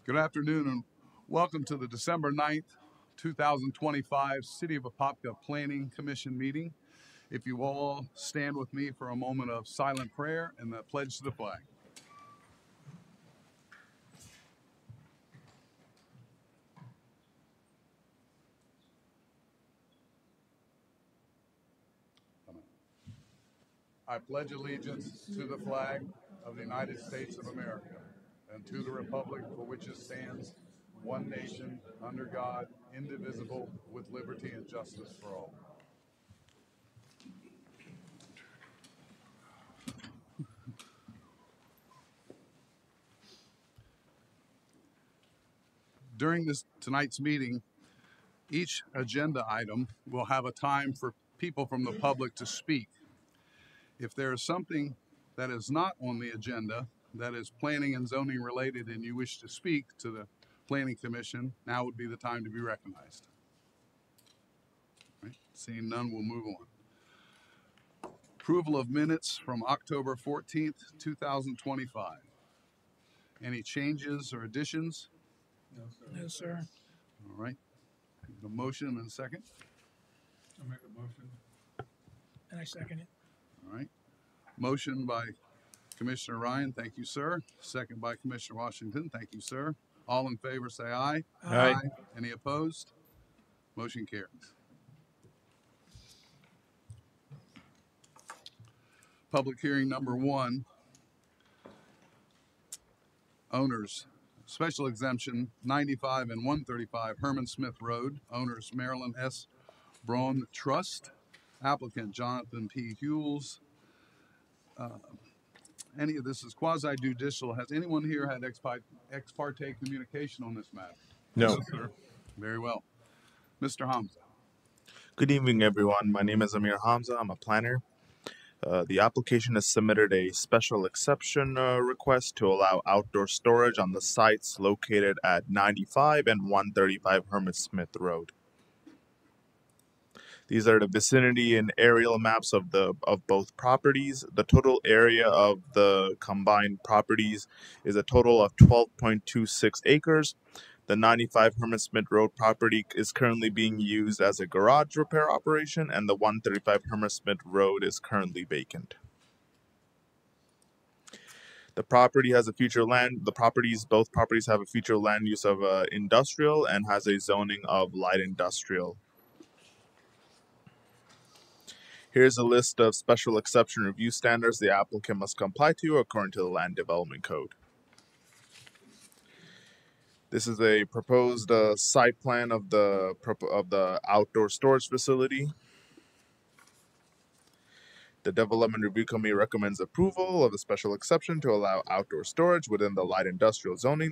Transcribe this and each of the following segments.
Good afternoon and welcome to the December 9th, 2025 City of Apopka Planning Commission meeting. If you all stand with me for a moment of silent prayer and the pledge to the flag. I pledge allegiance to the flag of the United States of America and to the republic for which it stands, one nation, under God, indivisible, with liberty and justice for all. During tonight's meeting, each agenda item will have a time for people from the public to speak. If there is something that is not on the agenda that is planning and zoning related and you wish to speak to the Planning Commission, now would be the time to be recognized. Right. Seeing none, we'll move on. Approval of minutes from October 14th, 2025. Any changes or additions? No, sir. No, sir. All right. A motion and a second. I'll make a motion. And I second it. All right. Motion by Commissioner Ryan. Thank you, sir. Second by Commissioner Washington. Thank you, sir. All in favor say aye. Aye. Any opposed? Motion carries. Public hearing number 1. Owners, special exemption 95 and 135 Herman Smith Road. Owners Marilyn S. Braun Trust. Applicant Jonathan P. Hewells. Any of this is quasi-judicial. Has anyone here had ex parte communication on this matter? No. Yes, sir. Very well. Mr. Hamza. Good evening, everyone. My name is Amir Hamza. I'm a planner. The application has submitted a special exception request to allow outdoor storage on the sites located at 95 and 135 Herman Smith Road. These are the vicinity and aerial maps of both properties. The total area of the combined properties is a total of 12.26 acres. The 95 Herman Smith Road property is currently being used as a garage repair operation, and the 135 Herman Smith Road is currently vacant. The property has a future land. Both properties have a future land use of industrial and has a zoning of light industrial. Here's a list of special exception review standards the applicant must comply to according to the Land Development Code. This is a proposed site plan of the outdoor storage facility. The Development Review Committee recommends approval of the special exception to allow outdoor storage within the light industrial zoning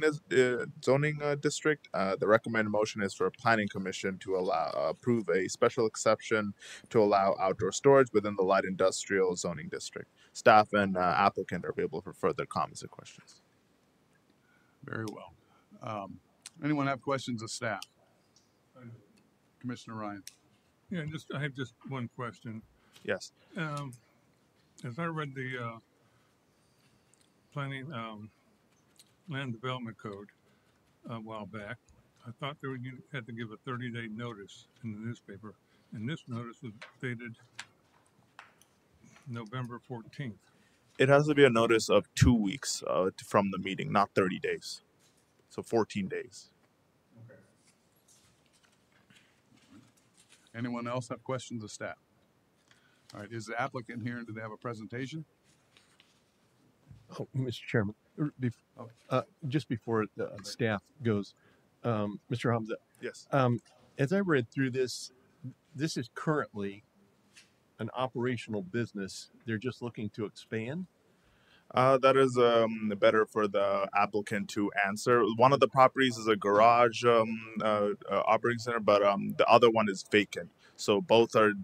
district. The recommended motion is for a planning commission to approve a special exception to allow outdoor storage within the light industrial zoning district. Staff and applicant are available for further comments and questions. Very well. Anyone have questions of staff? Commissioner Ryan. Yeah, I have just one question. Yes. As I read the planning land development code a while back, I thought you had to give a 30-day notice in the newspaper, and this notice was dated November 14th. It has to be a notice of 2 weeks from the meeting, not 30 days. So 14 days. Okay. Anyone else have questions of staff? All right, is the applicant here and do they have a presentation? Oh, Mr. Chairman, just before the staff goes, Mr. Hamza. Yes. As I read through this is currently an operational business. They're just looking to expand. That is better for the applicant to answer. One of the properties is a garage operating center, but the other one is vacant. So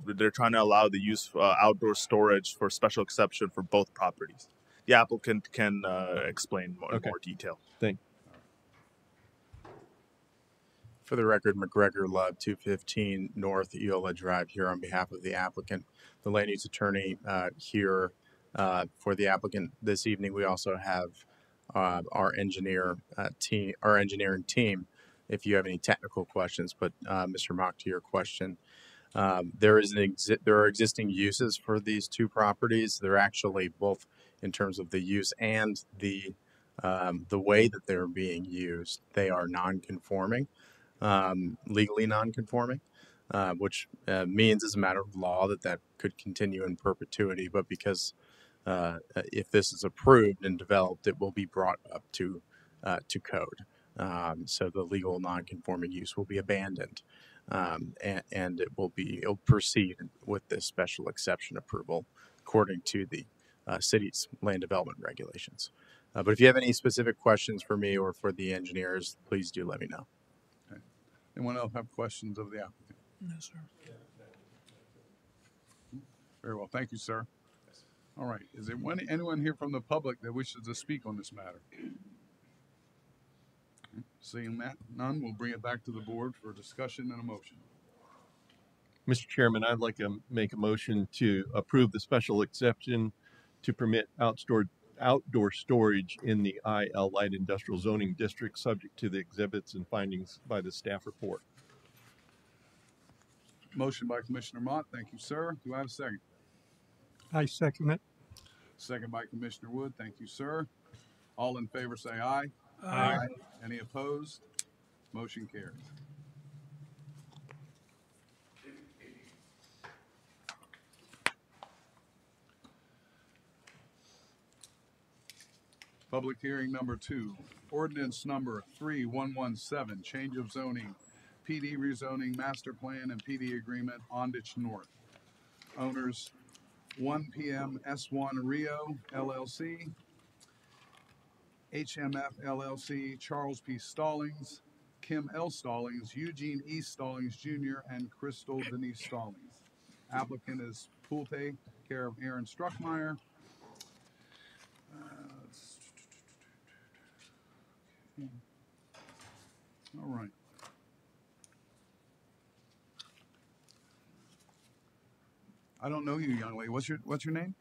they're trying to allow the use of outdoor storage for special exception for both properties. The applicant can explain more detail. Thank you. For the record, McGregor Love, 215 North Eola Drive, here on behalf of the applicant. The land use attorney here for the applicant this evening. We also have our our engineering team, if you have any technical questions. But Mr. Mock, to your question, there are existing uses for these two properties. They're actually both in terms of the use and the way that they're being used. They are non-conforming, legally non-conforming, which means as a matter of law that could continue in perpetuity. But because if this is approved and developed, it will be brought up to code. So the legal non-conforming use will be abandoned, and it'll proceed with this special exception approval according to the city's land development regulations. But if you have any specific questions for me or for the engineers, please do let me know. Okay. Anyone else have questions of the applicant? No, sir. Very well. Thank you, sir. All right. Is there anyone here from the public that wishes to speak on this matter? Seeing that none, we'll bring it back to the board for discussion and a motion. Mr. Chairman, I'd like to make a motion to approve the special exception to permit outdoor storage in the IL Light Industrial Zoning District, subject to the exhibits and findings by the staff report. Motion by Commissioner Mott. Thank you, sir. Do I have a second? I second it. Second by Commissioner Wood. Thank you, sir. All in favor say aye. Aye. Any opposed? Motion carries. Public hearing number 2, ordinance number 3117, change of zoning, PD rezoning, master plan, and PD agreement, Ondich North. Owners 1 PM S1 Rio LLC, HMF LLC, Charles P. Stallings, Kim L. Stallings, Eugene E. Stallings Jr., and Crystal Denise Stallings. Applicant is Pulte, care of Aaron Struckmeyer. All right. I don't know you, young lady. What's your name?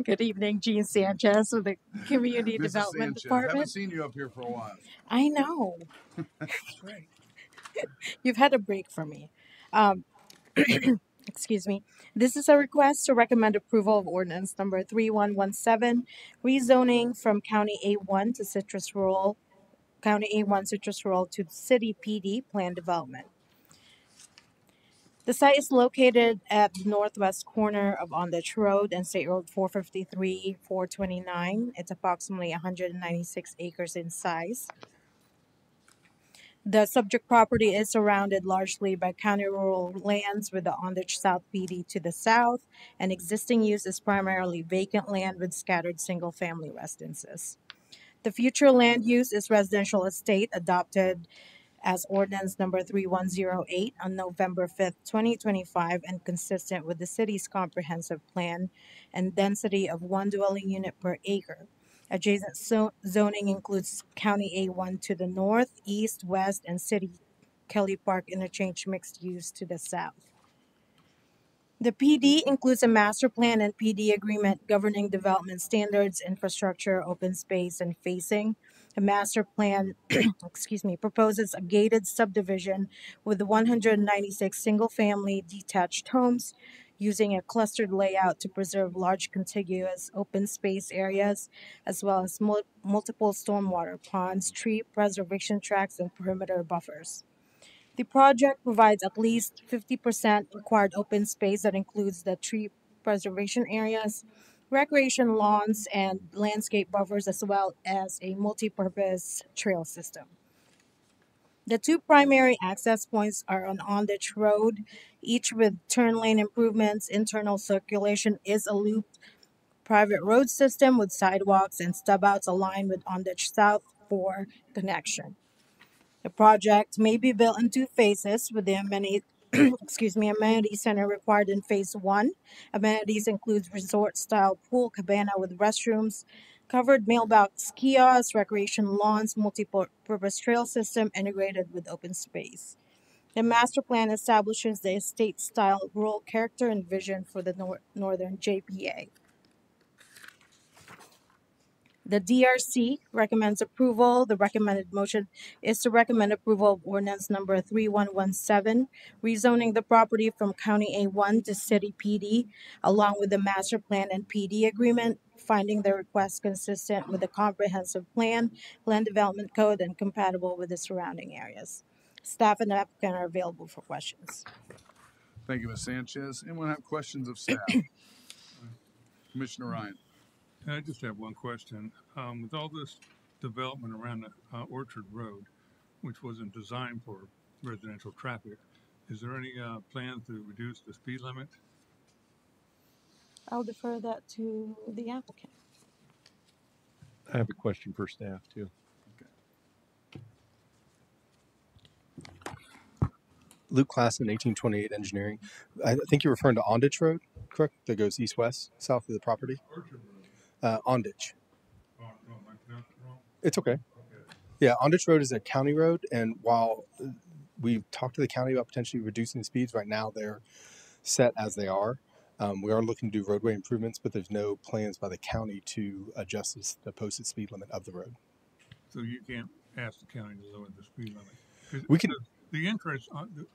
Good evening, Jean Sanchez with the Community Mrs. Development Sanchez. Haven't Department. seen you up here for a while. I know. That's right. You've had a break from me. Excuse me. This is a request to recommend approval of ordinance number 3117, rezoning from County A1 to Citrus Rural, County A1 Citrus Rural to City PD Plan Development. The site is located at the northwest corner of Ondich Road and State Road 453, 429. It's approximately 196 acres in size. The subject property is surrounded largely by county rural lands with the Ondich South PD to the south, and existing use is primarily vacant land with scattered single-family residences. The future land use is residential estate adopted as ordinance number 3108 on November 5th, 2025, and consistent with the city's comprehensive plan and density of 1 dwelling unit per acre. Adjacent zoning includes County A1 to the north, east, west, and City Kelly Park interchange mixed use to the south. The PD includes a master plan and PD agreement governing development standards, infrastructure, open space, and phasing. The master plan, proposes a gated subdivision with 196 single-family detached homes using a clustered layout to preserve large contiguous open space areas, as well as multiple stormwater ponds, tree preservation tracts, and perimeter buffers. The project provides at least 50% required open space that includes the tree preservation areas, recreation lawns, and landscape buffers, as well as a multi-purpose trail system. The two primary access points are on Ondich Road, each with turn lane improvements. Internal circulation is a looped private road system with sidewalks and stub outs aligned with Ondich South for connection. The project may be built in 2 phases with the amenity center required in phase 1. Amenities include resort-style pool cabana with restrooms, covered mailbox kiosks, recreation lawns, multi-purpose trail system integrated with open space. The master plan establishes the estate-style rural character and vision for the northern JPA. The DRC recommends approval. The recommended motion is to recommend approval of ordinance number 3117, rezoning the property from County A1 to City PD, along with the master plan and PD agreement, finding the request consistent with the comprehensive plan, land development code, and compatible with the surrounding areas. Staff and the applicant are available for questions. Thank you, Ms. Sanchez. Anyone have questions of staff? Commissioner Ryan. I just have one question. With all this development around the Orchard Road, which wasn't designed for residential traffic, is there any plan to reduce the speed limit? I'll defer that to the applicant. I have a question for staff too. Luke Klassen, 1828 Engineering. I think you're referring to Ondich Road, correct? That goes east-west, south of the property? Orchard Road. Ondich. Oh, no, am I pronouncing it wrong? It's okay. Okay. Yeah, Ondich Road is a county road, and while we've talked to the county about potentially reducing the speeds, right now they're set as they are. We are looking to do roadway improvements, but there's no plans by the county to adjust the posted speed limit of the road. So you can't ask the county to lower the speed limit? 'Cause We can. The entrance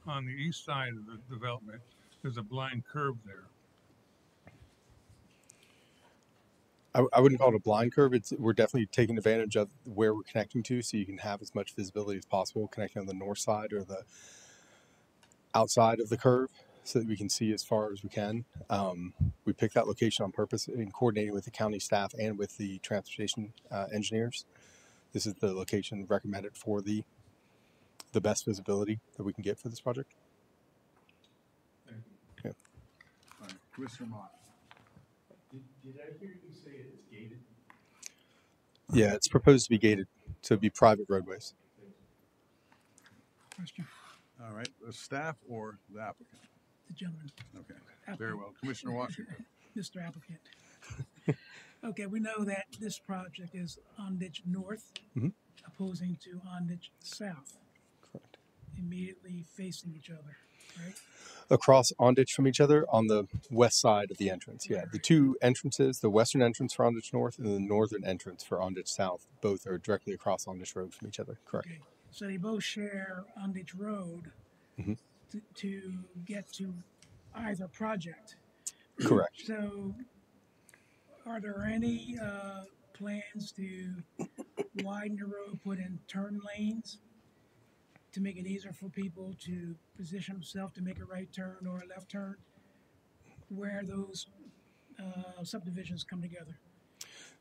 on the east side of the development, there's a blind curve there. I wouldn't call it a blind curve. We're definitely taking advantage of where we're connecting to, so you can have as much visibility as possible connecting on the north side or the outside of the curve, so that we can see as far as we can. We picked that location on purpose in coordinating with the county staff and with the transportation engineers. This is the location recommended for the best visibility that we can get for this project. Thank you. Yeah. All right. Commissioner Mott. Did I hear you say it's gated? Yeah, it's proposed to be gated, so it'd be private roadways. Question, All right. The staff or the applicant? the gentleman, Okay. Applicant. Very well. Commissioner Washington. Mr. Applicant. Okay, we know that this project is Ondich North, Mhm. opposing to Ondich South, Correct. immediately facing each other, right? Across Ondich from each other on the west side of the entrance. Yeah, the two entrances, the western entrance for Ondich North and the northern entrance for Ondich South, both are directly across Ondich Road from each other. Correct. Okay, so they both share Ondich Road Mhm. to get to either project. Correct. So, are there any plans to widen the road, put in turn lanes to make it easier for people to position themselves to make a right turn or a left turn where those subdivisions come together?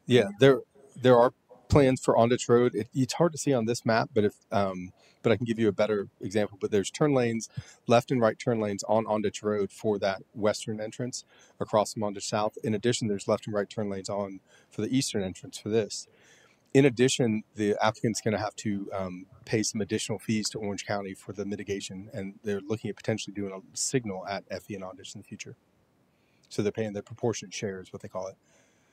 Yeah, there are plans for Ondich Road. It's hard to see on this map, but but I can give you a better example. But there's turn lanes, left and right turn lanes on Ondich Road for that western entrance across from Ondich South. In addition, there's left and right turn lanes on for the eastern entrance for this. In addition, the applicant's going to have to pay some additional fees to Orange County for the mitigation, and they're looking at potentially doing a signal at FE and Ondich in the future. So they're paying the proportionate share, is what they call it.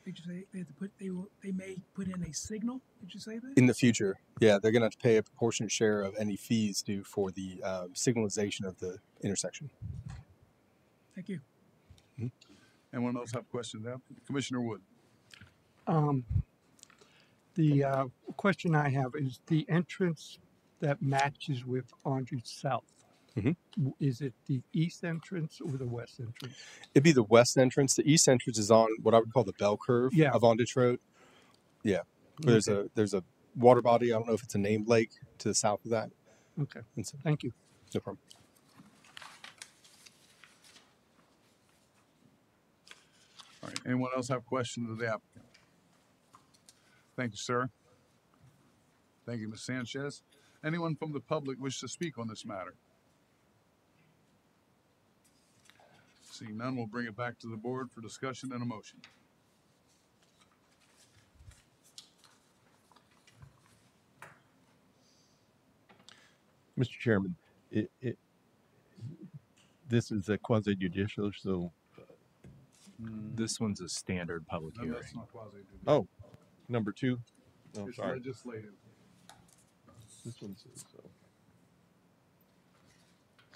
Did you say they have to put they may put in a signal? Did you say that? In the future, yeah, they're going to have to pay a proportionate share of any fees due for the signalization of the intersection. Thank you. Anyone else have questions? Commissioner Wood. The question I have is the entrance that matches with Ondich South. Mhm. Is it the east entrance or the west entrance? It'd be the west entrance. The east entrance is on what I would call the bell curve Yeah. of Ondich Road. Yeah, there's a water body. I don't know if it's a named lake to the south of that. Okay, And so, thank you. no problem. All right. Anyone else have questions of the applicant? Thank you, sir. Thank you, Ms. Sanchez. Anyone from the public wish to speak on this matter? Seeing none, we'll bring it back to the board for discussion and a motion. Mr. Chairman, this is a quasi judicial, so This one's a standard public No, hearing. that's not quasi-judicial. oh, number two. Oh, It's sorry. legislative. This one says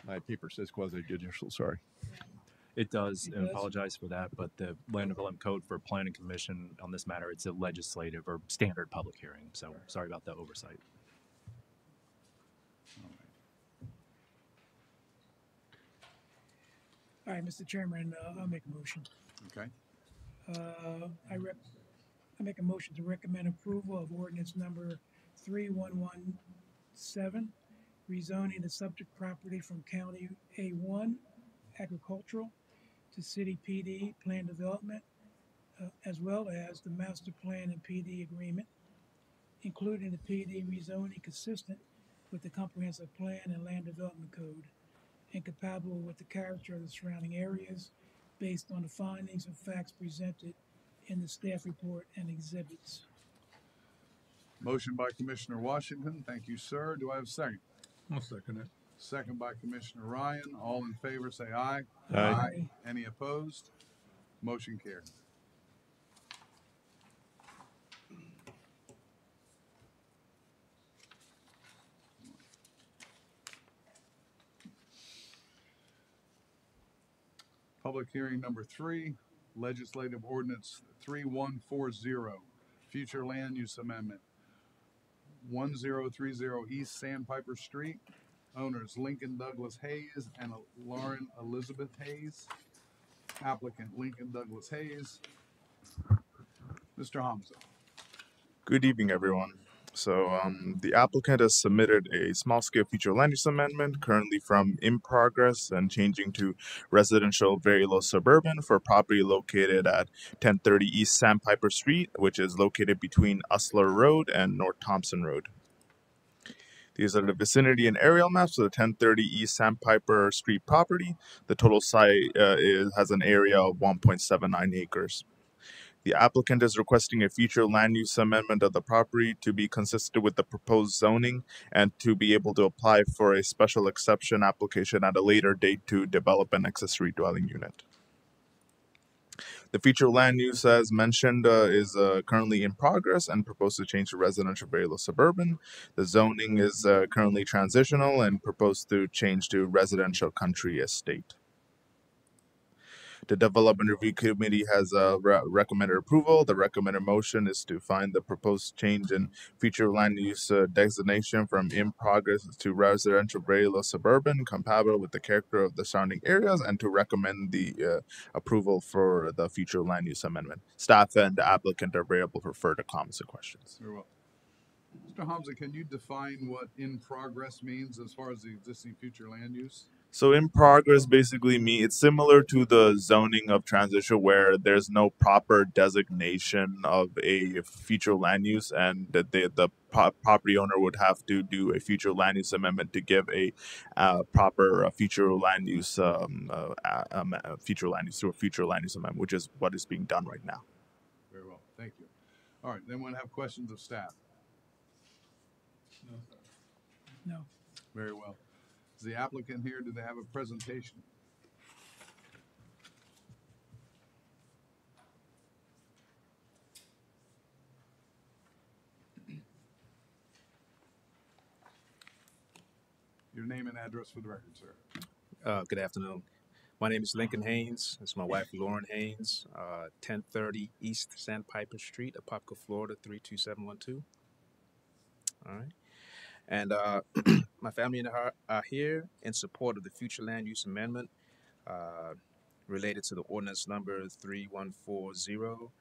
my paper says quasi judicial. Sorry. It does, It and does? apologize for that, but the Land Development Code for Planning Commission on this matter, it's a legislative or standard public hearing. So sorry about the oversight. All right, Mr. Chairman, I'll make a motion. Okay. I make a motion to recommend approval of ordinance number 3117, rezoning the subject property from County A1 agricultural to City PD plan development, as well as the master plan and PD agreement, including the PD rezoning consistent with the comprehensive plan and land development code, and compatible with the character of the surrounding areas based on the findings and facts presented in the staff report and exhibits. Motion by Commissioner Washington. Thank you, sir. Do I have a second? I'll second it. Second by Commissioner Ryan. All in favor say aye. Aye. Any opposed? Motion carried. Public hearing number 3, Legislative Ordinance 3140, Future Land Use Amendment, 1030 East Sandpiper Street. Owners Lincoln Douglas Hayes and Lauren Elizabeth Hayes. Applicant Lincoln Douglas Hayes. Mr. Hamza. Good evening, everyone. So the applicant has submitted a small-scale future land use amendment, currently from in progress and changing to residential very low suburban for property located at 1030 East Sandpiper Street, which is located between Usler Road and North Thompson Road. These are the vicinity and aerial maps of the 1030 East Sandpiper Street property. The total site has an area of 1.79 acres. The applicant is requesting a future land use amendment of the property to be consistent with the proposed zoning and to be able to apply for a special exception application at a later date to develop an accessory dwelling unit. The future land use, as mentioned, is currently in progress and proposed to change to residential very low suburban. The zoning is currently transitional and proposed to change to residential country estate. The Development Review Committee has recommended approval. The recommended motion is to find the proposed change in future land use designation from in progress to residential very low suburban, compatible with the character of the surrounding areas, and to recommend the approval for the future land use amendment. Staff and the applicant are available for further comments and questions. Very well. Mr. Hamza, can you define what in progress means as far as the existing future land use? So in progress basically means it's similar to the zoning of transition where there's no proper designation of a future land use, and that the property owner would have to do a future land use amendment to give a proper future land use future land use to a future land use amendment, which is what is being done right now. Very well. Thank you. All right. Then we'll have questions of staff. No. Very well. Is the applicant here? Do they have a presentation? Your name and address for the record, sir. Good afternoon. My name is Lincoln Haynes. This is my wife, Lauren Haynes, 1030 East Sandpiper Street, Apopka, Florida, 32712. All right. And my family and I are here in support of the future land use amendment related to the ordinance number 3140.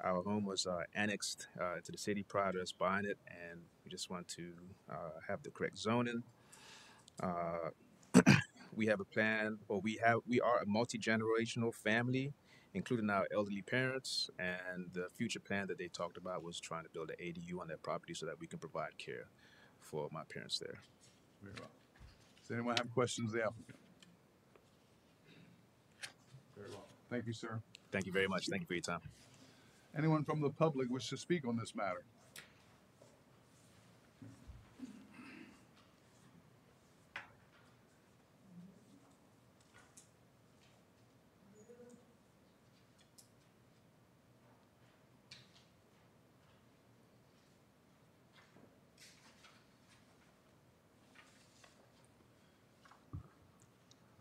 Our home was annexed to the city prior to us buying it, and we just want to have the correct zoning. We have a plan, or we are a multi-generational family, including our elderly parents, and the future plan that they talked about was trying to build an ADU on that property so that we can provide care for my parents there. Very well. Does anyone have questions of the applicant? Very well. Thank you, sir. Thank you very much. Thank you for your time. Anyone from the public wish to speak on this matter?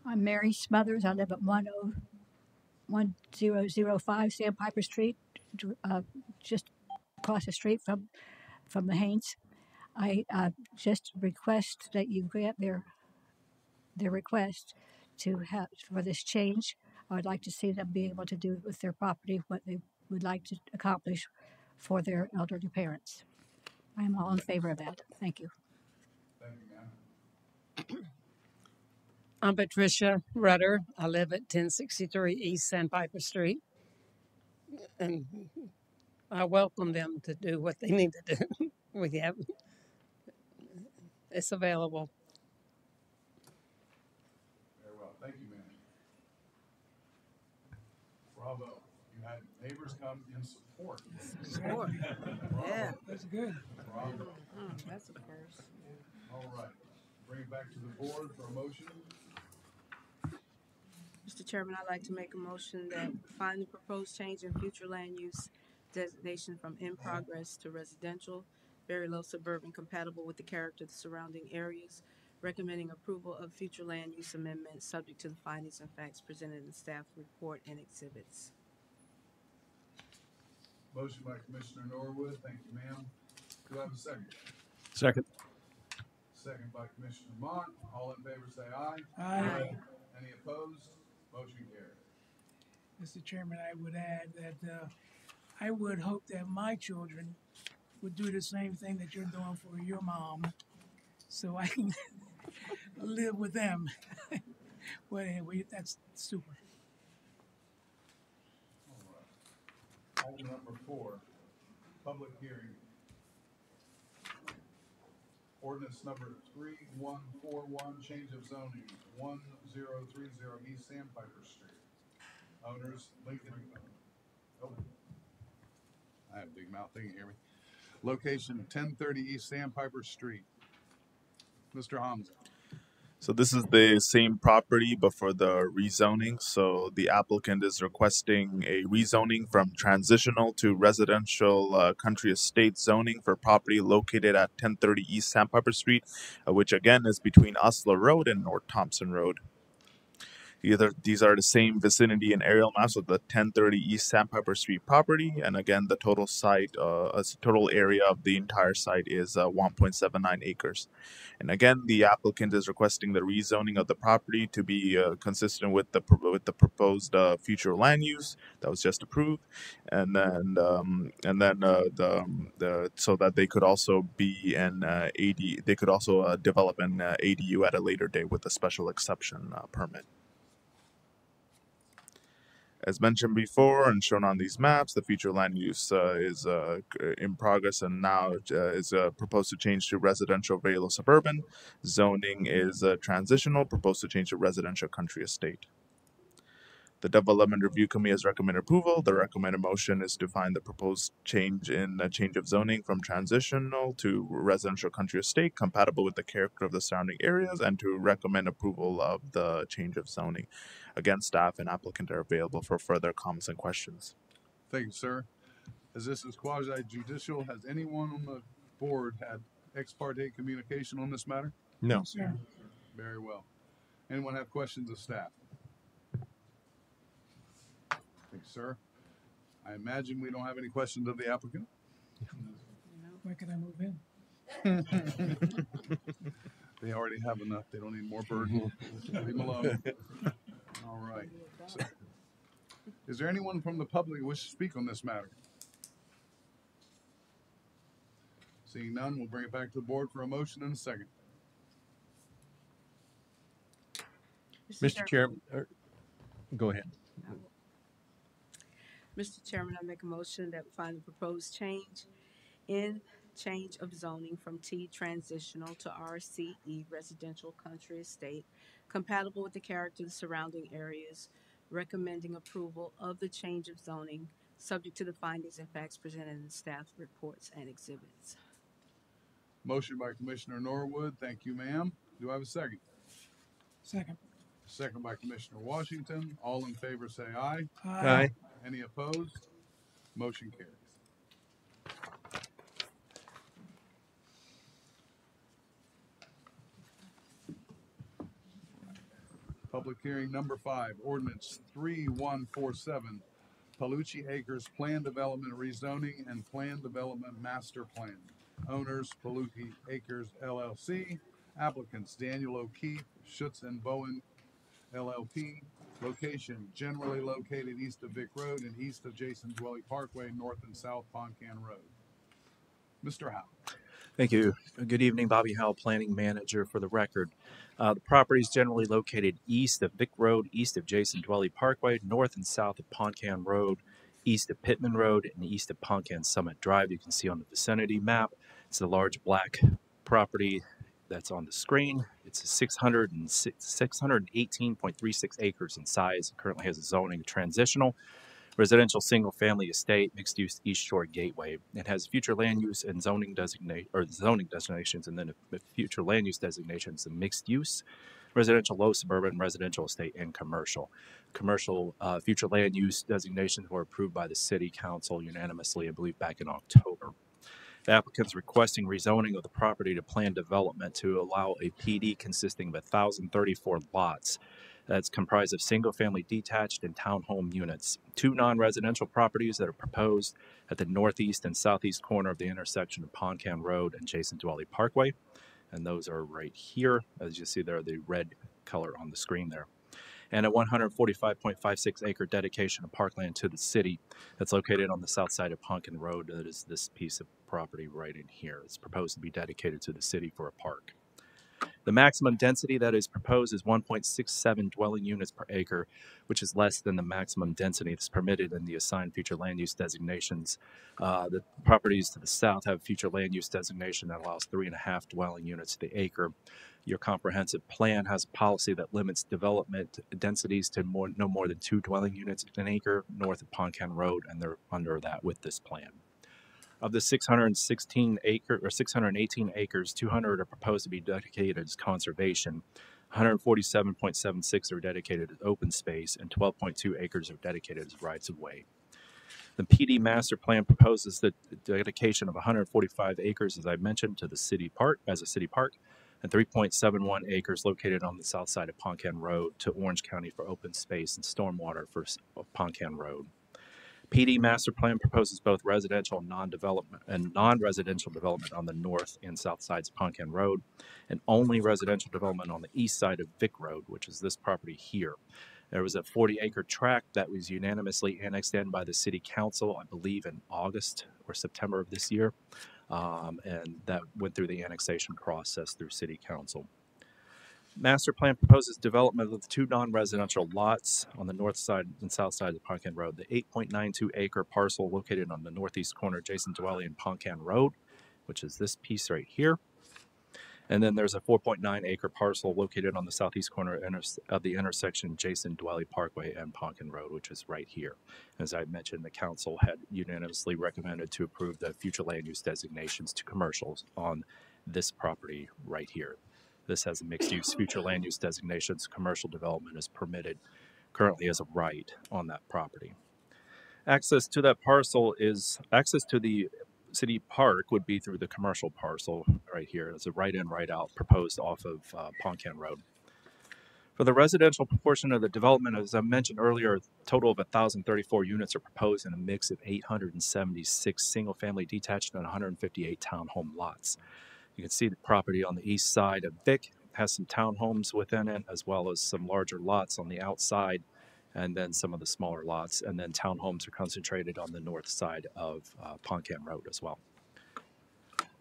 I'm Mary Smothers. I live at 10 1005 Sandpiper Street, just across the street from the Haynes. I just request that you grant their request to have for this change. I would like to see them be able to do with their property what they would like to accomplish for their elderly parents. I am all in favor of that. Thank you. Thank you, ma'am. I'm Patricia Rudder. I live at 1063 East Sandpiper Street, and I welcome them to do what they need to do. We have it's available. Very well. Thank you, ma'am. Bravo. You had neighbors come in support. Support. Yeah, That's good. Bravo. that's a first. All right. Bring it back to the board for a motion. Mr. Chairman, I'd like to make a motion that find the proposed change in future land use designation from in progress to residential, very low suburban, compatible with the character of the surrounding areas, recommending approval of future land use amendments subject to the findings and facts presented in the staff report and exhibits. Motion by Commissioner Norwood. Thank you, ma'am. Do I have a second? Second. Second by Commissioner Mott. All in favor say aye. Aye. Any opposed? Motion carried. Mr. Chairman, I would add that I would hope that my children would do the same thing that you're doing for your mom, so I can live with them. But anyway, that's super. All right. Item number 4, public hearing. Ordinance number 3141, change of zoning, 1030 East Sandpiper Street. Owners, Lincoln. Oh, I have a big mouth. They can hear me. Location 1030 East Sandpiper Street. Mr. Hamza. So this is the same property but for the rezoning. So the applicant is requesting a rezoning from transitional to residential country estate zoning for property located at 1030 East Sandpiper Street, which again is between Osler Road and North Thompson Road. These are the same vicinity and aerial maps of the 1030 East Sandpiper Street property, and again the total total area of the entire site is 1.79 acres. And again, the applicant is requesting the rezoning of the property to be consistent with the proposed future land use that was just approved, and then so that they could also be an they could also develop an ADU at a later date with a special exception permit. As mentioned before and shown on these maps, the future land use is in progress and now is proposed to change to residential very low suburban. Zoning is transitional, proposed to change to residential country estate. The Development Review Committee has recommended approval. The recommended motion is to find the proposed change of zoning from transitional to residential country estate compatible with the character of the surrounding areas, and to recommend approval of the change of zoning. Again, staff and applicant are available for further comments and questions. Thank you, sir. As this is quasi-judicial, has anyone on the board had ex parte communication on this matter? No. Sir. Very well. Anyone have questions of staff? Thank you, sir. I imagine we don't have any questions of the applicant. Where can I move in? They already have enough. They don't need more burden. Leave them alone. All right. So, is there anyone from the public who wishes to speak on this matter? Seeing none, we'll bring it back to the board for a motion and a second. Mr. Chairman, go ahead. Mr. Chairman, I make a motion that we find the proposed change of zoning from T transitional to RCE residential country estate compatible with the character of the surrounding areas, recommending approval of the change of zoning subject to the findings and facts presented in the staff reports and exhibits. Motion by Commissioner Norwood. Thank you, ma'am. Do I have a second? Second. Second by Commissioner Washington. All in favor say aye. Aye. Any opposed? Motion carries. Public hearing number 5, ordinance 3147, Palucci Acres Plan Development Rezoning and Plan Development Master Plan. Owners, Palucci Acres LLC. Applicants, Daniel O'Keefe, Schutz and Bowen LLP. Location, generally located east of Vic Road and east of Jason Dwelly Parkway, north and south Poncan Road. Mr. Howe. Thank you. Good evening, Bobby Howell, Planning Manager. For the record, the property is generally located east of Vic Road, east of Jason Dwelly Parkway, north and south of Poncan Road, east of Pittman Road, and east of Poncan Summit Drive. You can see on the vicinity map, it's the large black property that's on the screen. It's 618.36 acres in size. It currently has a zoning transitional residential single-family estate, mixed-use East Shore Gateway. It has future land use and zoning designations, and then future land use designations and mixed-use, residential, low suburban, residential estate, and commercial. Commercial future land use designations were approved by the City Council unanimously, I believe, back in October. The applicant's requesting rezoning of the property to planned development to allow a PD consisting of 1,034 lots. That's comprised of single-family detached and townhome units. 2 non-residential properties that are proposed at the northeast and southeast corner of the intersection of Poncan Road and Jason Dwelly Parkway. And those are right here. As you see there, the red color on the screen there. And a 145.56 acre dedication of parkland to the city that's located on the south side of Poncan Road. That is this piece of property right in here. It's proposed to be dedicated to the city for a park. The maximum density that is proposed is 1.67 dwelling units per acre, which is less than the maximum density that's permitted in the assigned future land use designations. The properties to the south have future land use designation that allows 3.5 dwelling units to the acre. Your comprehensive plan has a policy that limits development densities to no more than 2 dwelling units an acre north of Poncan Road, and they're under that with this plan. Of the 618 acres, 200 are proposed to be dedicated as conservation, 147.76 are dedicated as open space, and 12.2 acres are dedicated as rights of way. The PD master plan proposes the dedication of 145 acres, as I mentioned, to the city park as a city park, and 3.71 acres located on the south side of Poncan Road to Orange County for open space and stormwater for Poncan Road. PD master plan proposes both residential and non-residential development on the north and south sides of Poncan Road, and only residential development on the east side of Vic Road, which is this property here. There was a 40-acre tract that was unanimously annexed in by the City Council, I believe in August or September of this year, and that went through the annexation process through City Council. Master plan proposes development of the 2 non-residential lots on the north side and south side of Poncan Road. The 8.92 acre parcel located on the northeast corner of Jason Dwelly and Poncan Road, which is this piece right here. And then there's a 4.9 acre parcel located on the southeast corner of the intersection Jason Dwelly Parkway and Poncan Road, which is right here. As I mentioned, the council had unanimously recommended to approve the future land use designations to commercials on this property right here. This has a mixed-use future land use designations. Commercial development is permitted currently as a right on that property. Access to that parcel is, access to the city park would be through the commercial parcel right here. It's a right in, right out proposed off of Poncan Road. For the residential portion of the development, as I mentioned earlier, a total of 1,034 units are proposed in a mix of 876 single-family detached and 158 townhome lots. You can see the property on the east side of Vic has some townhomes within it, as well as some larger lots on the outside, and then some of the smaller lots. And then townhomes are concentrated on the north side of Poncan Road as well.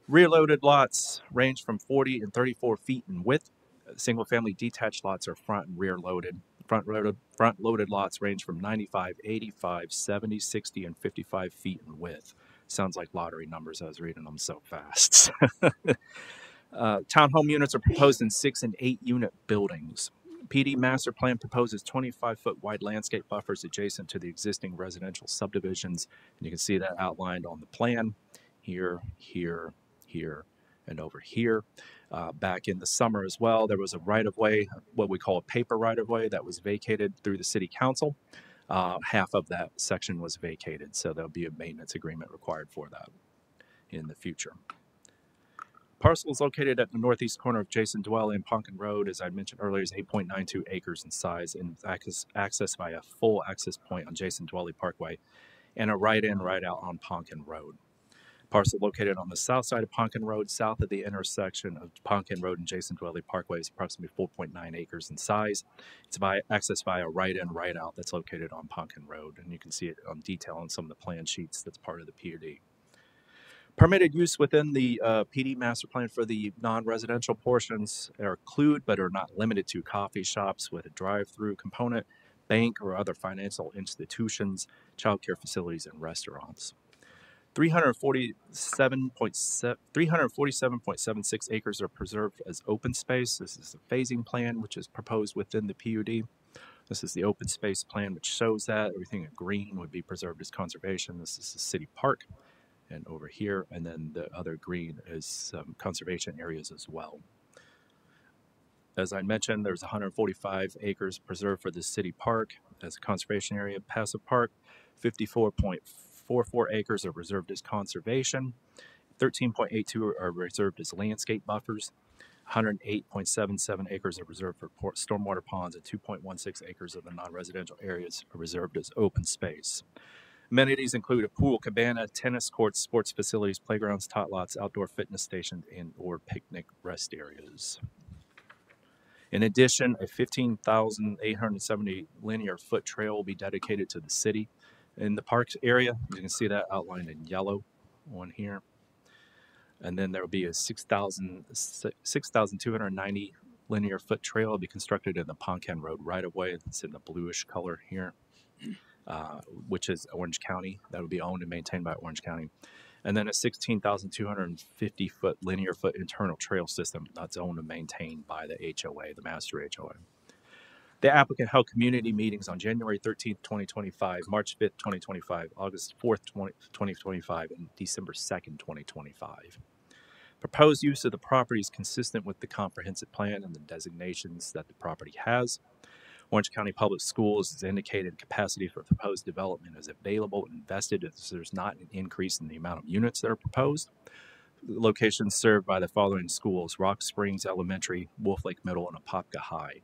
Rear loaded lots range from 40 and 34 feet in width. Single-family detached lots are front and rear loaded. Front loaded lots range from 95, 85, 70, 60, and 55 feet in width. Sounds like lottery numbers. I was reading them so fast. Townhome units are proposed in 6 and 8 unit buildings. PD master plan proposes 25-foot wide landscape buffers adjacent to the existing residential subdivisions. And you can see that outlined on the plan here, here, here, and over here. Back in the summer as well, there was a right-of-way, what we call a paper right-of-way, that was vacated through the city council. Half of that section was vacated, so there'll be a maintenance agreement required for that in the future. parcel is located at the northeast corner of Jason Dwelly and Ponkin Road. As I mentioned earlier, is 8.92 acres in size and accessed by a full access point on Jason Dwelly Parkway and a right in, right out on Ponkin Road. Parcel located on the south side of Ponkin Road, south of the intersection of Ponkin Road and Jason Dwelly Parkway, is approximately 4.9 acres in size. It's accessed by a right in, right out that's located on Ponkin Road, and you can see it on detail on some of the plan sheets that's part of the PUD. Permitted use within the PD master plan for the non-residential portions are include but are not limited to coffee shops with a drive-through component, bank or other financial institutions, childcare facilities, and restaurants. 347.76 acres are preserved as open space. This is a phasing plan which is proposed within the PUD. This is the open space plan which shows that everything in green would be preserved as conservation. This is the city park. And over here, and then the other green is conservation areas as well. As I mentioned, there's 145 acres preserved for the city park as a conservation area. Passive park, 54.44 acres are reserved as conservation. 13.82 are reserved as landscape buffers. 108.77 acres are reserved for stormwater ponds, and 2.16 acres of the non-residential areas are reserved as open space. Amenities include a pool, cabana, tennis courts, sports facilities, playgrounds, tot lots, outdoor fitness stations, and or picnic rest areas. In addition, a 15,870 linear foot trail will be dedicated to the city. In the parks area, you can see that outlined in yellow on here. And then there will be a 6,290 linear foot trail will be constructed in the Ponkin Road right-of-way. It's in the bluish color here. Which is Orange County. That would be owned and maintained by Orange County. And then a 16,250 foot linear foot internal trail system that's owned and maintained by the HOA, the master HOA. The applicant held community meetings on January 13th, 2025, March 5th, 2025, August 4th, 2025, and December 2nd, 2025. Proposed use of the property is consistent with the comprehensive plan and the designations that the property has. Orange County Public Schools has indicated capacity for proposed development is available and invested if there's not an increase in the amount of units that are proposed. Locations served by the following schools: Rock Springs Elementary, Wolf Lake Middle, and Apopka High.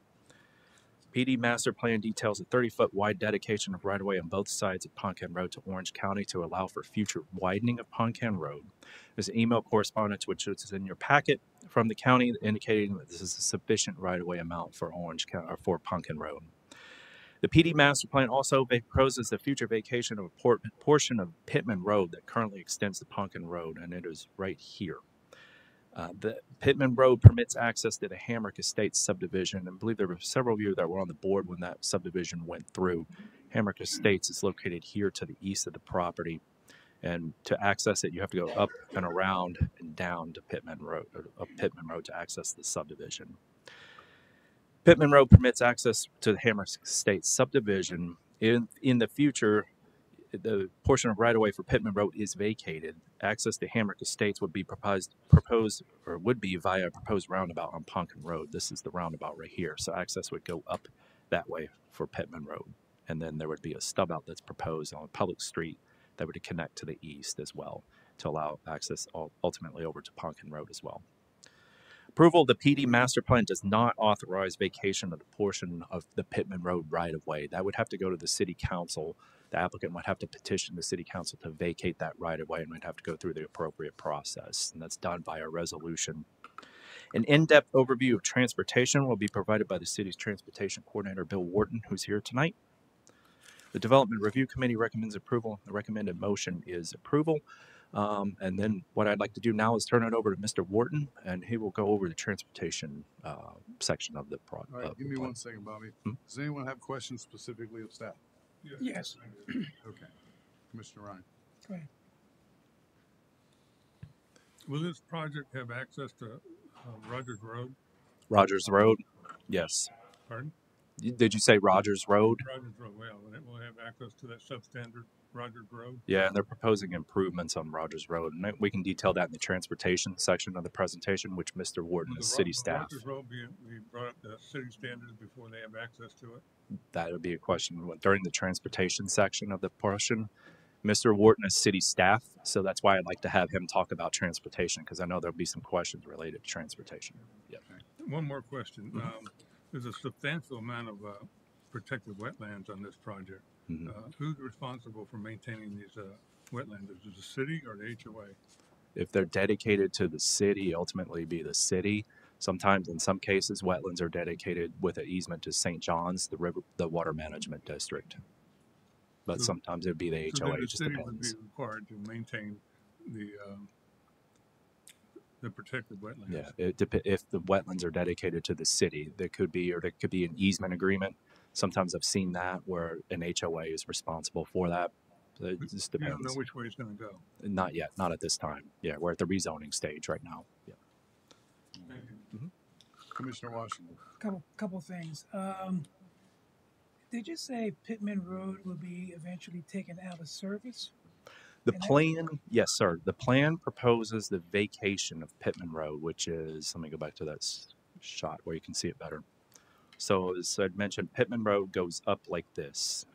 PD Master Plan details a 30-foot wide dedication of right-of-way on both sides of Ponkin Road to Orange County to allow for future widening of Ponkin Road. There's an email correspondence which is in your packet from the county indicating that this is a sufficient right-of-way amount for Orange County or for Ponkin Road. The PD Master Plan also proposes the future vacation of a portion of Pittman Road that currently extends to Ponkin Road, and it is right here. The Pittman Road permits access to the Hamrick Estates subdivision, and I believe there were several of you that were on the board when that subdivision went through. Hamrick Estates is located here to the east of the property, and to access it, you have to go up and around and down to Pittman Road, or up Pittman Road to access the subdivision. Pittman Road permits access to the Hamrick Estates subdivision. In the future, the portion of right-of-way for Pittman Road is vacated. Access to Hamrick Estates would be proposed via a proposed roundabout on Ponkin Road. This is the roundabout right here. So access would go up that way for Pittman Road. And then there would be a stub out that's proposed on a public street that would connect to the east as well to allow access ultimately over to Ponkin Road as well. Approval of the PD Master Plan does not authorize vacation of the portion of the Pittman Road right-of-way. That would have to go to the City Council. The applicant would have to petition the City Council to vacate that right-of-way and would have to go through the appropriate process, and that's done by a resolution. An in-depth overview of transportation will be provided by the City's Transportation Coordinator, Bill Wharton, who's here tonight. The Development Review Committee recommends approval. The recommended motion is approval. And then what I'd like to do now is turn it over to Mr. Wharton, and he will go over the transportation section of the project. All right, give me 1 second, Bobby. Does anyone have questions specifically of staff? Yes. Okay. Commissioner Ryan. Go ahead. Will this project have access to Rogers Road? Rogers Road? Yes. Pardon? Did you say Rogers Road? Rogers Road, well, and it will have access to that substandard Rogers Road? Yeah, and they're proposing improvements on Rogers Road. And we can detail that in the transportation section of the presentation, which Mr. Wharton is city staff. Rogers Road be brought up to city standards before they have access to it? That would be a question during the transportation section of the portion. Mr. Wharton is city staff, so that's why I'd like to have him talk about transportation, because I know there'll be some questions related to transportation. Yep. One more question. There's a substantial amount of protected wetlands on this project. Who's responsible for maintaining these wetlands? Is it the city or the HOA? If they're dedicated to the city, ultimately be the city. Sometimes, in some cases, wetlands are dedicated with an easement to St. John's, the water management district. But So- sometimes it would be the So HOA. then the It just city would be depends. required to maintain the protected wetlands. Yeah, if the wetlands are dedicated to the city, there could be an easement agreement. Sometimes I've seen that where an HOA is responsible for that. It just You don't know depends. which way it's going to go. Not yet, not at this time. Yeah, we're at the rezoning stage right now. Yeah. Thank you. Commissioner Washington. Couple things. Did you say Pittman Road will be eventually taken out of service? The And that- plan, yes, sir. The plan proposes the vacation of Pittman Road, which is, let me go back to that shot where you can see it better. So as I'd mentioned, Pittman Road goes up like this.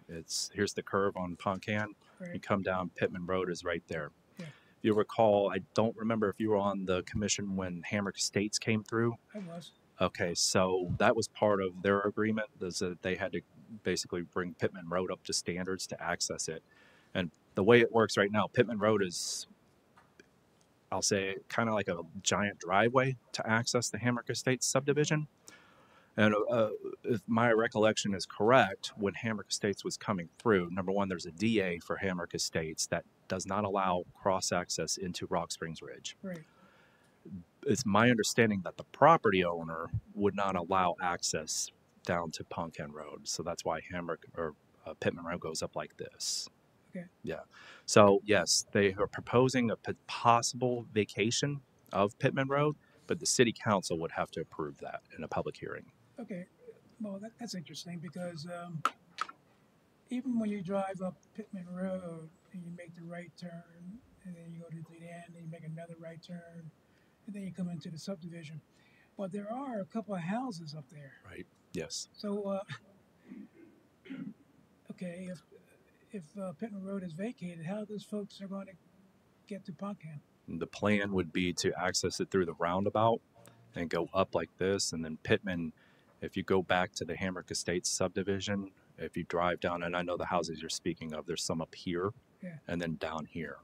Here's the curve on Poncan. You Right. come down, Pittman Road is right there. Yeah. If you recall, I don't remember if you were on the commission when Hamrick Estates came through. I was. Okay, so that was part of their agreement, is that they had to basically bring Pittman Road up to standards to access it. And the way it works right now, Pittman Road is, I'll say, kind of like a giant driveway to access the Hamrick Estates subdivision. And if my recollection is correct, when Hamrick Estates was coming through, number one, there's a DA for Hamrick Estates that does not allow cross access into Rock Springs Ridge. Right. It's my understanding that the property owner would not allow access down to Poncan Road. So that's why Pittman Road goes up like this. Okay. Yeah. So, yes, they are proposing a possible vacation of Pittman Road, but the city council would have to approve that in a public hearing. Okay. Well, that's interesting because even when you drive up Pittman Road and you make the right turn, and then you go to the end, and you make another right turn, and then you come into the subdivision. But there are a couple of houses up there. Right. Yes. So, okay, if Pittman Road is vacated, how those folks are going to get to Poncan? The plan would be to access it through the roundabout and go up like this. And then Pittman, if you go back to the Hamrick Estates subdivision, if you drive down, and I know the houses you're speaking of, there's some up here and then down here.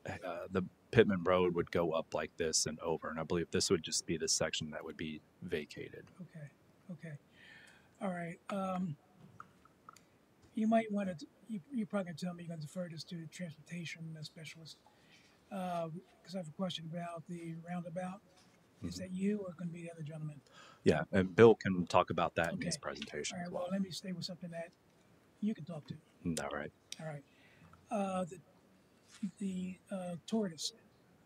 The Pittman Road would go up like this and over. And I believe this would just be the section that would be vacated. Okay. All right. You might want to, you're probably going to tell me you're going to defer this to the transportation specialist. Because I have a question about the roundabout. Is that you or going to be the other gentleman? Yeah, and Bill can talk about that in his Okay. presentation All right. as Well, well. let me stay with something that you can talk to. All right. All right. The tortoise,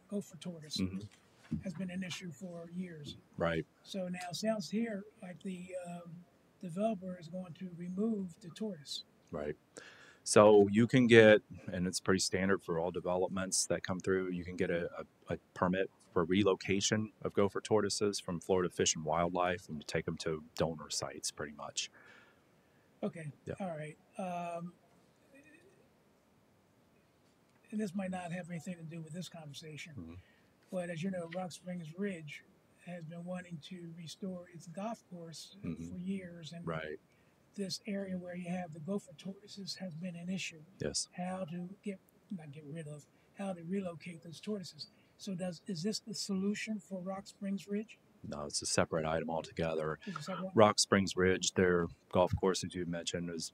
gopher tortoise, has been an issue for years. Right. So now it sounds here like the developer is going to remove the tortoise. Right. So you can get, and it's pretty standard for all developments that come through, you can get a permit for relocation of gopher tortoises from Florida Fish and Wildlife, and you take them to donor sites pretty much. Okay. Yeah. All right. And this might not have anything to do with this conversation, but as you know, Rock Springs Ridge has been wanting to restore its golf course for years, and Right. this area where you have the gopher tortoises has been an issue. Yes. How to how to relocate those tortoises. So is this the solution for Rock Springs Ridge? No, it's a separate item altogether. Is it separate? Rock Springs Ridge, their golf course, as you mentioned, is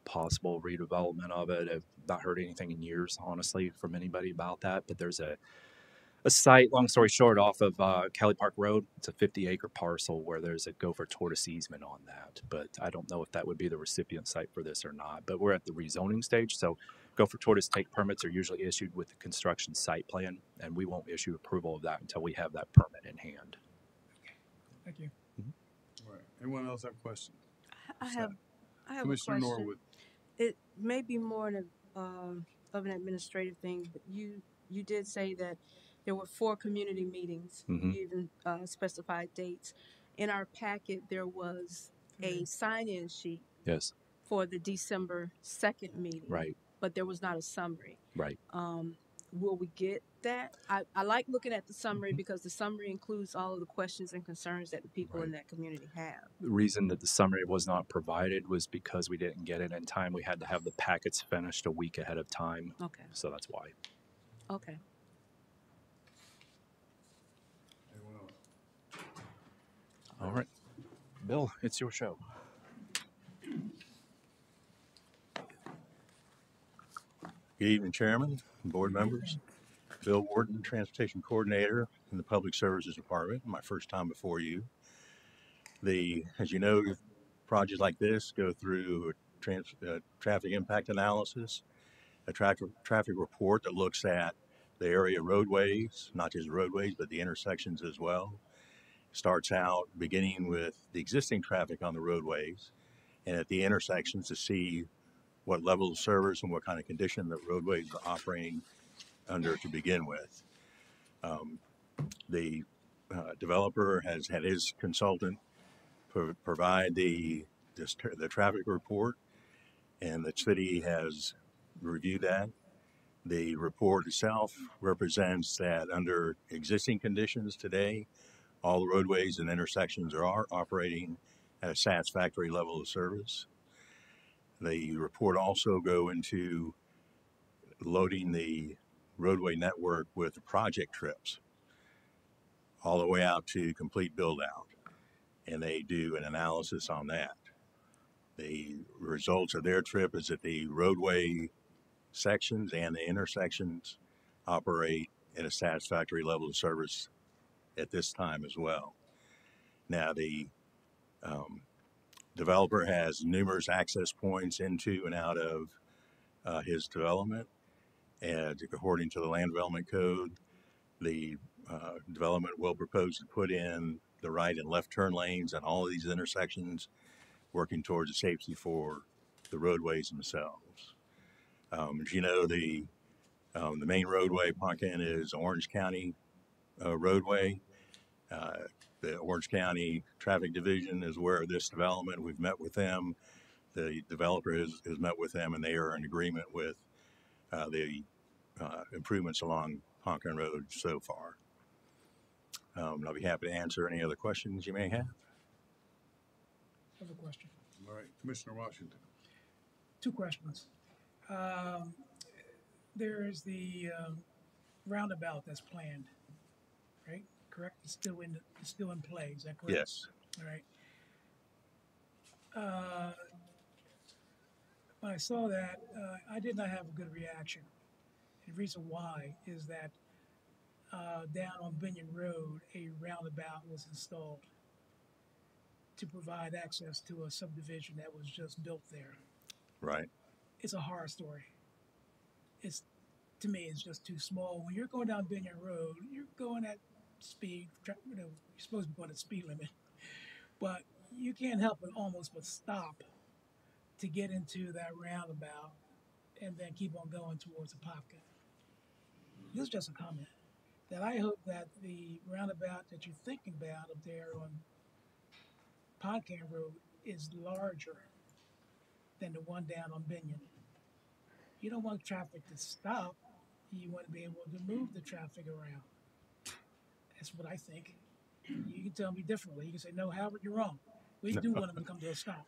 possible redevelopment of it. I've not heard anything in years, honestly, from anybody about that. But there's a site, long story short, off of Kelly Park Road. It's a 50-acre parcel where there's a gopher tortoise easement on that. But I don't know if that would be the recipient site for this or not. But we're at the rezoning stage, so gopher tortoise take permits are usually issued with the construction site plan, and we won't issue approval of that until we have that permit in hand. Thank you. All right. Anyone else have questions? I have Commissioner a question. Norwood. It may be more of an administrative thing, but you did say that there were 4 community meetings. You even specified dates. In our packet, there was a sign-in sheet Yes. for the December 2nd meeting. Right. but there was not a summary. Right. Will we get that? I like looking at the summary because the summary includes all of the questions and concerns that the people Right. in that community have. The reason that the summary was not provided was because we didn't get it in time. We had to have the packets finished a week ahead of time. Okay. So that's why. Okay. Anyone else? All right. Bill, it's your show. Good evening, Chairman, and board members. Bill Wharton, Transportation Coordinator in the Public Services Department. My first time before you. As you know, projects like this go through a traffic impact analysis, a traffic report that looks at the area roadways, not just roadways, but the intersections as well. Starts out beginning with the existing traffic on the roadways and at the intersections to see what level of service and what kind of condition the roadways are operating under to begin with. The developer has had his consultant provide the traffic report, and the city has reviewed that. The report itself represents that under existing conditions today, all the roadways and intersections are operating at a satisfactory level of service. The report also go into loading the roadway network with the project trips all the way out to complete build out. And they do an analysis on that. The results of their trip is that the roadway sections and the intersections operate at a satisfactory level of service at this time as well. Now, the developer has numerous access points into and out of his development. And according to the Land Development Code, the development will propose to put in the right and left turn lanes at all of these intersections, working towards the safety for the roadways themselves. As you know, the main roadway, Poncan, is Orange County roadway. The Orange County Traffic Division is where this development, we've met with them. The developer has met with them, and they are in agreement with the improvements along Poncan Road so far. I'll be happy to answer any other questions you may have. I have a question. All right, Commissioner Washington. Two questions. There's the roundabout that's planned, right? Correct? It's still in play. Is that correct? Yes. All right. When I saw that, I did not have a good reaction. The reason why is that down on Binion Road, a roundabout was installed to provide access to a subdivision that was just built there. Right. It's a horror story. To me, it's just too small. When you're going down Binion Road, you're going at speed. You're supposed to be going at speed limit, but you can't help but almost stop to get into that roundabout and then keep on going towards Apopka. This is just a comment that I hope that the roundabout that you're thinking about up there on Poncan Road is larger than the one down on Binion. You don't want traffic to stop. You want to be able to move the traffic around. That's what I think. You can tell me differently. You can say, no, Howard, you're wrong. We do want them to come to a stop.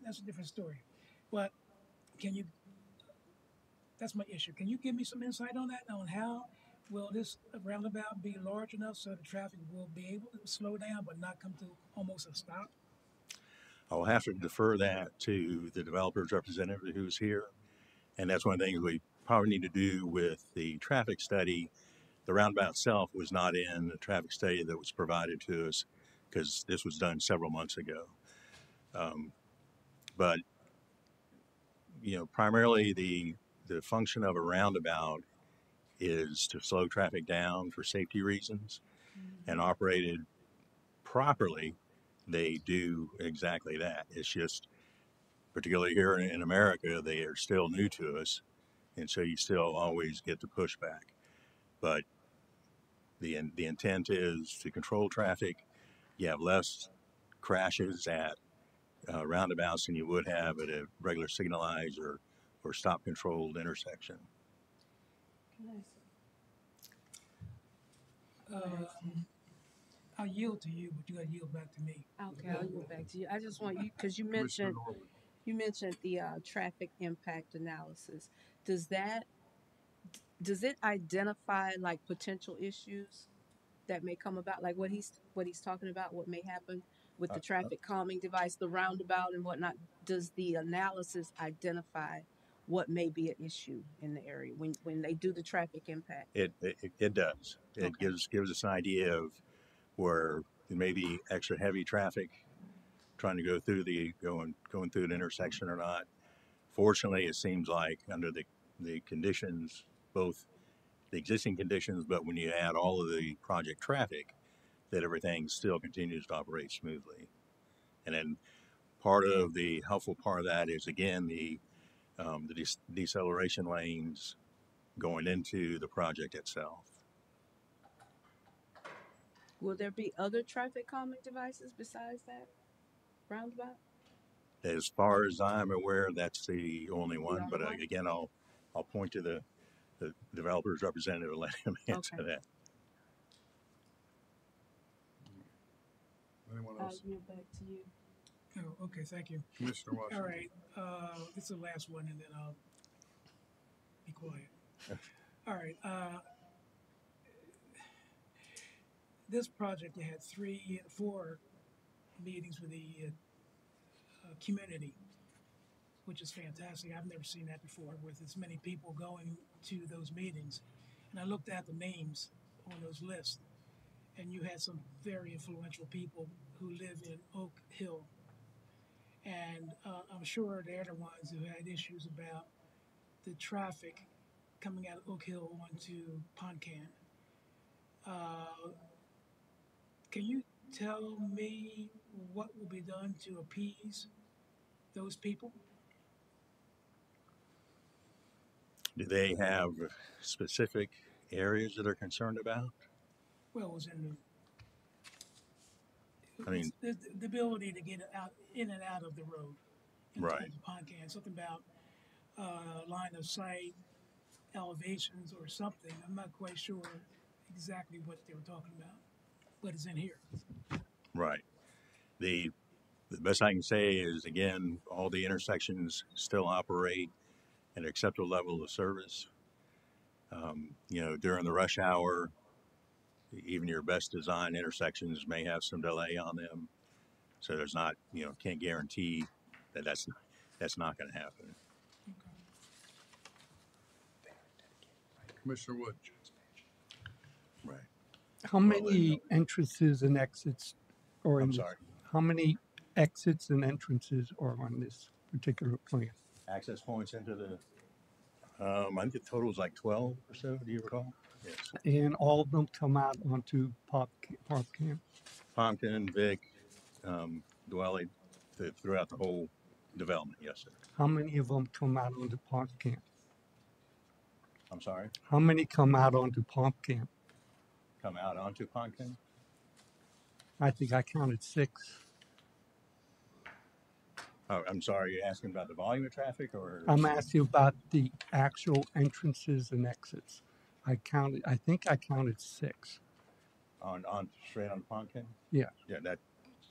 That's a different story. But that's my issue. Can you give me some insight on that, on how will this roundabout be large enough so the traffic will be able to slow down but not come to almost a stop? I'll have to defer that to the developer's representative who's here. And that's one of the things we probably need to do with the traffic study. The roundabout itself was not in the traffic study that was provided to us because this was done several months ago. But, primarily the function of a roundabout is to slow traffic down for safety reasons, and operated properly, they do exactly that. It's just, particularly here in America, they are still new to us, and so you still always get the pushback. But the intent is to control traffic. You have less crashes at roundabouts than you would have at a regular signalized or or stop controlled intersection. I'll yield to you, but you got to yield back to me. Okay, I'll yield back to you. I just want you, because Commissioner Norwood. you mentioned the traffic impact analysis. Does that does it identify like potential issues that may come about, like what he's talking about, what may happen with Uh, the uh, traffic calming device, the roundabout and whatnot? Does the analysis identify what may be an issue in the area when they do the traffic impact? it does. It Okay. gives us an idea of where there may be extra heavy traffic trying to going through an intersection or not. Fortunately, it seems like under the conditions, both the existing conditions, but when you add all of the project traffic, that everything still continues to operate smoothly. And then the helpful part of that is again the deceleration lanes going into the project itself. Will there be other traffic calming devices besides that roundabout? As far as I'm aware, that's the only one. only But one? again, I'll point to the developer's representative and let him answer Okay. that. Anyone I'll else? yield back to you. Oh, okay, thank you. Commissioner All Washington. right, this is the last one, and then I'll be quiet. All right, this project, you had 4 meetings with the community, which is fantastic. I've never seen that before, with as many people going to those meetings. And I looked at the names on those lists, and you had some very influential people who live in Oak Hill. And I'm sure they're the ones who had issues about the traffic coming out of Oak Hill onto Poncan. Can you tell me what will be done to appease those people? Do they have specific areas that they're concerned about? Well, it was I mean, the ability to get out in and out of the road in right. terms of Poncan. Something about line of sight, elevations, or something. I'm not quite sure exactly what they were talking about, but it's in here. Right. The best I can say is again, all the intersections still operate at an acceptable level of service. During the rush hour, even your best design intersections may have some delay on them. So there's not, can't guarantee that that's not going to happen. Okay. Commissioner Wood. Right. How many entrances and exits are in I'm this? sorry. How many exits and entrances are on this particular plan? Access points into the, I think the total is like 12 or so. Do you recall? Yes. And all of them come out onto Popcamp? Pumpkin, Vic, Dwelly, throughout the whole development. Yes, sir. How many of them come out onto Popcamp? I'm sorry. How many come out onto Popcamp? Come out onto Pumpkin. I think I counted 6. Oh, I'm sorry. You're asking about the volume of traffic, or I'm asking about the actual entrances and exits. I think I counted 6. on straight on Pumpkin? Yeah. Yeah, that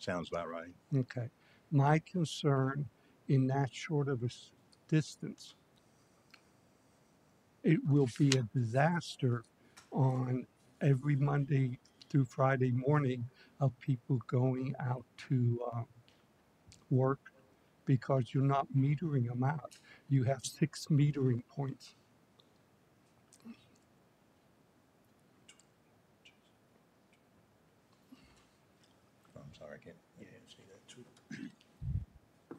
sounds about right. Okay. My concern in that short of a distance, it will be a disaster on every Monday through Friday morning of people going out to work, because you're not metering them out. You have 6 metering points. I'm sorry, I can't see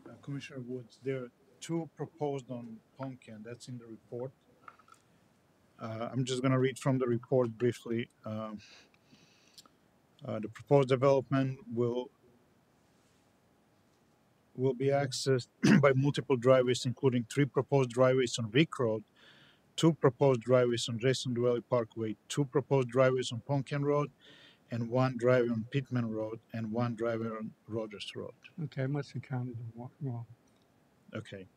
that. Commissioner Woods, there are 2 proposed on Pumpkin. That's in the report. I'm just going to read from the report briefly. The proposed development will be accessed by multiple driveways, including 3 proposed driveways on Vic Road, 2 proposed driveways on Jason Dwelly Parkway, 2 proposed driveways on Pumpkin Road, and 1 driveway on Pittman Road, and 1 driveway on Rogers Road. Okay, I must have counted them wrong. Okay.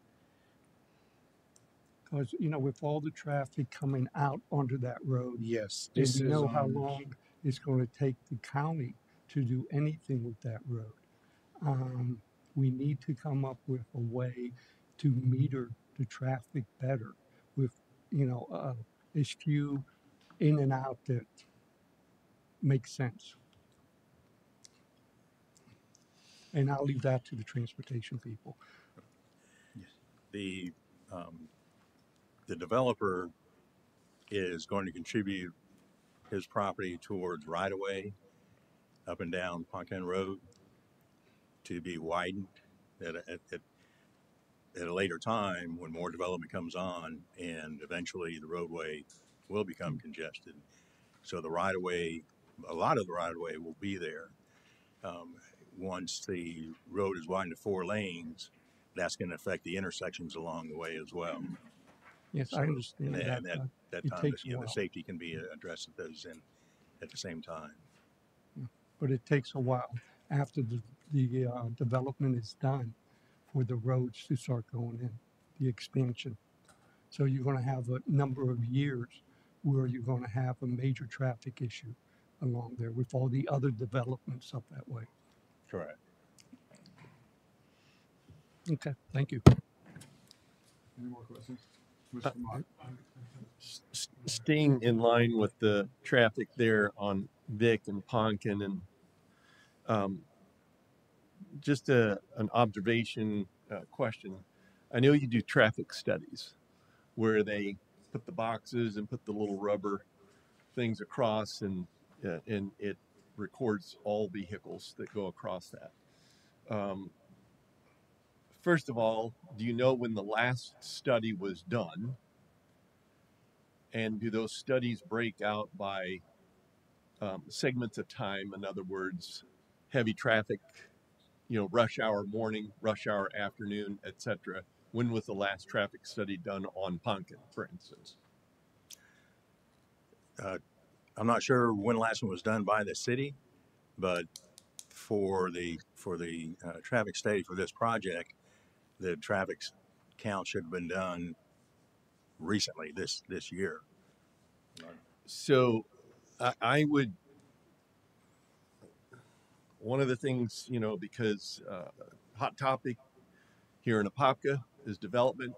because with all the traffic coming out onto that road, Yes, and this we is know how on. long it's going to take the county to do anything with that road. Um, we need to come up with a way to meter the traffic better with, as few in and out that makes sense. And I'll leave that to the transportation people. The um, the developer is going to contribute his property towards right of way up and down Poncan Road to be widened at a later time when more development comes on and eventually the roadway will become congested. So the right of way, a lot of the right of way will be there. Um, Once the road is widened to 4 lanes, that's going to affect the intersections along the way as well. Yes, I So, understand that, and but that it time, takes a the while. safety can be addressed at those at the same time. Yeah. But it takes a while after the development is done for the roads to start going in, the expansion. So you're going to have a number of years where you're going to have a major traffic issue along there with all the other developments up that way. Correct. Okay, thank you. Any more questions? Uh, Mr. Mott? Staying in line with the traffic there on Vic and Ponkin, and um, just an observation question. I know you do traffic studies where they put the boxes and put the little rubber things across, and it records all vehicles that go across that. First of all, do you know when the last study was done? And do those studies break out by segments of time? In other words, heavy traffic, rush hour morning, rush hour afternoon, etc. When was the last traffic study done on Pumpkin, for instance? Uh, I'm not sure when the last one was done by the city, but for the traffic study for this project, the traffic count should have been done recently this year. So I would, one of the things, because hot topic here in Apopka is development,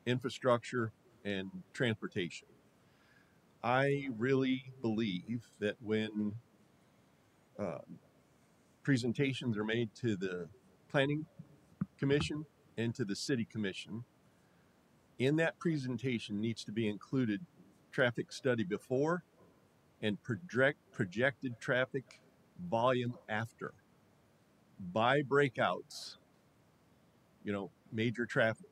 infrastructure, and transportation. I really believe that when uh, presentations are made to the planning commission and to the city commission, in that presentation needs to be included traffic study before and projected traffic volume after, by breakouts, major traffic.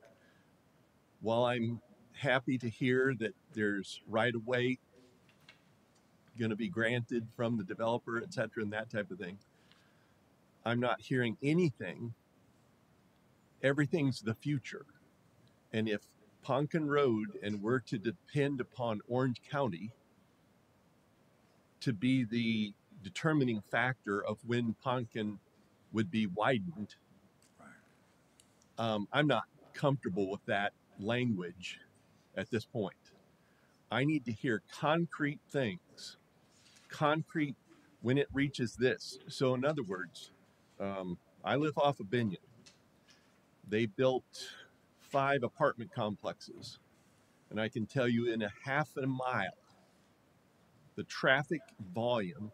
While I'm happy to hear that there's right of way going to be granted from the developer, et cetera, and that type of thing, I'm not hearing anything. Everything's the future. And if Ponkin Road and we're to depend upon Orange County to be the determining factor of when Ponkin would be widened, I'm not comfortable with that language at this point. I need to hear concrete things, concrete when it reaches this. So, in other words, I live off of Binion. They built 5 apartment complexes, and I can tell you in a half a mile, the traffic volume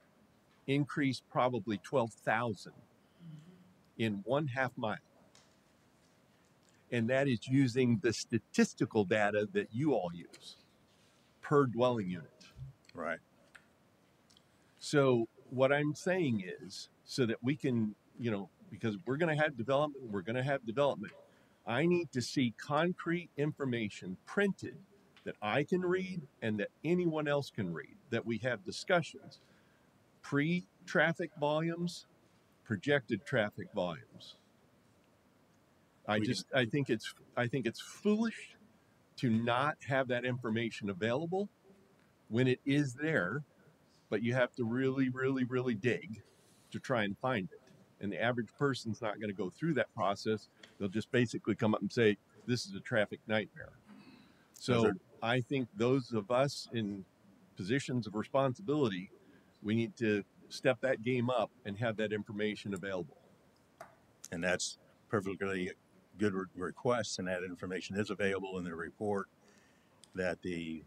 increased probably 12,000 in 1/2 mile. And that is using the statistical data that you all use per dwelling unit. Right. So what I'm saying is, so that we can, because we're going to have development, I need to see concrete information printed that I can read and that anyone else can read, that we have discussions, pre-traffic volumes, projected traffic volumes. I think it's foolish to not have that information available when it is there, but you have to really, really, really dig to try and find it. And the average person's not going to go through that process. They'll just basically come up and say, this is a traffic nightmare. So I think those of us in positions of responsibility, we need to step that game up and have that information available. And that's perfectly good request, and that information is available in the report that the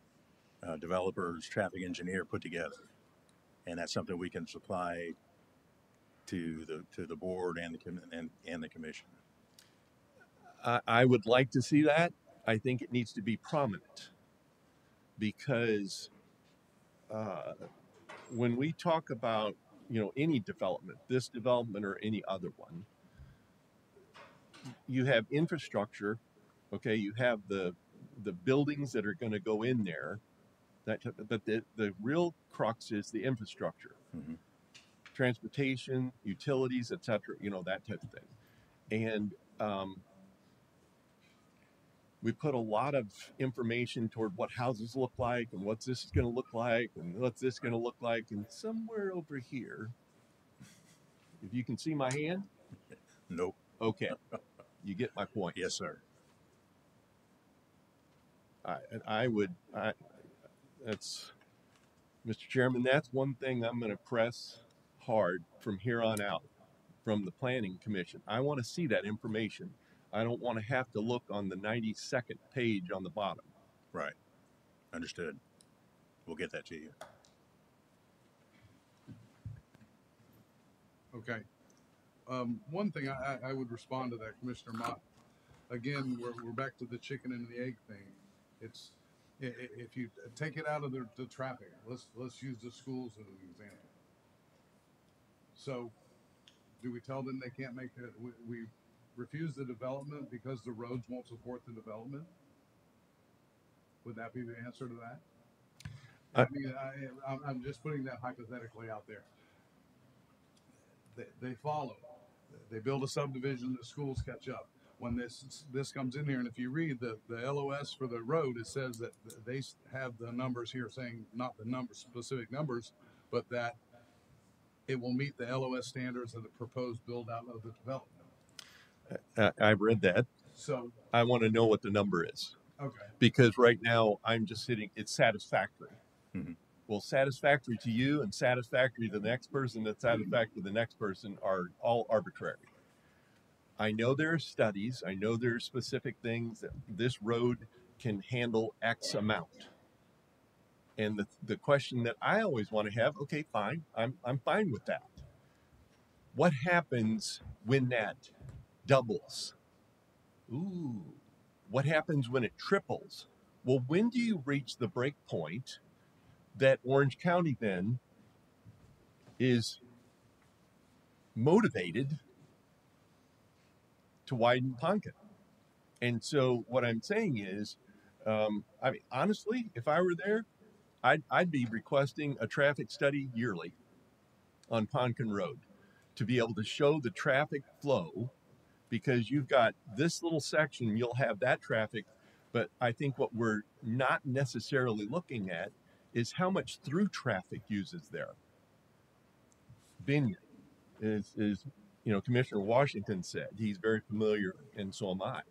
developer's traffic engineer put together, and that's something we can supply to the board and the commission. I would like to see that. I think it needs to be prominent because when we talk about any development, this development or any other one, you have infrastructure. Okay, you have the buildings that are going to go in there. But the real crux is the infrastructure, transportation, utilities, etc. That type of thing. And we put a lot of information toward what houses look like and what's this going to look like and what's this going to look like. And somewhere over here, if you can see my hand. Nope. Okay. You get my point. Yes, sir. That's, Mr. Chairman, that's one thing I'm going to press hard from here on out from the Planning Commission. I want to see that information. I don't want to have to look on the 92nd page on the bottom. Right. Understood. We'll get that to you. Okay. One thing I would respond to that, Commissioner Mott. Again, we're back to the chicken and the egg thing. It's if you take it out of the traffic, let's use the schools as an example. So, do we tell them they can't make it? We refuse the development because the roads won't support the development? Would that be the answer to that? I mean, I'm just putting that hypothetically out there. They follow. They build a subdivision, the schools catch up. When this comes in here, and if you read the LOS for the road, it says that they have the numbers here saying not the specific numbers, but that it will meet the LOS standards of the proposed build out of the development. I've read that. So I want to know what the number is. Okay. Because right now I'm just sitting, it's satisfactory. Mm-hmm. Well, satisfactory to you and satisfactory to the next person and satisfactory to the next person are all arbitrary. I know there are studies, I know there are specific things that this road can handle X amount. And the question that I always want to have, okay, fine, I'm fine with that. What happens when that doubles? Ooh, what happens when it triples? Well, when do you reach the break point that Orange County then is motivated to widen Ponca? And so what I'm saying is, I mean, honestly, if I were there, I'd be requesting a traffic study yearly on Poncan Road to be able to show the traffic flow, because you've got this little section, you'll have that traffic, but I think what we're not necessarily looking at is how much through traffic uses there. Binion is Commissioner Washington said, he's very familiar, and so am I.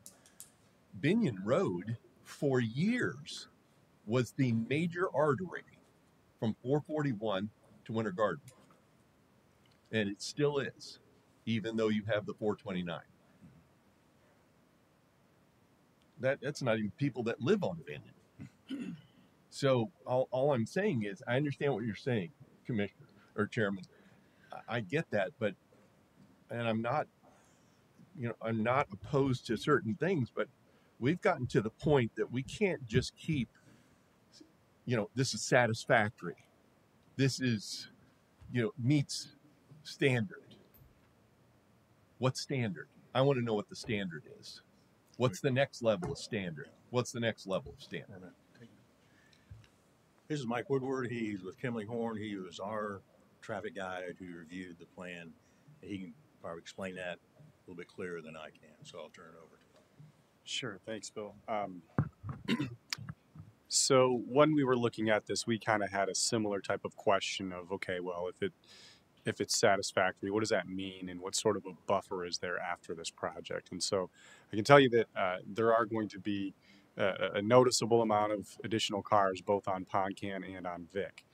Binion Road for years was the major artery from 441 to Winter Garden. And it still is, even though you have the 429. That's not even people that live on Binion. So all I'm saying is, I understand what you're saying, Commissioner or Chairman. I get that, and I'm not opposed to certain things, but we've gotten to the point that we can't just keep, this is satisfactory. This is, meets standard. What's standard? I want to know what the standard is. What's the next level of standard? What's the next level of standard? This is Mike Woodward. He's with Kimley Horn. He was our traffic guide who reviewed the plan. He can probably explain that a little bit clearer than I can, so I'll turn it over to him. Sure. Thanks, Bill. So when we were looking at this, we kind of had a similar type of question of, okay, well, if it's satisfactory, what does that mean, and what sort of a buffer is there after this project? And so I can tell you that there are going to be a noticeable amount of additional cars both on Poncan and on Vic.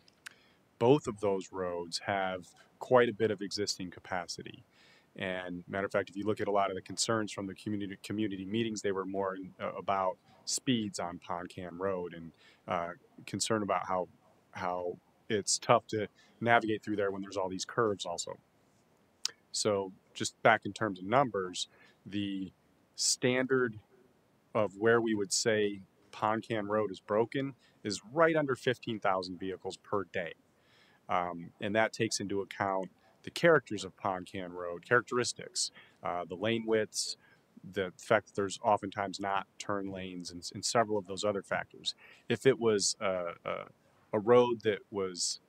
Both of those roads have quite a bit of existing capacity. And matter of fact, if you look at a lot of the concerns from the community meetings, they were more about speeds on Poncan Road and concern about how it's tough to navigate through there when there's all these curves also. So just back in terms of numbers, the standard of where we would say Poncan Road is broken is right under 15,000 vehicles per day. And that takes into account the characters of Poncan Road, characteristics, the lane widths, the fact that there's oftentimes not turn lanes, and several of those other factors. If it was a road that was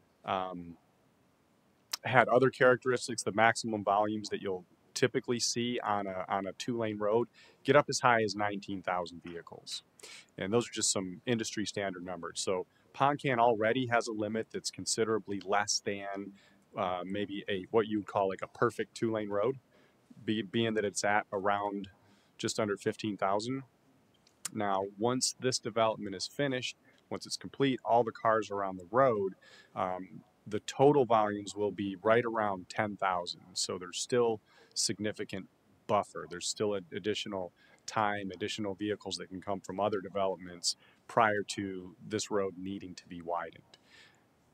had other characteristics, the maximum volumes that you'll typically see on a two-lane road get up as high as 19,000 vehicles. And those are just some industry standard numbers. So Poncan already has a limit that's considerably less than maybe what you would call like a perfect two-lane road, being that it's at around just under 15,000. Now, once this development is finished, once it's complete, all the cars around the road, the total volumes will be right around 10,000. So there's still significant buffer. There's still additional time, additional vehicles that can come from other developments prior to this road needing to be widened.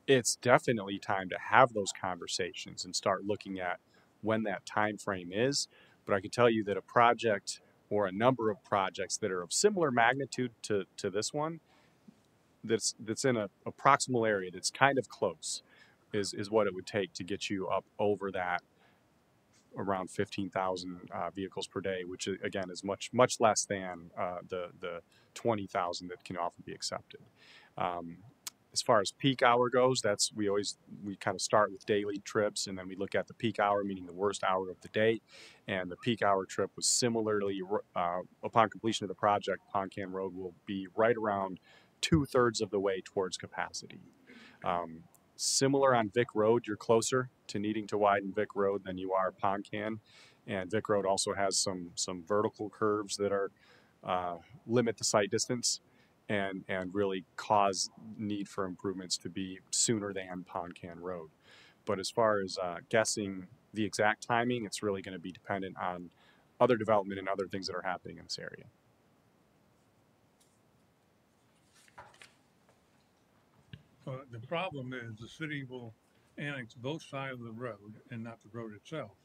It's definitely time to have those conversations and start looking at when that time frame is. But I can tell you that a project or a number of projects that are of similar magnitude to this one, that's in a proximal area that's kind of close, is what it would take to get you up over that around 15,000 vehicles per day, which again is much less than the 20,000 that can often be accepted. As far as peak hour goes, we kind of start with daily trips, and then we look at the peak hour, meaning the worst hour of the day. And the peak hour trip was similarly, upon completion of the project, Poncan Road will be right around 2/3 of the way towards capacity. Similar on Vic Road, you're closer to needing to widen Vic Road than you are Poncan. And Vic Road also has some vertical curves that are limit the sight distance and really cause need for improvements to be sooner than Poncan Road. But as far as guessing the exact timing, it's really going to be dependent on other development and other things that are happening in this area. The problem is the city will annex both sides of the road and not the road itself.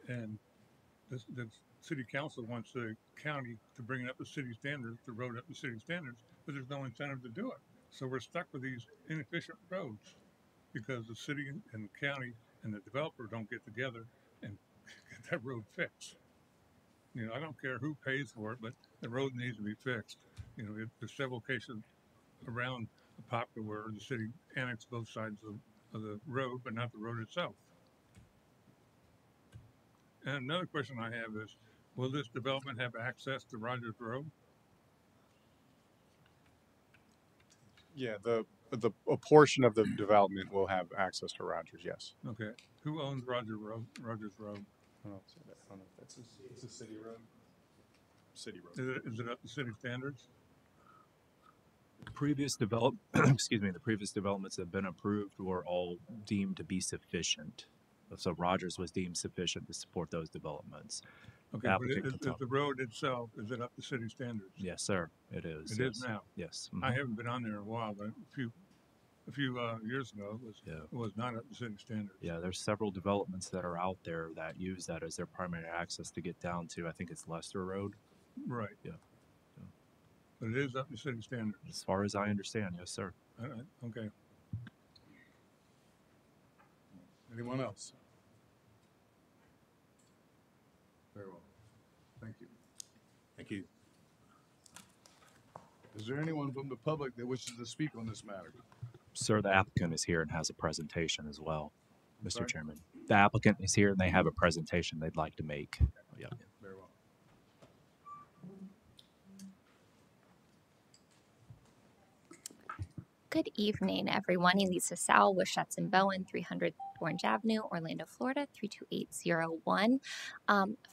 And the city council wants the county to bring it up to city standards, the road up to city standards, but there's no incentive to do it. So we're stuck with these inefficient roads because the city and the county and the developer don't get together and get that road fixed. You know, I don't care who pays for it, but the road needs to be fixed. You know, there's several cases around Apopka where the city annexed both sides of the road, but not the road itself. And another question I have is, will this development have access to Rogers Road? Yeah, a portion of the development will have access to Rogers. Yes. Okay. Who owns Rogers Road? Rogers Road. I don't know if that's it's a city road. City road. Is it up to city standards? Previous the previous developments that have been approved were all deemed to be sufficient. So Rogers was deemed sufficient to support those developments. Okay, but is the road itself, is it up to city standards? Yes, sir, it is. It is now? Yes. I haven't been on there in a while, but a few years ago, it was not up to city standards. Yeah, there's several developments that are out there that use that as their primary access to get down to, I think it's Lester Road. Right. Yeah. But it is up to city standards. As far as I understand, yes, sir. All right. Okay. Anyone else? Very well. Thank you. Thank you. Is there anyone from the public that wishes to speak on this matter? Sir, the applicant is here and has a presentation as well, Mr. Sorry? Chairman. The applicant is here and they have a presentation they'd like to make. Yeah. Very well. Good evening, everyone. Elisa Sal with Schatz and Bowen, 300 Orange Avenue, Orlando, Florida, 32801.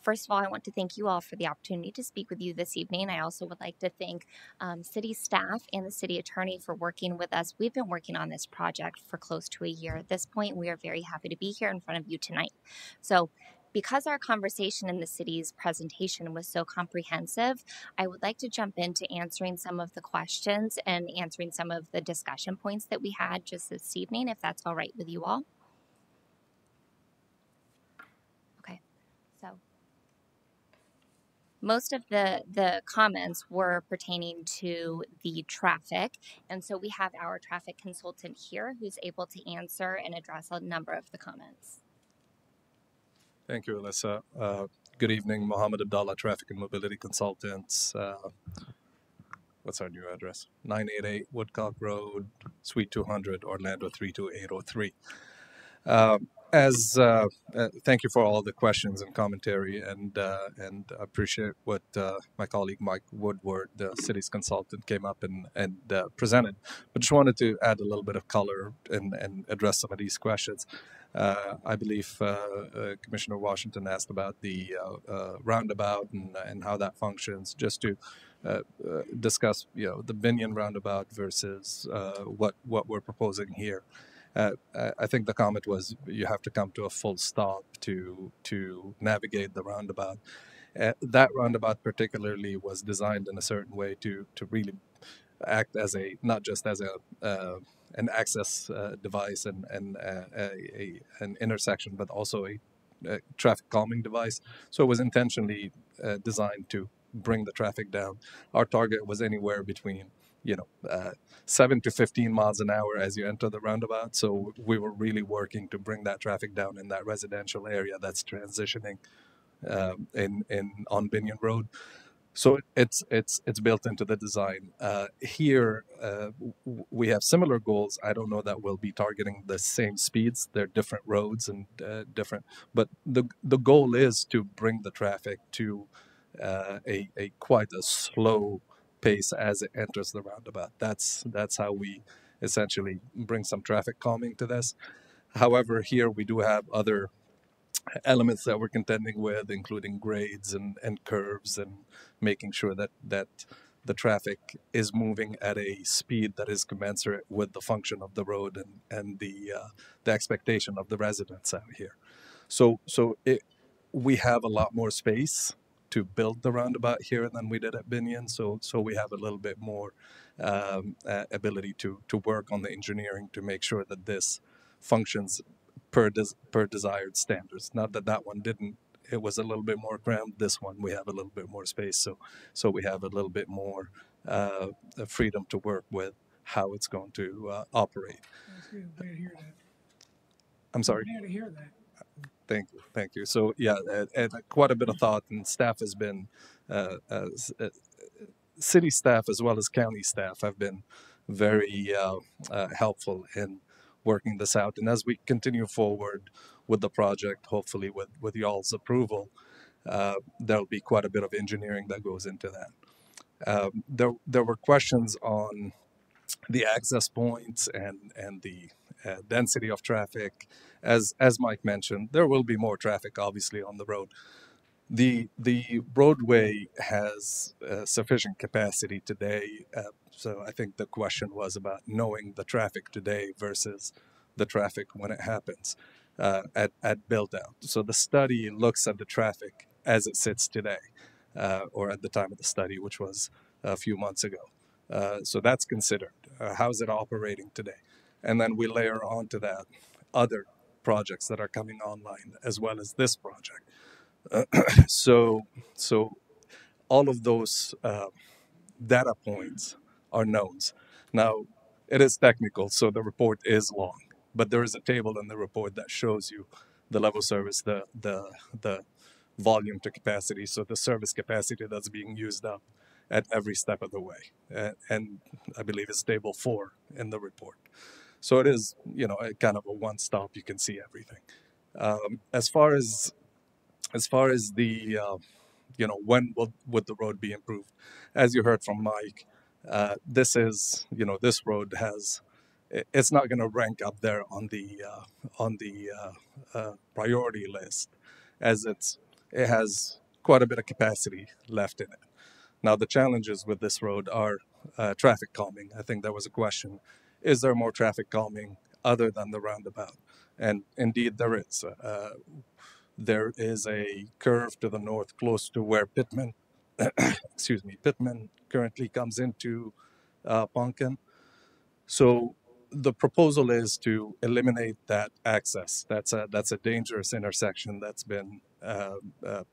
First of all, I want to thank you all for the opportunity to speak with you this evening. I also would like to thank city staff and the city attorney for working with us. We've been working on this project for close to a year at this point. We are very happy to be here in front of you tonight. So, because our conversation in the city's presentation was so comprehensive, I would like to jump into answering some of the questions and answering some of the discussion points that we had just this evening, if that's all right with you all. Okay, so most of the comments were pertaining to the traffic, and so we have our traffic consultant here who's able to answer and address a number of the comments. Thank you, Alyssa. Good evening, Mohammed Abdallah, Traffic and Mobility Consultants. What's our new address? 988 Woodcock Road, Suite 200, Orlando 32803. Thank you for all the questions and commentary, and I appreciate what my colleague Mike Woodward, the city's consultant, came up and presented. But just wanted to add a little bit of color and address some of these questions. I believe Commissioner Washington asked about the roundabout and how that functions. Just to discuss, the Binion roundabout versus what we're proposing here. I think the comment was you have to come to a full stop to navigate the roundabout. That roundabout particularly was designed in a certain way to really act as not just as an access device and an intersection, but also a traffic calming device. So it was intentionally designed to bring the traffic down. Our target was anywhere between 7 to 15 miles an hour as you enter the roundabout. So we were really working to bring that traffic down in that residential area that's transitioning on Binion Road. So it's built into the design. Here, we have similar goals. I don't know that we'll be targeting the same speeds. They're different roads and different, but the goal is to bring the traffic to a quite a slow pace as it enters the roundabout. That's how we essentially bring some traffic calming to this. However, here we do have other elements that we're contending with, including grades and curves, and making sure that the traffic is moving at a speed that is commensurate with the function of the road and the expectation of the residents out here. So we have a lot more space to build the roundabout here than we did at Binion. So we have a little bit more ability to work on the engineering to make sure that this functions per desired standards. Not that one didn't. It was a little bit more cramped. This one we have a little bit more space, so we have a little bit more freedom to work with how it's going to operate. That's good. Glad to hear that. I'm sorry. Glad to hear that. Thank you. So yeah, and quite a bit of thought, and staff has been, city staff as well as county staff have been very helpful in working this out. And as we continue forward with the project, hopefully with y'all's approval, there'll be quite a bit of engineering that goes into that. There were questions on the access points and the density of traffic. As Mike mentioned, there will be more traffic obviously on the road. The roadway has sufficient capacity today, so I think the question was about knowing the traffic today versus the traffic when it happens at build out. So the study looks at the traffic as it sits today, or at the time of the study, which was a few months ago. So that's considered. How's it operating today? And then we layer onto that other projects that are coming online as well as this project. So all of those data points are knowns. Now, it is technical, so the report is long, but there is a table in the report that shows you the level of service, the volume to capacity, so the service capacity that's being used up at every step of the way. And I believe it's table 4 in the report. So it is, a kind of a one-stop, you can see everything. As far as the, when would the road be improved? As you heard from Mike, this road has it's not going to rank up there on the priority list, as it has quite a bit of capacity left in it. Now the challenges with this road are traffic calming. I think there was a question: is there more traffic calming other than the roundabout? And indeed, there is. There is a curve to the north, close to where Pittman, excuse me, Pittman currently comes into Poncan. So the proposal is to eliminate that access. That's a dangerous intersection that's been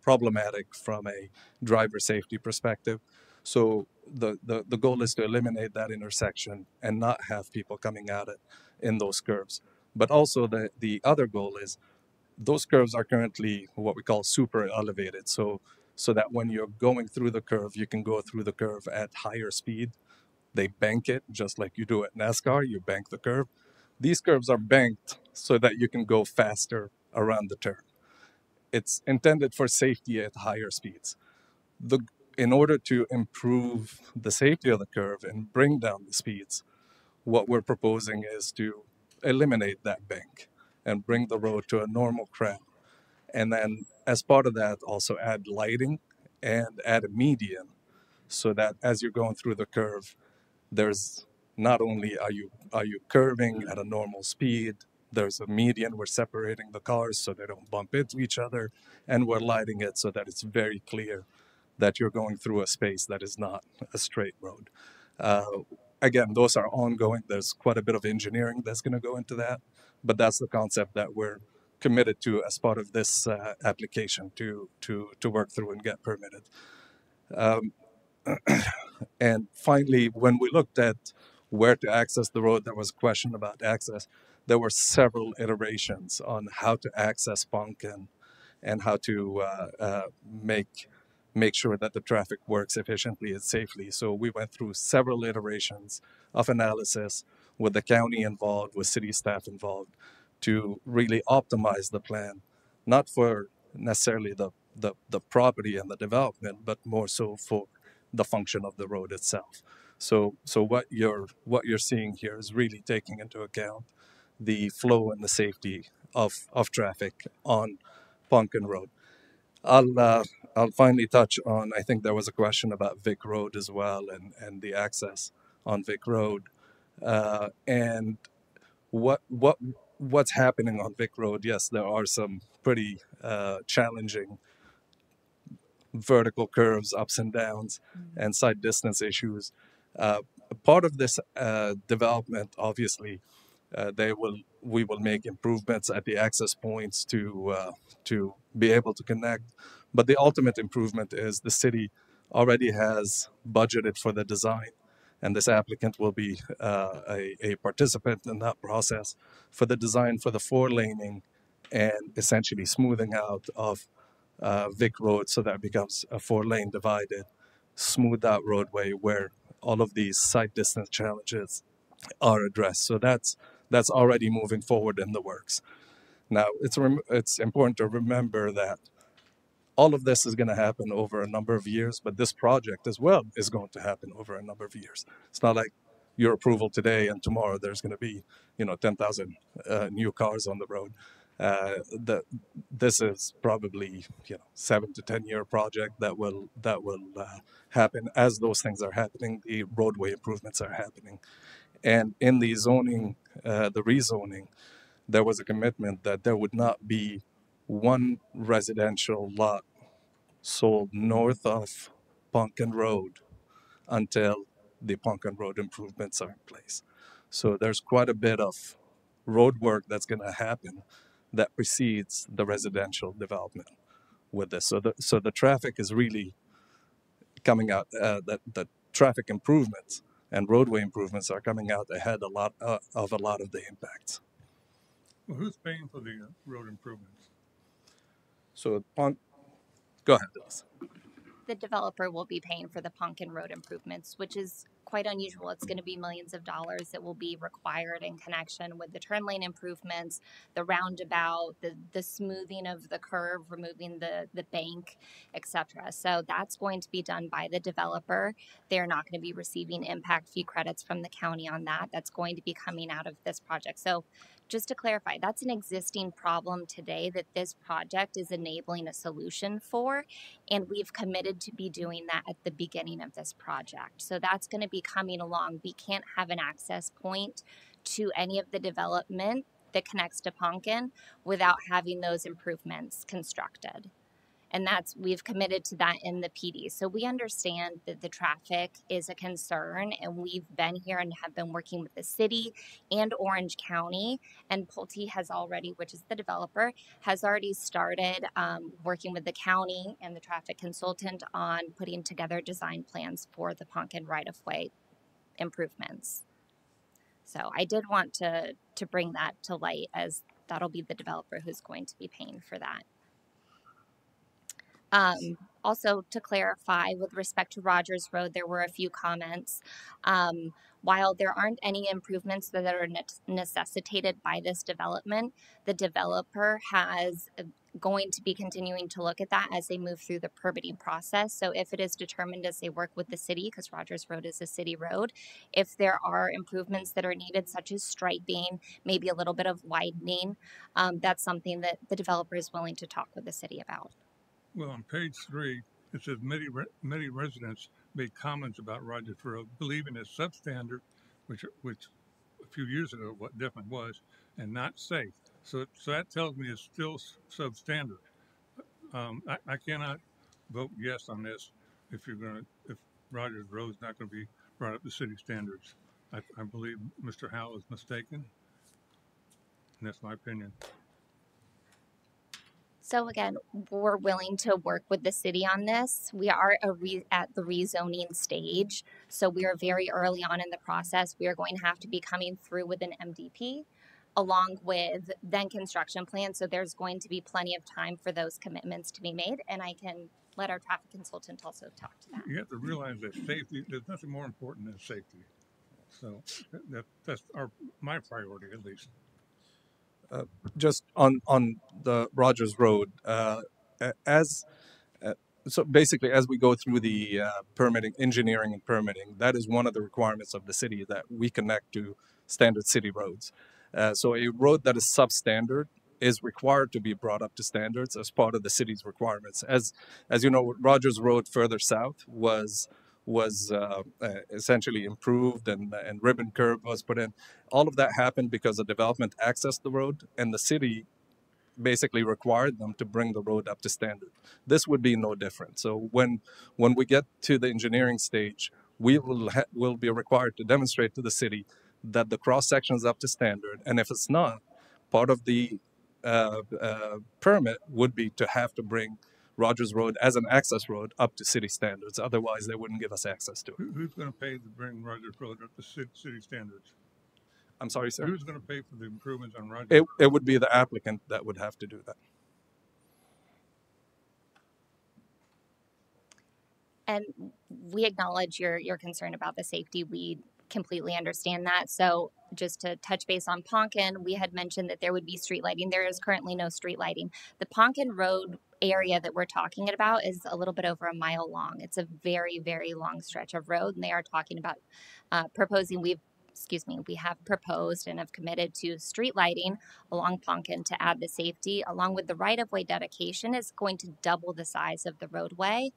problematic from a driver safety perspective. So the goal is to eliminate that intersection and not have people coming at it in those curves. But also the other goal is those curves are currently what we call super elevated. So that when you're going through the curve, you can go through the curve at higher speed. They bank it just like you do at NASCAR. You bank the curve. These curves are banked so that you can go faster around the turn. It's intended for safety at higher speeds. In order to improve the safety of the curve and bring down the speeds, what we're proposing is to eliminate that bank and bring the road to a normal crown. And then, as part of that, also add lighting and add a median so that as you're going through the curve, there's not only are you curving at a normal speed, there's a median. We're separating the cars so they don't bump into each other, and we're lighting it so that it's very clear that you're going through a space that is not a straight road. Uh, Again, those are ongoing. There's quite a bit of engineering that's going to go into that, but that's the concept that we're committed to as part of this application to work through and get permitted. Um, and finally, when we looked at where to access the road, there was a question about access. There were several iterations on how to access Poncan and how to make sure that the traffic works efficiently and safely. So we went through several iterations of analysis with the county involved, with city staff involved, to really optimize the plan, not for necessarily the property and the development, but more so for the function of the road itself. So what you're seeing here is really taking into account the flow and the safety of traffic on Poncan Road. I'll finally touch on. I think there was a question about Vic Road as well, and the access on Vic Road, and what's happening on Vic Road. Yes, there are some pretty challenging vertical curves, ups and downs, and side distance issues. Part of this development, obviously, we will make improvements at the access points to be able to connect. But the ultimate improvement is the city already has budgeted for the design, and this applicant will be a participant in that process for the design for the four laning and essentially smoothing out of Vic Road so that it becomes a 4-lane divided, smoothed out roadway where all of these site distance challenges are addressed. So that's already moving forward in the works. Now, it's important to remember that all of this is going to happen over a number of years, but this project as well is going to happen over a number of years. It's not like your approval today and tomorrow there's going to be 10,000 new cars on the road. This is probably 7 to 10 year project that will happen. As those things are happening, the roadway improvements are happening, and in the zoning, the rezoning, there was a commitment that there would not be one residential lot sold north of Poncan Road until the Poncan Road improvements are in place. So there's quite a bit of road work that's going to happen that precedes the residential development with this. So the traffic is really coming out. The traffic improvements and roadway improvements are coming out ahead of a lot of the impacts. Well, who's paying for the road improvements? So go ahead, Dennis. the developer will be paying for the Pumpkin Road improvements, which is quite unusual. It's going to be millions of dollars that will be required in connection with the turn lane improvements, the roundabout, the smoothing of the curve, removing the bank, etc. So that's going to be done by the developer. They're not going to be receiving impact fee credits from the county on that. That's going to be coming out of this project. So just to clarify, that's an existing problem today that this project is enabling a solution for, and we've committed to be doing that at the beginning of this project. So that's going to be coming along. We can't have an access point to any of the development that connects to Pumpkin without having those improvements constructed. And we've committed to that in the PD. So we understand that the traffic is a concern, and we've been here and have been working with the city and Orange County. And Pulte has already, which is the developer, has already started working with the county and the traffic consultant on putting together design plans for the Pumpkin right-of-way improvements. So I did want to bring that to light, as that'll be the developer who's going to be paying for that. Also, to clarify, with respect to Rogers Road, there were a few comments. While there aren't any improvements that are necessitated by this development, the developer has going to be continuing to look at that as they move through the permitting process. So if it is determined as they work with the city, because Rogers Road is a city road, if there are improvements that are needed, such as striping, maybe a little bit of widening, that's something that the developer is willing to talk with the city about. Well, on page 3, it says many residents made comments about Rogers Road, believing it's substandard, which a few years ago what definitely was, and not safe. So that tells me it's still substandard. I cannot vote yes on this if Rogers Road's not going to be brought up to city standards. I believe Mr. Howell is mistaken, and that's my opinion. So again, we're willing to work with the city on this. We are at the rezoning stage, so we are very early on in the process. We are going to have to be coming through with an MDP along with then construction plans. So there's going to be plenty of time for those commitments to be made, and I can let our traffic consultant also talk to that. You have to realize that safety, there's nothing more important than safety. So that's my priority, at least. Just on the Rogers Road, so basically, as we go through the permitting, engineering and permitting, that is one of the requirements of the city, that we connect to standard city roads. So a road that is substandard is required to be brought up to standards as part of the city's requirements. As you know, Rogers Road further south was essentially improved, and ribbon curb was put in. All of that happened because the development accessed the road, and the city basically required them to bring the road up to standard. This would be no different. So when we get to the engineering stage, we will be required to demonstrate to the city that the cross section is up to standard, and if it's not, part of the permit would be to have to bring Rogers Road as an access road up to city standards. Otherwise, they wouldn't give us access to it. Who's going to pay to bring Rogers Road up to city standards? I'm sorry, sir? Who's going to pay for the improvements on Rogers? It would be the applicant that would have to do that. And we acknowledge your concern about the safety. We completely understand that. So just to touch base on Pumpkin, we had mentioned that there would be street lighting. There is currently no street lighting. The Pumpkin Road area that we're talking about is a little bit over a mile long. It's a very, very long stretch of road, and they are talking about we have proposed and have committed to street lighting along Pumpkin to add the safety, along with the right-of-way dedication is going to double the size of the roadway.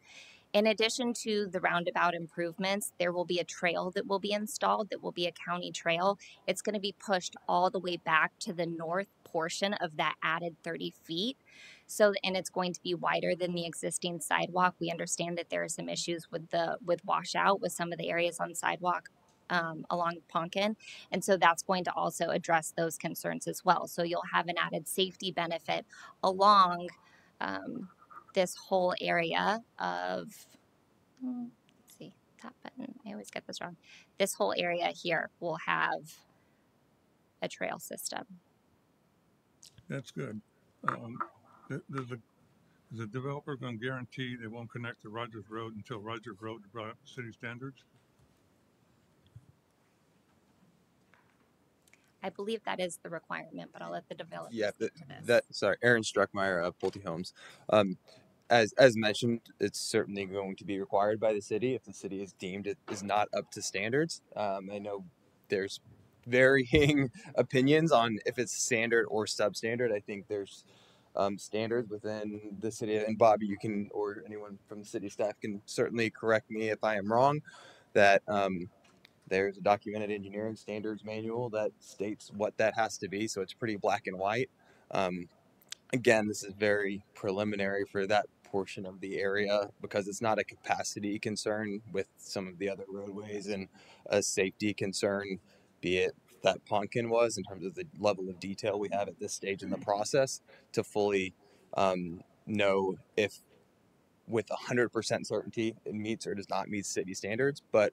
In addition to the roundabout improvements, there will be a trail that will be installed that will be a county trail. It's going to be pushed all the way back to the north portion of that added 30 feet. And it's going to be wider than the existing sidewalk. We understand that there are some issues with washout with some of the areas on sidewalk along Pumpkin. And so that's going to also address those concerns as well. So you'll have an added safety benefit along this whole area of, let's see, top button. I always get this wrong. This whole area here will have a trail system. That's good. Is the developer going to guarantee they won't connect to Rogers Road until Rogers Road is brought up to city standards? I believe that is the requirement, but I'll let the developer Yeah, speak to this. sorry, Aaron Struckmeyer of Pulte Homes. As mentioned, it's certainly going to be required by the city if the city is deemed it is not up to standards. I know there's varying opinions on if it's standard or substandard. I think there's standards within the city, and Bobby, you can, or anyone from the city staff can certainly correct me if I am wrong, that there's a documented engineering standards manual that states what that has to be, so it's pretty black and white. Again, this is very preliminary for that portion of the area because it's not a capacity concern with some of the other roadways and a safety concern, be it that Ponkin was in terms of the level of detail we have at this stage in the process to fully know if with 100% certainty it meets or does not meet city standards, but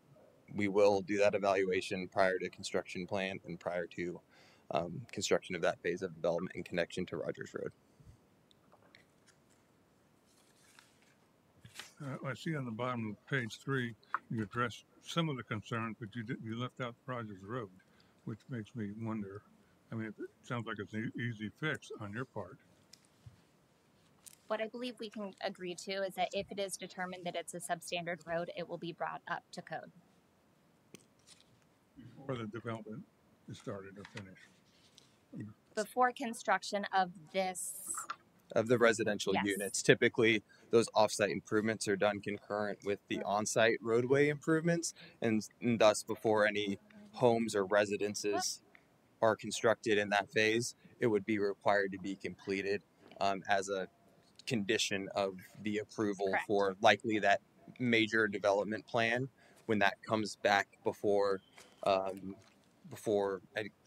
we will do that evaluation prior to construction plan and prior to construction of that phase of development in connection to Rogers Road. I see on the bottom of page 3, you addressed some of the concerns, but you left out Rogers Road, which makes me wonder. I mean, it sounds like it's an easy fix on your part. What I believe we can agree to is that if it is determined that it's a substandard road, it will be brought up to code. Before the development is started or finished. Before construction of this. Of the residential Yes. units. Typically, those offsite improvements are done concurrent with the on-site roadway improvements, and thus before any homes or residences are constructed in that phase, it would be required to be completed as a condition of the approval. Correct. For likely that major development plan when that comes back before I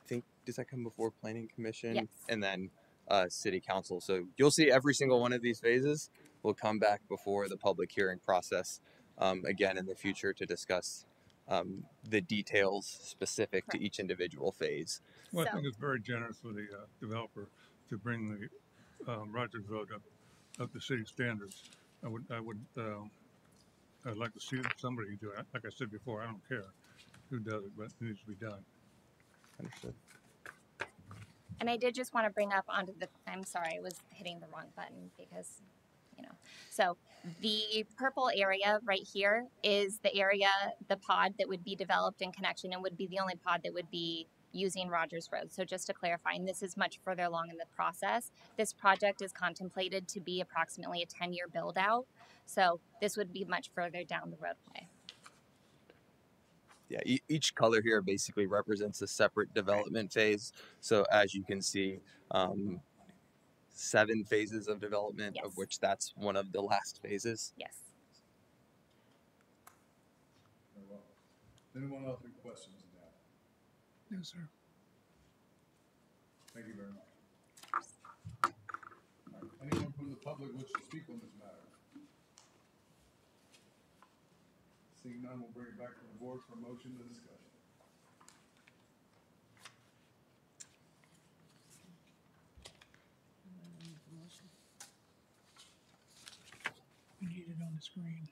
think, does that come before planning commission? Yes. And then city council. So you'll see every single one of these phases will come back before the public hearing process again in the future to discuss the details specific to each individual phase. Well, I think it's very generous for the developer to bring the Rogers Road up to city standards. I'd like to see somebody do it. Like I said before, I don't care who does it, but it needs to be done. Understood. And I did just want to bring up onto the, I'm sorry, I was hitting the wrong button because, so the purple area right here is the area, the pod that would be developed in connection and would be the only pod that would be using Rogers Road. So just to clarify, and this is much further along in the process, this project is contemplated to be approximately a 10-year build out. So this would be much further down the roadway. Yeah, each color here basically represents a separate development phase. So as you can see, 7 phases of development, yes. Of which that's one of the last phases. Yes. Very well. Anyone else have questions of that? No, sir. Thank you very much. Right. Anyone from the public wish to speak on this matter? Seeing none, we'll bring it back to the board for a motion to discussion. We need it on the screen.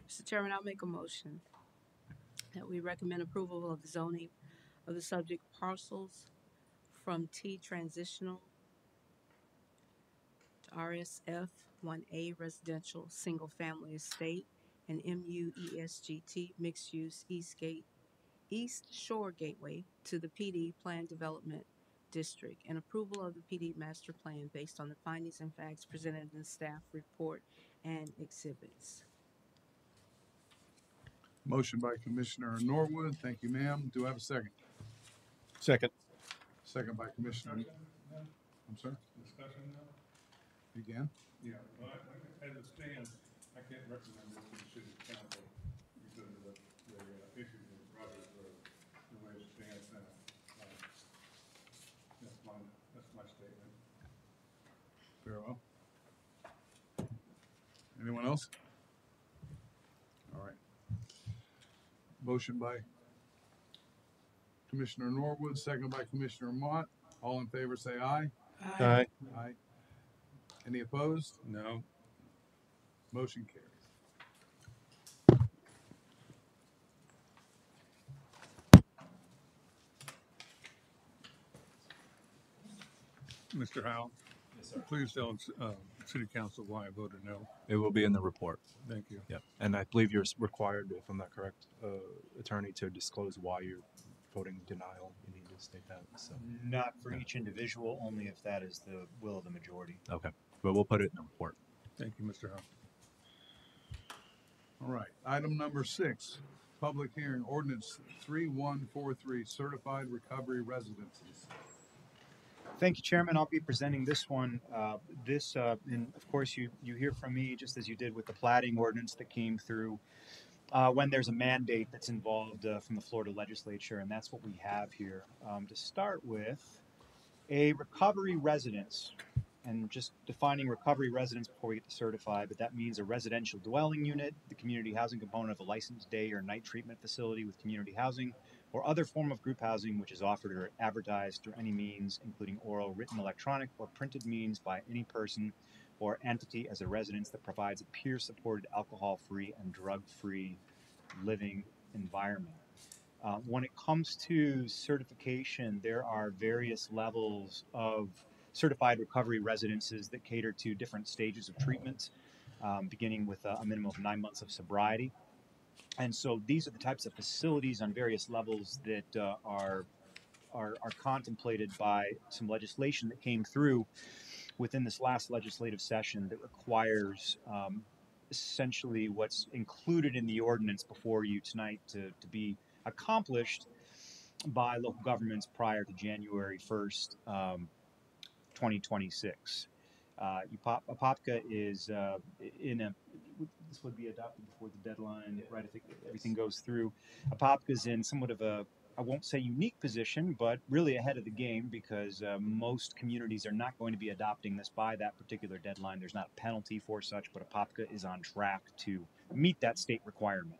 Mr. Chairman, I'll make a motion that we recommend approval of the zoning of the subject parcels from T transitional to RSF 1A residential single family estate and MUESGT mixed use East Shore Gateway to the PD Plan Development District and approval of the PD Master Plan based on the findings and facts presented in the staff report and exhibits. Motion by Commissioner Norwood. Thank you, ma'am. Do I have a second? Second. Second by Commissioner. I'm sorry? Discussion now? Again? Yeah. Well, as it stands, I can't recommend this to the city council because of the issues with Rogers Road, the way it stands now. That's my statement. Very well. Anyone else? Motion by Commissioner Norwood, second by Commissioner Mott. All in favor say aye. Aye. Aye. Aye. Any opposed? No. Motion carries. Mr. Howell, Yes, sir. please tell City Council why I voted no. It will be in the report. Thank you. Yep. And I believe you're required, if I'm not correct, attorney, to disclose why you're voting denial. You need to state that. So. Not for each individual, only if that is the will of the majority. Okay. But we'll put it in the report. Thank you, Mr. Howell. All right. Item number 6, public hearing ordinance 3143, certified recovery residences. Thank you, Chairman. I'll be presenting this one. And of course, you hear from me just as you did with the plating ordinance that came through when there's a mandate that's involved from the Florida legislature, and that's what we have here. To start with, a recovery residence, and just defining recovery residence before we get to certified, but that means a residential dwelling unit, the community housing component of a licensed day or night treatment facility with community housing, or other form of group housing which is offered or advertised through any means, including oral, written, electronic, or printed means by any person or entity as a residence that provides a peer-supported, alcohol-free, and drug-free living environment. When it comes to certification, there are various levels of certified recovery residences that cater to different stages of treatment, beginning with a minimum of 9 months of sobriety. And so these are the types of facilities on various levels that are contemplated by some legislation that came through within this last legislative session that requires essentially what's included in the ordinance before you tonight to be accomplished by local governments prior to January 1st, 2026. Apopka is this would be adopted before the deadline, right? I think everything goes through. Apopka is in somewhat of a, I won't say unique position, but really ahead of the game because most communities are not going to be adopting this by that particular deadline. There's not a penalty for such, but Apopka is on track to meet that state requirement.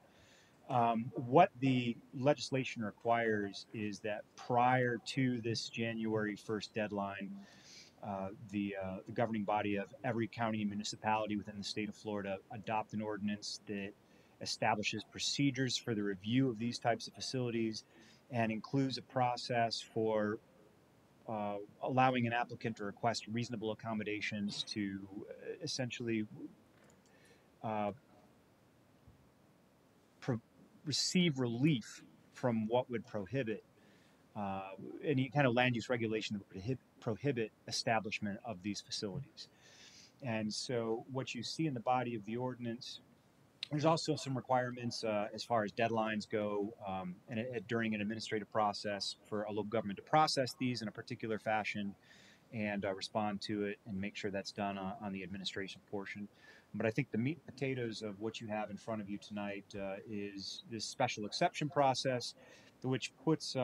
What the legislation requires is that prior to this January 1st deadline, the governing body of every county and municipality within the state of Florida adopt an ordinance that establishes procedures for the review of these types of facilities and includes a process for allowing an applicant to request reasonable accommodations to essentially receive relief from what would prohibit any kind of land use regulation that would prohibit establishment of these facilities. And so what you see in the body of the ordinance, there's also some requirements as far as deadlines go during an administrative process for a local government to process these in a particular fashion and respond to it and make sure that's done on the administration portion. But I think the meat and potatoes of what you have in front of you tonight is this special exception process, which puts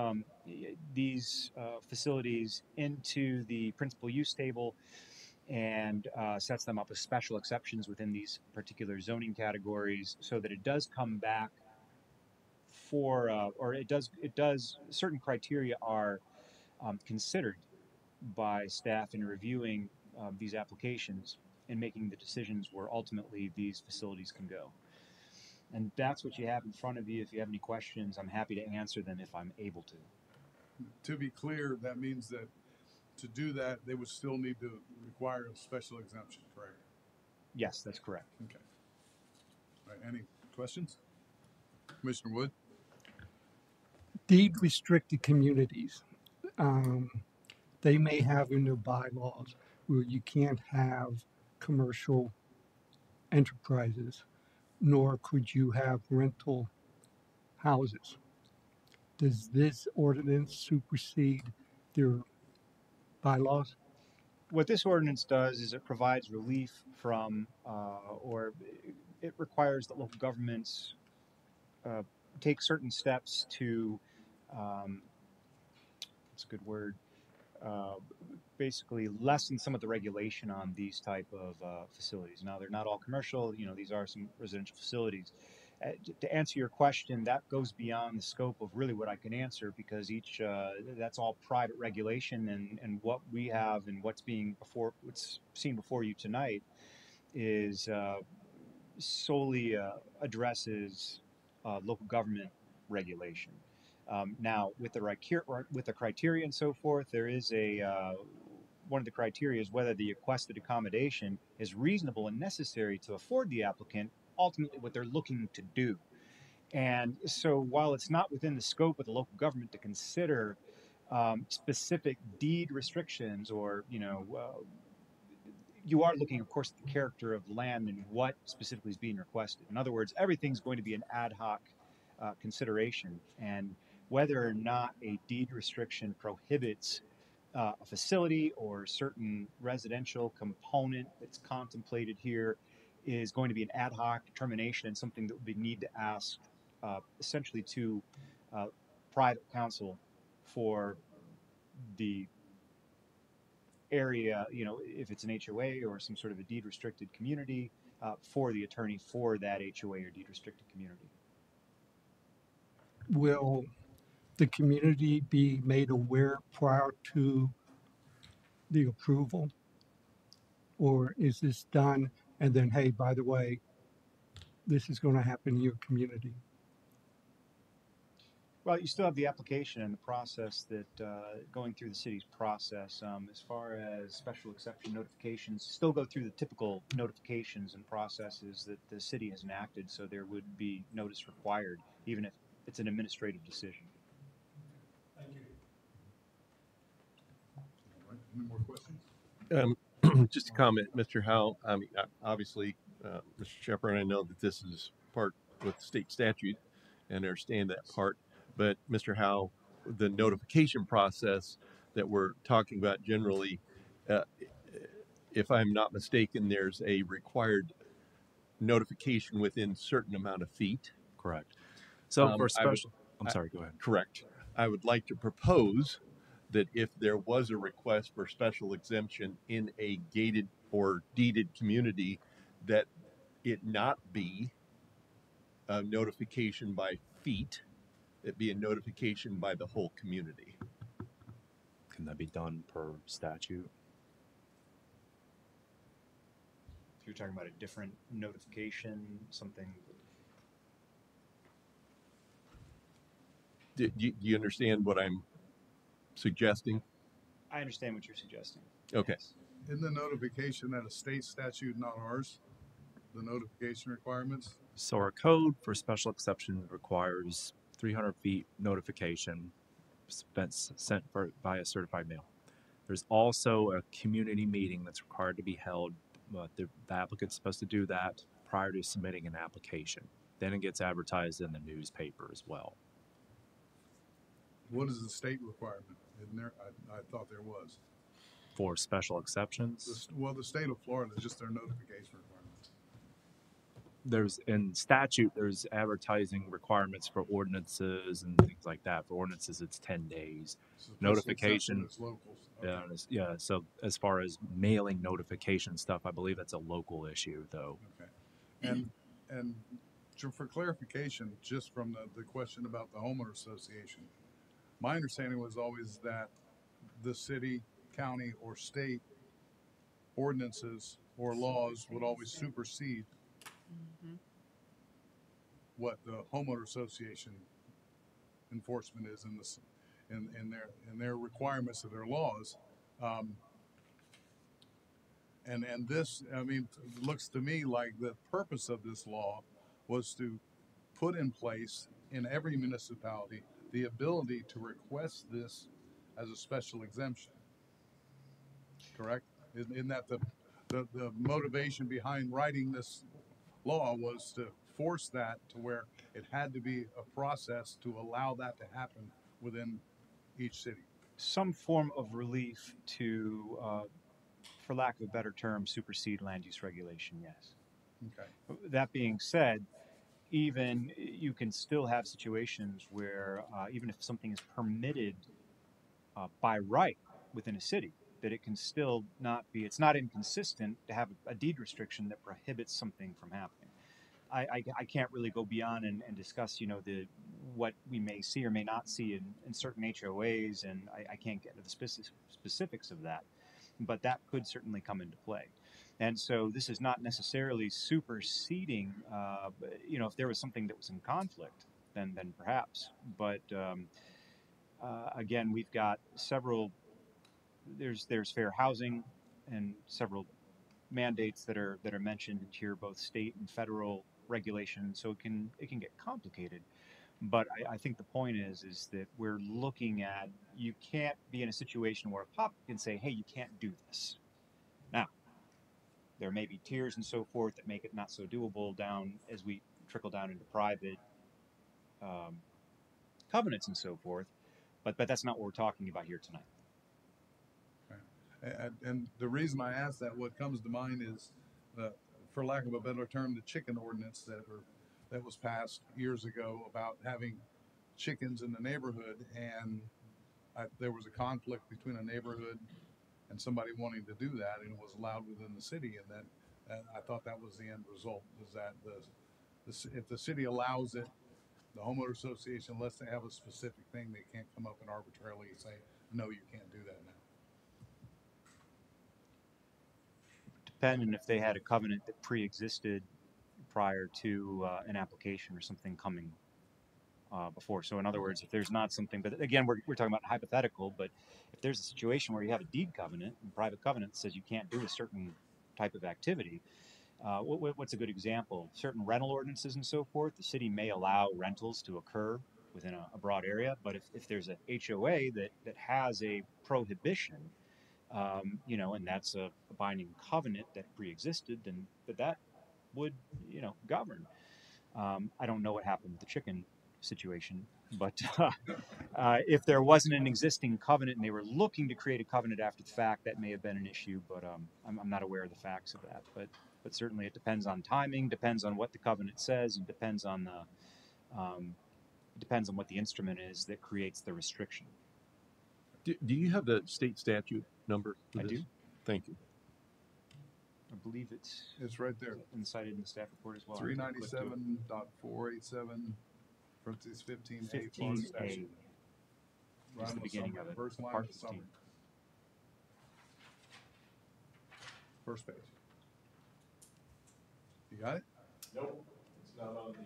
these facilities into the principal use table and sets them up as special exceptions within these particular zoning categories so that it does come back for, or it does, certain criteria are considered by staff in reviewing these applications and making the decisions where ultimately these facilities can go. And that's what you have in front of you. If you have any questions, I'm happy to answer them if I'm able to. To be clear, that means that to do that, they would still need to require a special exemption, correct? Yes, that's correct. Okay. All right, any questions? Commissioner Wood? Deed restricted communities. They may have in their bylaws where you can't have commercial enterprises, nor could you have rental houses. Does this ordinance supersede their bylaws? What this ordinance does is it provides relief from, or it requires that local governments take certain steps to, what's a good word, basically lessen some of the regulation on these type of facilities. Now, they're not all commercial, these are some residential facilities. To answer your question, that goes beyond the scope of really what I can answer, because that's all private regulation, and what we have and what's seen before you tonight is solely addresses local government regulation. Now, with the criteria and so forth, there is one of the criteria is whether the requested accommodation is reasonable and necessary to afford the applicant ultimately what they're looking to do. And so, while it's not within the scope of the local government to consider specific deed restrictions, or you are looking, of course, at the character of the land and what specifically is being requested. In other words, everything's going to be an ad hoc consideration, and whether or not a deed restriction prohibits a facility or certain residential component that's contemplated here is going to be an ad hoc determination, and something that we need to ask essentially to private counsel for the area, if it's an HOA or some sort of a deed restricted community, for the attorney for that HOA or deed restricted community. Will the community be made aware prior to the approval? Or is this done and then, hey, by the way, this is going to happen in your community? Well, you still have the application and the process that going through the city's process. As far as special exception notifications, still go through the typical notifications and processes that the city has enacted, so there would be notice required, even if it's an administrative decision. Thank you. All right. Any more questions? Just a comment, Mr. Howe. I mean, obviously, Mr. Shepherd, I know that this is part with state statute, and I understand that part. But Mr. Howe, the notification process that we're talking about generally, if I'm not mistaken, there's a required notification within certain amount of feet. Correct. So for special, I'm sorry, go ahead. Correct. I would like to propose that if there was a request for special exemption in a gated or deeded community, that it not be a notification by feet, it be a notification by the whole community. Can that be done per statute? If you're talking about a different notification, something. Do you understand what I'm suggesting? I understand what you're suggesting. Okay. Yes. In the notification, that a state statute, not ours, the notification requirements? So our code for special exception requires 300 feet notification sent via certified mail. There's also a community meeting that's required to be held. The applicant's supposed to do that prior to submitting an application. Then it gets advertised in the newspaper as well. What is the state requirement? Isn't there? I thought there was. For special exceptions? The state of Florida, just their notification requirements. There's in statute, there's advertising requirements for ordinances and things like that. For ordinances, it's 10 days. So notification. Okay. Yeah. So as far as mailing notification stuff, I believe that's a local issue, though. Okay. And for clarification, just from the question about the homeowner association, my understanding was always that the city, county, or state ordinances or laws would always supersede what the homeowner association enforcement is in their requirements of their laws. And this, I mean, looks to me like the purpose of this law was to put in place in every municipality the ability to request this as a special exemption. Correct? Isn't that the motivation behind writing this law was to force that to where it had to be a process to allow that to happen within each city? Some form of relief to, for lack of a better term, supersede land use regulation, yes. Okay. That being said, even you can still have situations where even if something is permitted by right within a city, that it can still not be, it's not inconsistent to have a deed restriction that prohibits something from happening. I can't really go beyond and discuss, you know, what we may see or may not see in certain HOAs, and I can't get into the specifics of that, but that could certainly come into play. And so this is not necessarily superseding, you know, if there was something that was in conflict, then perhaps. But again, we've got several. There's fair housing and several mandates that are mentioned here, both state and federal regulation. So it can get complicated. But I think the point is that we're looking at, you can't be in a situation where a pop can say, hey, you can't do this. Now, there may be tiers and so forth that make it not so doable down as we trickle down into private covenants and so forth. But that's not what we're talking about here tonight. And the reason I ask that, what comes to mind is, for lack of a better term, the chicken ordinance that was passed years ago about having chickens in the neighborhood, and there was a conflict between a neighborhood and somebody wanting to do that, and it was allowed within the city, and that I thought that was the end result, is that if the city allows it, the homeowner association, unless they have a specific thing, they can't come up and arbitrarily say, no, you can't do that now. Depending if they had a covenant that pre-existed prior to an application or something coming before. So in other words, if there's not something, but again, we're talking about hypothetical, but if there's a situation where you have a deed covenant, a private covenant that says you can't do a certain type of activity, what's a good example? Certain rental ordinances and so forth, the city may allow rentals to occur within a broad area, but if there's a HOA that has a prohibition, you know, and that's a binding covenant that pre-existed, then that would, you know, govern. I don't know what happened with the chicken situation, but if there wasn't an existing covenant and they were looking to create a covenant after the fact, that may have been an issue, but I'm not aware of the facts of that. But certainly it depends on timing, depends on what the covenant says, and depends on what the instrument is that creates the restriction. Do you have the state statute number for this? I do. Thank you. I believe it's right there. Cited in the staff report as well. 397.487, parentheses 15A. 15A. Right the beginning of it. First line Part of the summary. 15. First page. You got it? Nope, it's not on the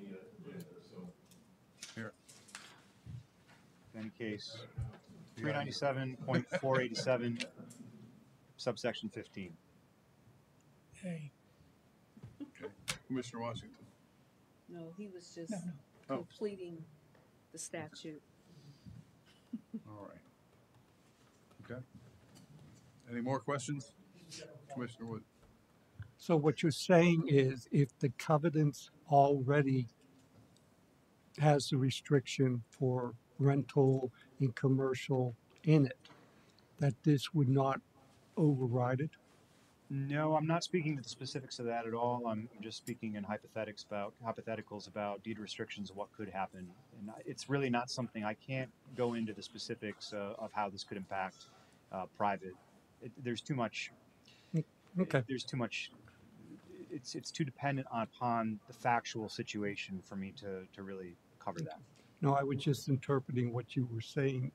agenda, so. Here. In any case, 397.487, subsection 15. Hey. Okay. Commissioner Washington. No, he was just Oh. completing the statute. All right. Okay. Any more questions? Commissioner Wood. So what you're saying is if the covenants already has the restriction for rental and commercial in it, that this would not override it? No, I'm not speaking to the specifics of that at all. I'm just speaking in hypotheticals about deed restrictions of what could happen. And it's really not something, I can't go into the specifics of how this could impact private. There's too much. Okay. There's too much. It's too dependent upon the factual situation for me to really cover that. No, I was just interpreting what you were saying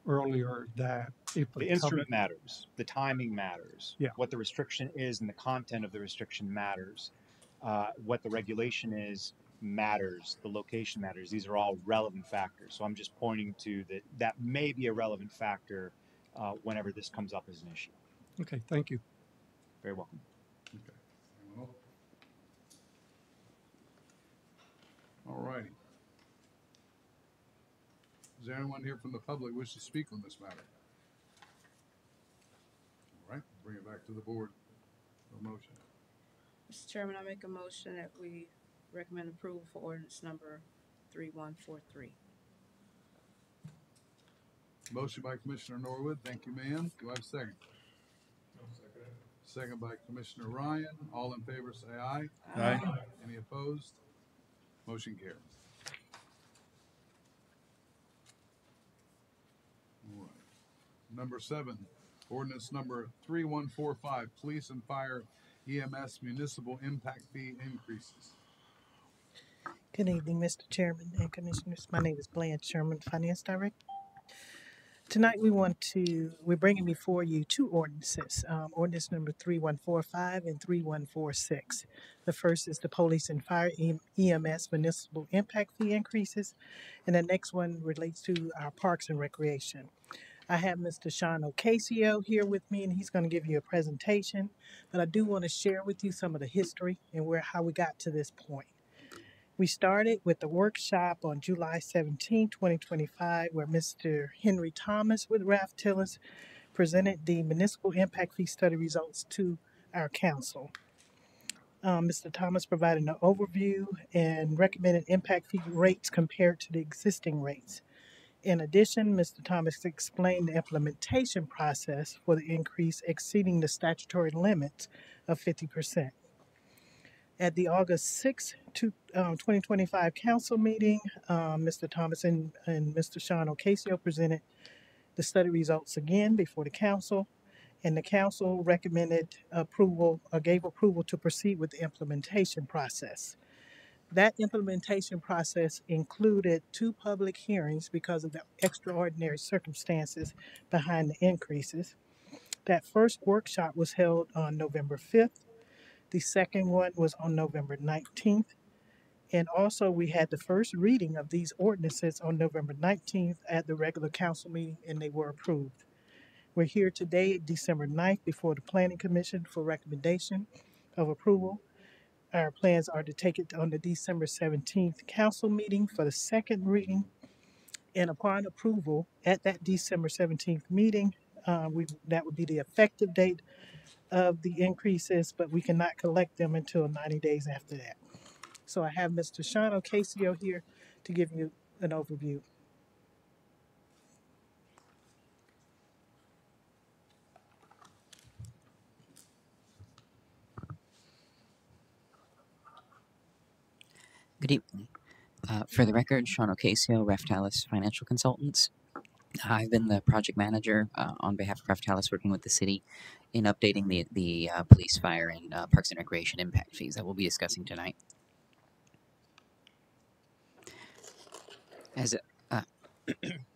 earlier, that if the instrument matters, the timing matters, what the restriction is and the content of the restriction matters, what the regulation is matters, the location matters. These are all relevant factors. So I'm just pointing to that may be a relevant factor whenever this comes up as an issue. Okay, thank you. Very welcome. Okay. Anyone else? All righty. Is there anyone here from the public wish to speak on this matter? All right, bring it back to the board for a motion. Mr. Chairman, I make a motion that we recommend approval for ordinance number 3143. Motion by Commissioner Norwood. Thank you, ma'am. Do I have a second? Second by Commissioner Ryan. All in favor say aye. Aye. Any opposed? Motion carries. All right. Number 7, ordinance number 3145, police and fire EMS municipal impact fee increases. Good evening, Mr. Chairman and Commissioners. My name is Blanche Sherman, Finance Director. Tonight we're bringing before you two ordinances, ordinance number 3145 and 3146. The first is the police and fire EMS municipal impact fee increases, and the next one relates to our parks and recreation. I have Mr. Sean Ocasio here with me, and he's going to give you a presentation, but I do want to share with you some of the history and how we got to this point. We started with the workshop on July 17, 2025, where Mr. Henry Thomas with Ralph Tillis presented the municipal impact fee study results to our council. Mr. Thomas provided an overview and recommended impact fee rates compared to the existing rates. In addition, Mr. Thomas explained the implementation process for the increase exceeding the statutory limits of 50%. At the August 6, 2025 council meeting, Mr. Thomas and Mr. Sean Ocasio presented the study results again before the council, and the council recommended approval or gave approval to proceed with the implementation process. That implementation process included 2 public hearings because of the extraordinary circumstances behind the increases. That first workshop was held on November 5th. The second one was on November 19th. And also we had the first reading of these ordinances on November 19th at the regular council meeting, and they were approved. We're here today, December 9th, before the Planning Commission for recommendation of approval. Our plans are to take it on the December 17th council meeting for the second reading. And upon approval at that December 17th meeting, that would be the effective date of the increases, but we cannot collect them until 90 days after that. So I have Mr. Sean Ocasio here to give you an overview. Good evening. For the record, Sean Ocasio, Raftalis Financial Consultants. I've been the project manager on behalf of Raftalis, working with the city in updating the police, fire, and parks and recreation impact fees that we'll be discussing tonight. As a,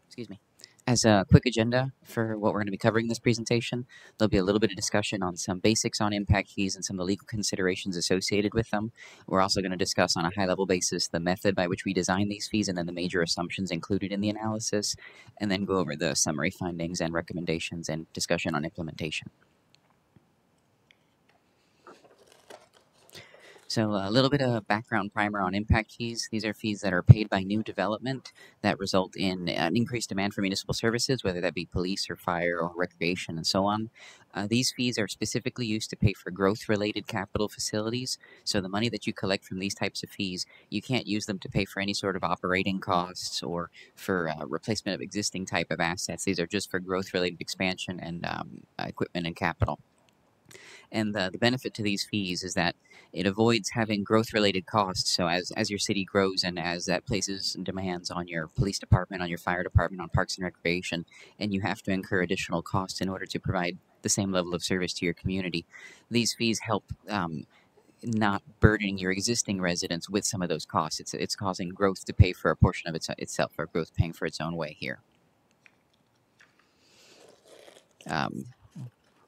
excuse me. As a quick agenda for what we're going to be covering in this presentation, there'll be a little bit of discussion on some basics on impact fees and some of the legal considerations associated with them. We're also going to discuss on a high-level basis the method by which we design these fees and then the major assumptions included in the analysis, and then go over the summary findings and recommendations and discussion on implementation. So a little bit of background primer on impact fees. These are fees that are paid by new development that result in an increased demand for municipal services, whether that be police or fire or recreation and so on. These fees are specifically used to pay for growth-related capital facilities. So the money that you collect from these types of fees, you can't use them to pay for any sort of operating costs or for replacement of existing type of assets. These are just for growth-related expansion and equipment and capital. And the benefit to these fees is that it avoids having growth-related costs. So as your city grows and as that places demands on your police department, on your fire department, on parks and recreation, and you have to incur additional costs in order to provide the same level of service to your community, these fees help not burdening your existing residents with some of those costs. It's causing growth to pay for a portion of itself, or growth paying for its own way here.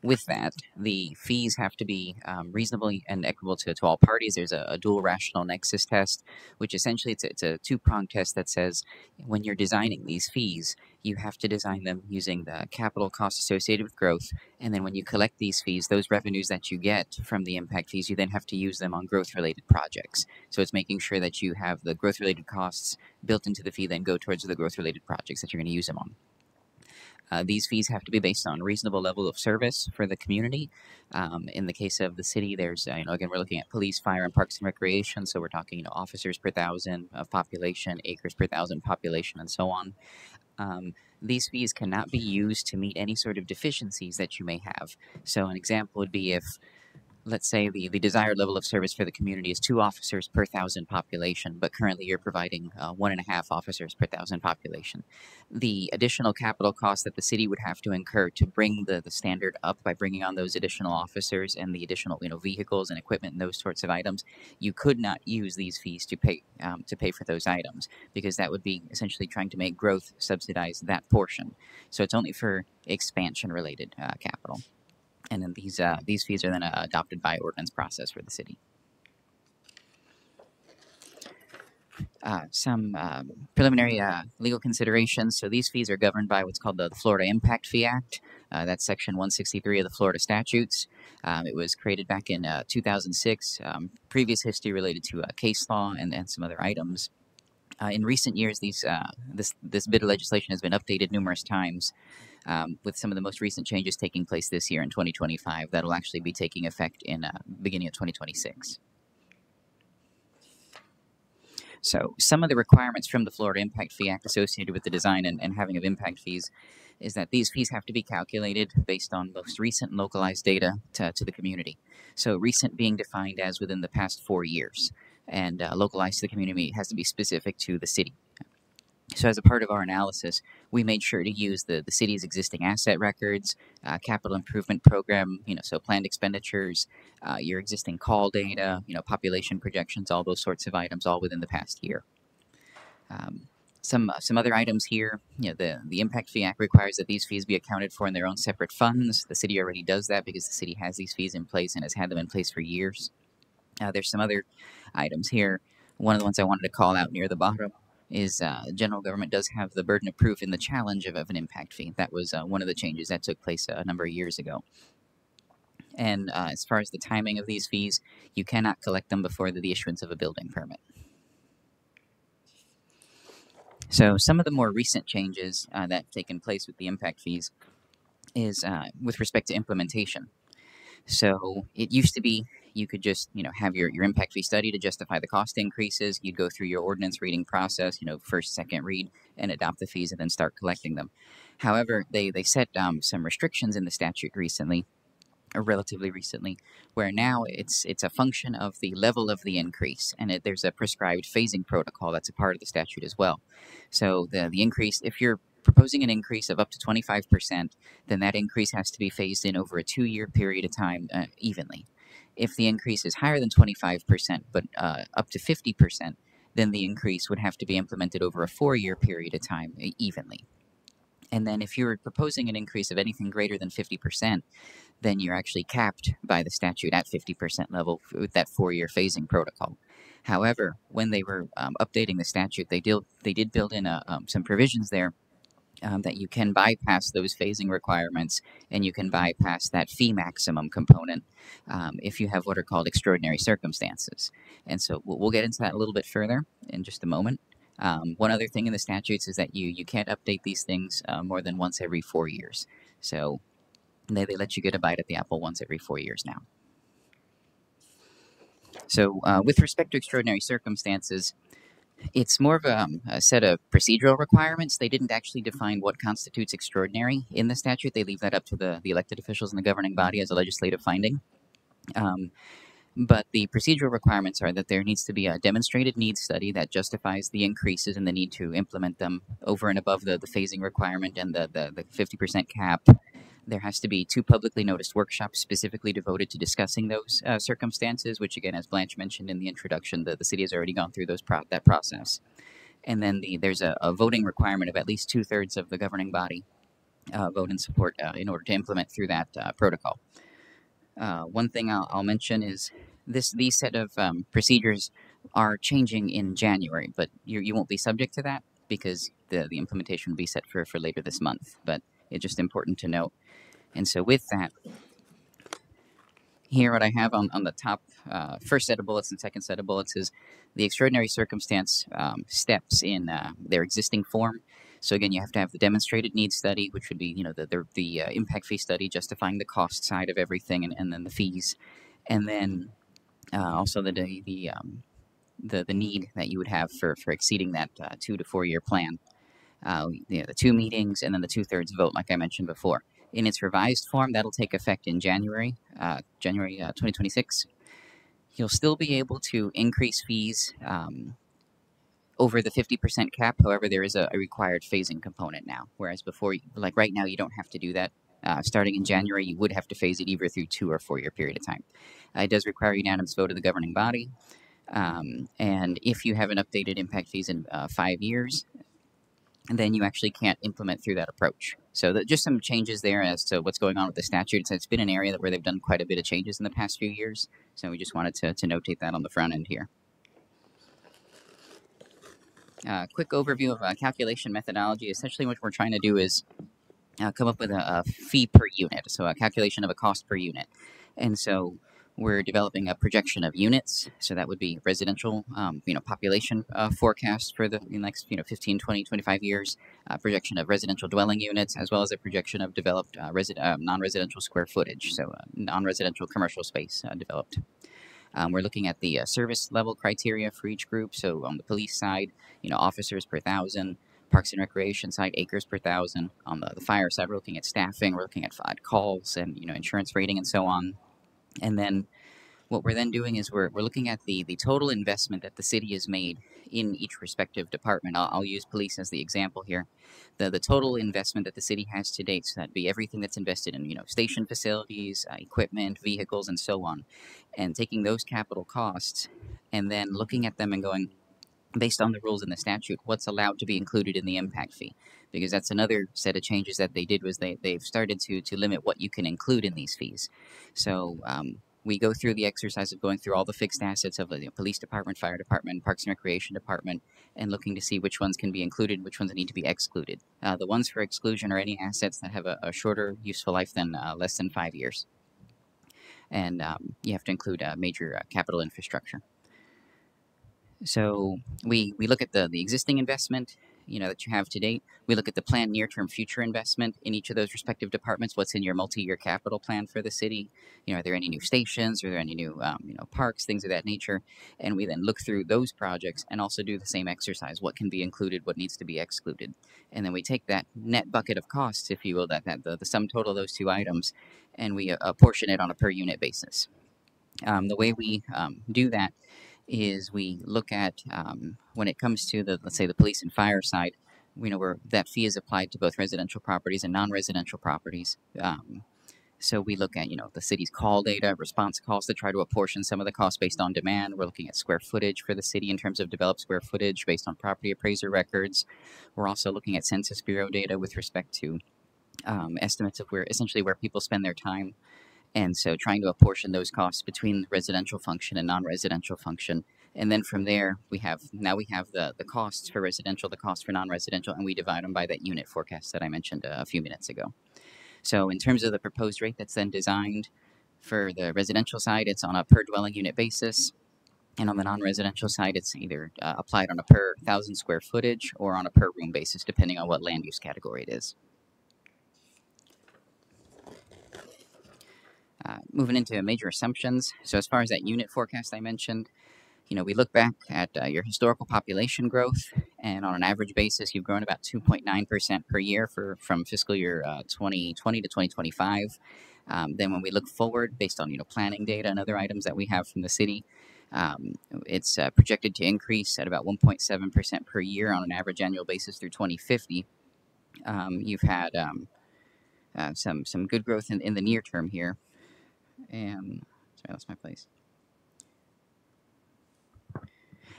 With that, the fees have to be reasonably and equitable to all parties. There's a dual rational nexus test, which essentially it's a two-pronged test that says when you're designing these fees, you have to design them using the capital costs associated with growth, and then when you collect these fees, those revenues that you get from the impact fees, you then have to use them on growth-related projects. So it's making sure that you have the growth-related costs built into the fee, then go towards the growth-related projects that you're going to use them on. These fees have to be based on reasonable level of service for the community. In the case of the city, there's, again, we're looking at police, fire, and parks and recreation. So we're talking, officers per 1,000 of population, acres per 1,000 population, and so on. These fees cannot be used to meet any sort of deficiencies that you may have. So an example would be if let's say the desired level of service for the community is 2 officers per 1,000 population, but currently you're providing 1.5 officers per 1,000 population. The additional capital cost that the city would have to incur to bring the standard up by bringing on those additional officers and the additional vehicles and equipment and those sorts of items, you could not use these fees to pay for those items, because that would be essentially trying to make growth subsidize that portion. So it's only for expansion related capital. And then these fees are then adopted by ordinance process for the city. Some preliminary legal considerations. So these fees are governed by what's called the Florida Impact Fee Act. That's Section 163 of the Florida statutes. It was created back in 2006. Previous history related to case law and some other items. In recent years, this bit of legislation has been updated numerous times, with some of the most recent changes taking place this year in 2025. That'll actually be taking effect in beginning of 2026. So some of the requirements from the Florida Impact Fee Act associated with the design and having of impact fees is that these fees have to be calculated based on most recent localized data to the community. So recent being defined as within the past 4 years, and localized to the community has to be specific to the city. So as a part of our analysis, we made sure to use the city's existing asset records, capital improvement program, so planned expenditures, your existing call data, population projections, all those sorts of items, all within the past year. Some other items here, the Impact Fee Act requires that these fees be accounted for in their own separate funds. The city already does that because the city has these fees in place and has had them in place for years. There's some other items here. One of the ones I wanted to call out near the bottom is general government does have the burden of proof in the challenge of an impact fee. That was one of the changes that took place a number of years ago. And as far as the timing of these fees, you cannot collect them before the issuance of a building permit. So some of the more recent changes that have taken place with the impact fees is with respect to implementation. So it used to be you could just, have your impact fee study to justify the cost increases. You'd go through your ordinance reading process, first, second read, and adopt the fees and then start collecting them. However, they set some restrictions in the statute recently, or relatively recently, where now it's a function of the level of the increase, and there's a prescribed phasing protocol that's a part of the statute as well. So the increase, if you're proposing an increase of up to 25%, then that increase has to be phased in over a 2-year period of time evenly. If the increase is higher than 25%, but up to 50%, then the increase would have to be implemented over a 4-year period of time evenly. And then if you're proposing an increase of anything greater than 50%, then you're actually capped by the statute at 50% level with that 4-year phasing protocol. However, when they were updating the statute, they did build in some provisions there that you can bypass those phasing requirements and you can bypass that fee maximum component if you have what are called extraordinary circumstances. And so we'll get into that a little bit further in just a moment. One other thing in the statutes is that you can't update these things more than once every 4 years. So they let you get a bite at the apple once every 4 years now. So with respect to extraordinary circumstances, it's more of a set of procedural requirements. They didn't actually define what constitutes extraordinary in the statute. They leave that up to the elected officials in the governing body as a legislative finding. But the procedural requirements are that there needs to be a demonstrated needs study that justifies the increases and the need to implement them over and above the phasing requirement and the 50% cap. There has to be 2 publicly noticed workshops specifically devoted to discussing those circumstances, which, again, as Blanche mentioned in the introduction, the city has already gone through that process. And then there's a voting requirement of at least 2/3 of the governing body vote in support in order to implement through that protocol. One thing I'll mention is these set of procedures are changing in January, but you won't be subject to that because the implementation will be set for later this month. But it's just important to note. And so with that, here what I have on the top first set of bullets and second set of bullets is the extraordinary circumstance steps in their existing form. So again, you have to have the demonstrated needs study, which would be the impact fee study justifying the cost side of everything, and then the fees, and then also the need that you would have for exceeding that 2 to 4 year plan. The 2 meetings and then the 2/3 vote, like I mentioned before. In its revised form, that'll take effect in January 2026. You'll still be able to increase fees over the 50% cap. However, there is a required phasing component now, whereas before, like right now, you don't have to do that. Starting in January, you would have to phase it either through 2 or 4 year period of time. It does require unanimous vote of the governing body. And if you haven't updated impact fees in 5 years, then you actually can't implement through that approach. So just some changes there as to what's going on with the statute. It's been an area where they've done quite a bit of changes in the past few years. So we just wanted to notate that on the front end here. Quick overview of calculation methodology. Essentially what we're trying to do is come up with a fee per unit, so a calculation of a cost per unit. And so we're developing a projection of units, so that would be residential population forecast for the next 15, 20, 25 years, projection of residential dwelling units, as well as a projection of developed non-residential square footage, so non-residential commercial space developed. We're looking at the service level criteria for each group. So on the police side, officers per 1,000. Parks and Recreation side, acres per 1,000. On the fire side, we're looking at staffing. We're looking at calls and insurance rating and so on. And then what we're then doing is we're looking at the total investment that the city has made in each respective department. I'll use police as the example here. The total investment that the city has to date, so that'd be everything that's invested in station facilities, equipment, vehicles, and so on, and taking those capital costs and then looking at them and going, based on the rules in the statute, what's allowed to be included in the impact fee, because that's another set of changes that they did was they've started to limit what you can include in these fees. So we go through the exercise of going through all the fixed assets of the police department, fire department, parks and recreation department, and looking to see which ones can be included, which ones need to be excluded. The ones for exclusion are any assets that have a shorter useful life than less than 5 years. And you have to include major capital infrastructure. So we look at the existing investment, that you have to date. We look at the planned near-term future investment in each of those respective departments. What's in your multi-year capital plan for the city? Are there any new stations? Are there any new, parks, things of that nature? And we then look through those projects and also do the same exercise. What can be included? What needs to be excluded? And then we take that net bucket of costs, if you will, the sum total of those two items, and we apportion it on a per unit basis. The way we do that is we look at when it comes to let's say the police and fire side, where that fee is applied to both residential properties and non-residential properties. So we look at the city's call data, response calls, to try to apportion some of the costs based on demand. We're looking at square footage for the city in terms of developed square footage based on property appraiser records. We're also looking at Census Bureau data with respect to estimates of where people spend their time. And so trying to apportion those costs between residential function and non-residential function. And then from there, we have the costs for residential, the costs for non-residential, and we divide them by that unit forecast that I mentioned a few minutes ago. So in terms of the proposed rate that's then designed for the residential side, it's on a per dwelling unit basis. And on the non-residential side, it's either applied on a per 1,000 square footage or on a per room basis, depending on what land use category it is. Moving into major assumptions. So as far as that unit forecast I mentioned, we look back at your historical population growth, and on an average basis, you've grown about 2.9% per year from fiscal year 2020 to 2025. Then when we look forward, based on planning data and other items that we have from the city, it's projected to increase at about 1.7% per year on an average annual basis through 2050. You've had some good growth in the near term here. And sorry, that's my place.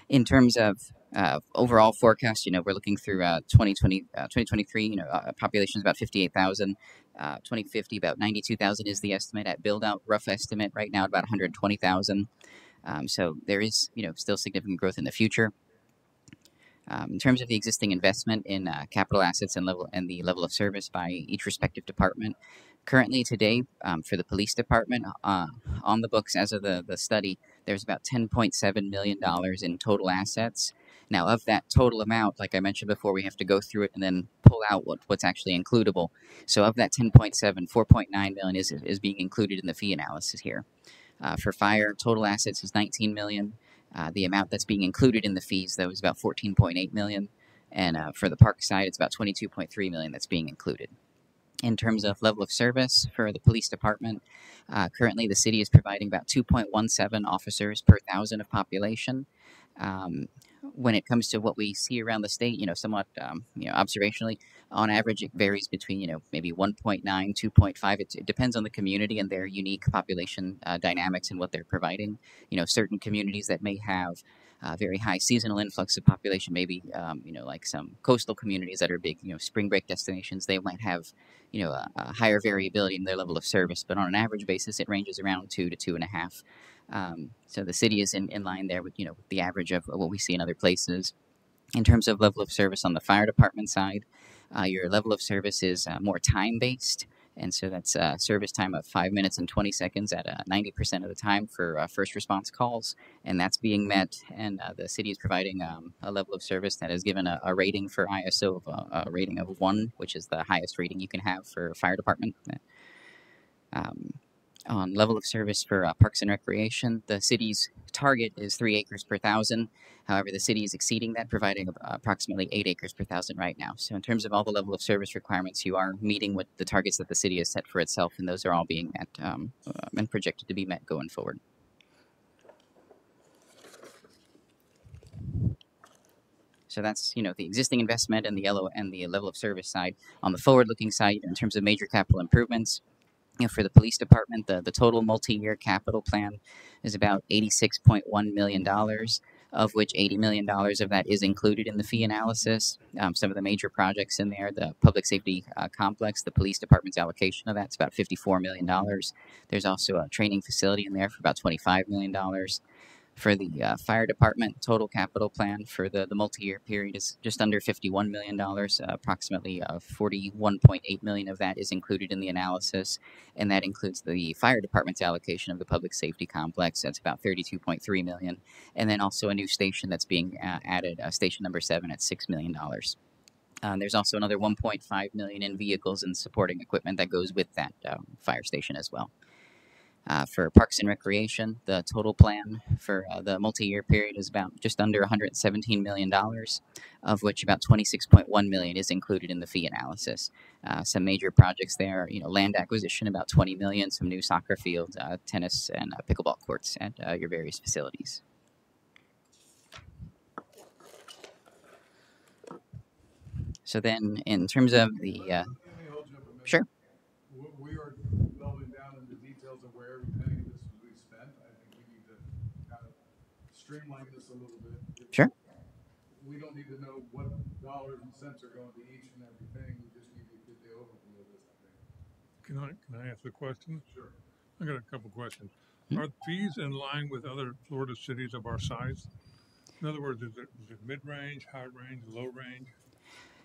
In terms of overall forecast, we're looking through 2023, population is about 58,000. 2050, about 92,000 is the estimate at build out, rough estimate right now, about 120,000. So there is, still significant growth in the future. In terms of the existing investment in capital assets and the level of service by each respective department, currently today for the police department on the books as of the study, there's about $10.7 million in total assets. Now, of that total amount, like I mentioned before, we have to go through it and then pull out what's actually includable. So of that 10.7, 4.9 million is being included in the fee analysis here. For fire, total assets is 19 million. The amount that's being included in the fees, though, is about 14.8 million. And for the park side, it's about 22.3 million that's being included. In terms of level of service for the police department, currently the city is providing about 2.17 officers per thousand of population. Um, when it comes to what we see around the state, somewhat, observationally, on average, it varies between, maybe 1.9, 2.5. It depends on the community and their unique population dynamics and what they're providing. Certain communities that may have very high seasonal influx of population, maybe, like some coastal communities that are big, spring break destinations, they might have, a higher variability in their level of service. But on an average basis, it ranges around 2 to 2.5. So the city is in line there with, with the average of what we see in other places. In terms of level of service on the fire department side, your level of service is more time-based. And so that's service time of 5 minutes and 20 seconds at 90% of the time for first response calls. And that's being met. And the city is providing a level of service that is given a rating for ISO of a rating of 1, which is the highest rating you can have for a fire department. On level of service for Parks and Recreation, the city's target is 3 acres per thousand. However, the city is exceeding that, providing approximately 8 acres per thousand right now. So in terms of all the level of service requirements, you are meeting with the targets that the city has set for itself, and those are all being met and projected to be met going forward. So that's, the existing investment and the level of service side. On the forward-looking side, in terms of major capital improvements, for the police department, the total multi-year capital plan is about $86.1 million, of which $80 million of that is included in the fee analysis. Some of the major projects in there, the public safety complex, the police department's allocation of that's about $54 million. There's also a training facility in there for about $25 million. For the fire department, total capital plan for the multi-year period is just under $51 million. Approximately $41.8 million of that is included in the analysis, and that includes the fire department's allocation of the public safety complex. That's about $32.3 million, and then also a new station that's being added, station number 7 at $6 million. There's also another $1.5 million in vehicles and supporting equipment that goes with that fire station as well. For Parks and Recreation, the total plan for the multi-year period is about just under $117 million, of which about $26.1 million is included in the fee analysis. Some major projects there, land acquisition, about $20 million, some new soccer fields, tennis and pickleball courts at your various facilities. So then, in terms of the, sure. We are delving down into details of where every penny of this was being spent. I think we need to kind of streamline this a little bit. Sure. We don't need to know what dollars and cents are going to each and every thing. We just need to get the overview of this, I think. Can I ask a question? Sure. I got a couple questions. Are fees in line with other Florida cities of our size? In other words, is it mid-range, high range, low range?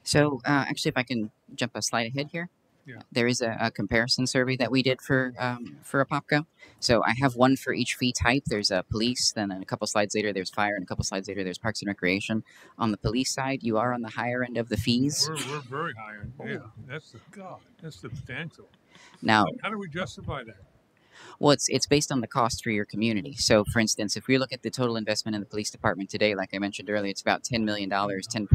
So actually, if I can jump a slide ahead here. Yeah. There is a comparison survey that we did for Apopka. So I have one for each fee type. There's police, then a couple slides later there's fire, and a couple slides later there's Parks and Recreation. On the police side, you are on the higher end of the fees. We're very high end. Yeah, that's substantial. Now, how do we justify that? Well, it's based on the cost for your community. So, for instance, if we look at the total investment in the police department today, like I mentioned earlier, it's about $10 million,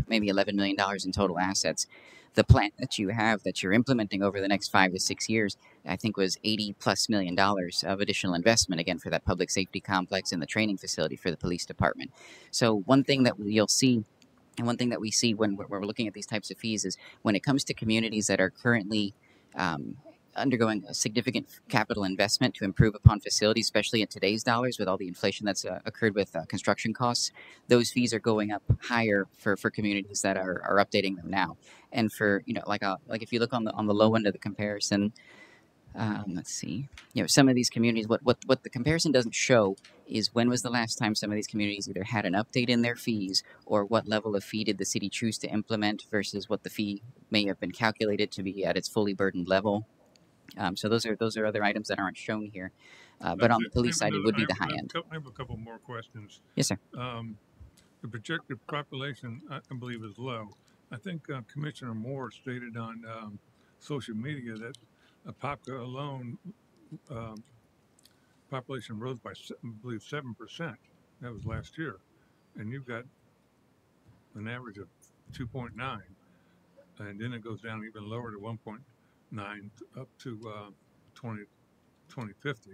maybe $11 million in total assets. The plan that you have that you're implementing over the next 5 to 6 years, I think, was $80+ million of additional investment, again, for that public safety complex and the training facility for the police department. So one thing that you'll see, and one thing that we see when we're looking at these types of fees, is when it comes to communities that are currently undergoing a significant capital investment to improve upon facilities, especially in today's dollars with all the inflation that's occurred with construction costs, those fees are going up higher for communities that are updating them now. And for, like if you look on the low end of the comparison, let's see, some of these communities, what the comparison doesn't show is when was the last time some of these communities either had an update in their fees, or what level of fee did the city choose to implement versus what the fee may have been calculated to be at its fully burdened level. So those are other items that aren't shown here, but on the police side, it would be the high end. I have a couple more questions. Yes, sir. The projected population, I believe, is low. I think Commissioner Moore stated on social media that Apopka alone, population rose by, I believe, 7%. That was last year, and you've got an average of 2.9, and then it goes down even lower to 1.1. up to 2050.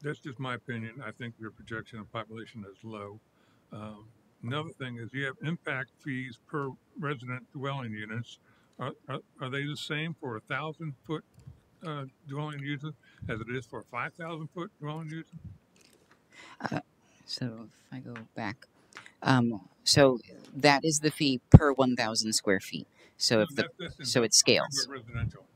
That's just my opinion. I think your projection of population is low. Another thing is you have impact fees per resident dwelling units. Are they the same for 1,000-foot dwelling unit as it is for a 5,000-foot dwelling unit? So if I go back, so that is the fee per 1,000 square feet. So No, if the that's so it I'm talking scales. about residential.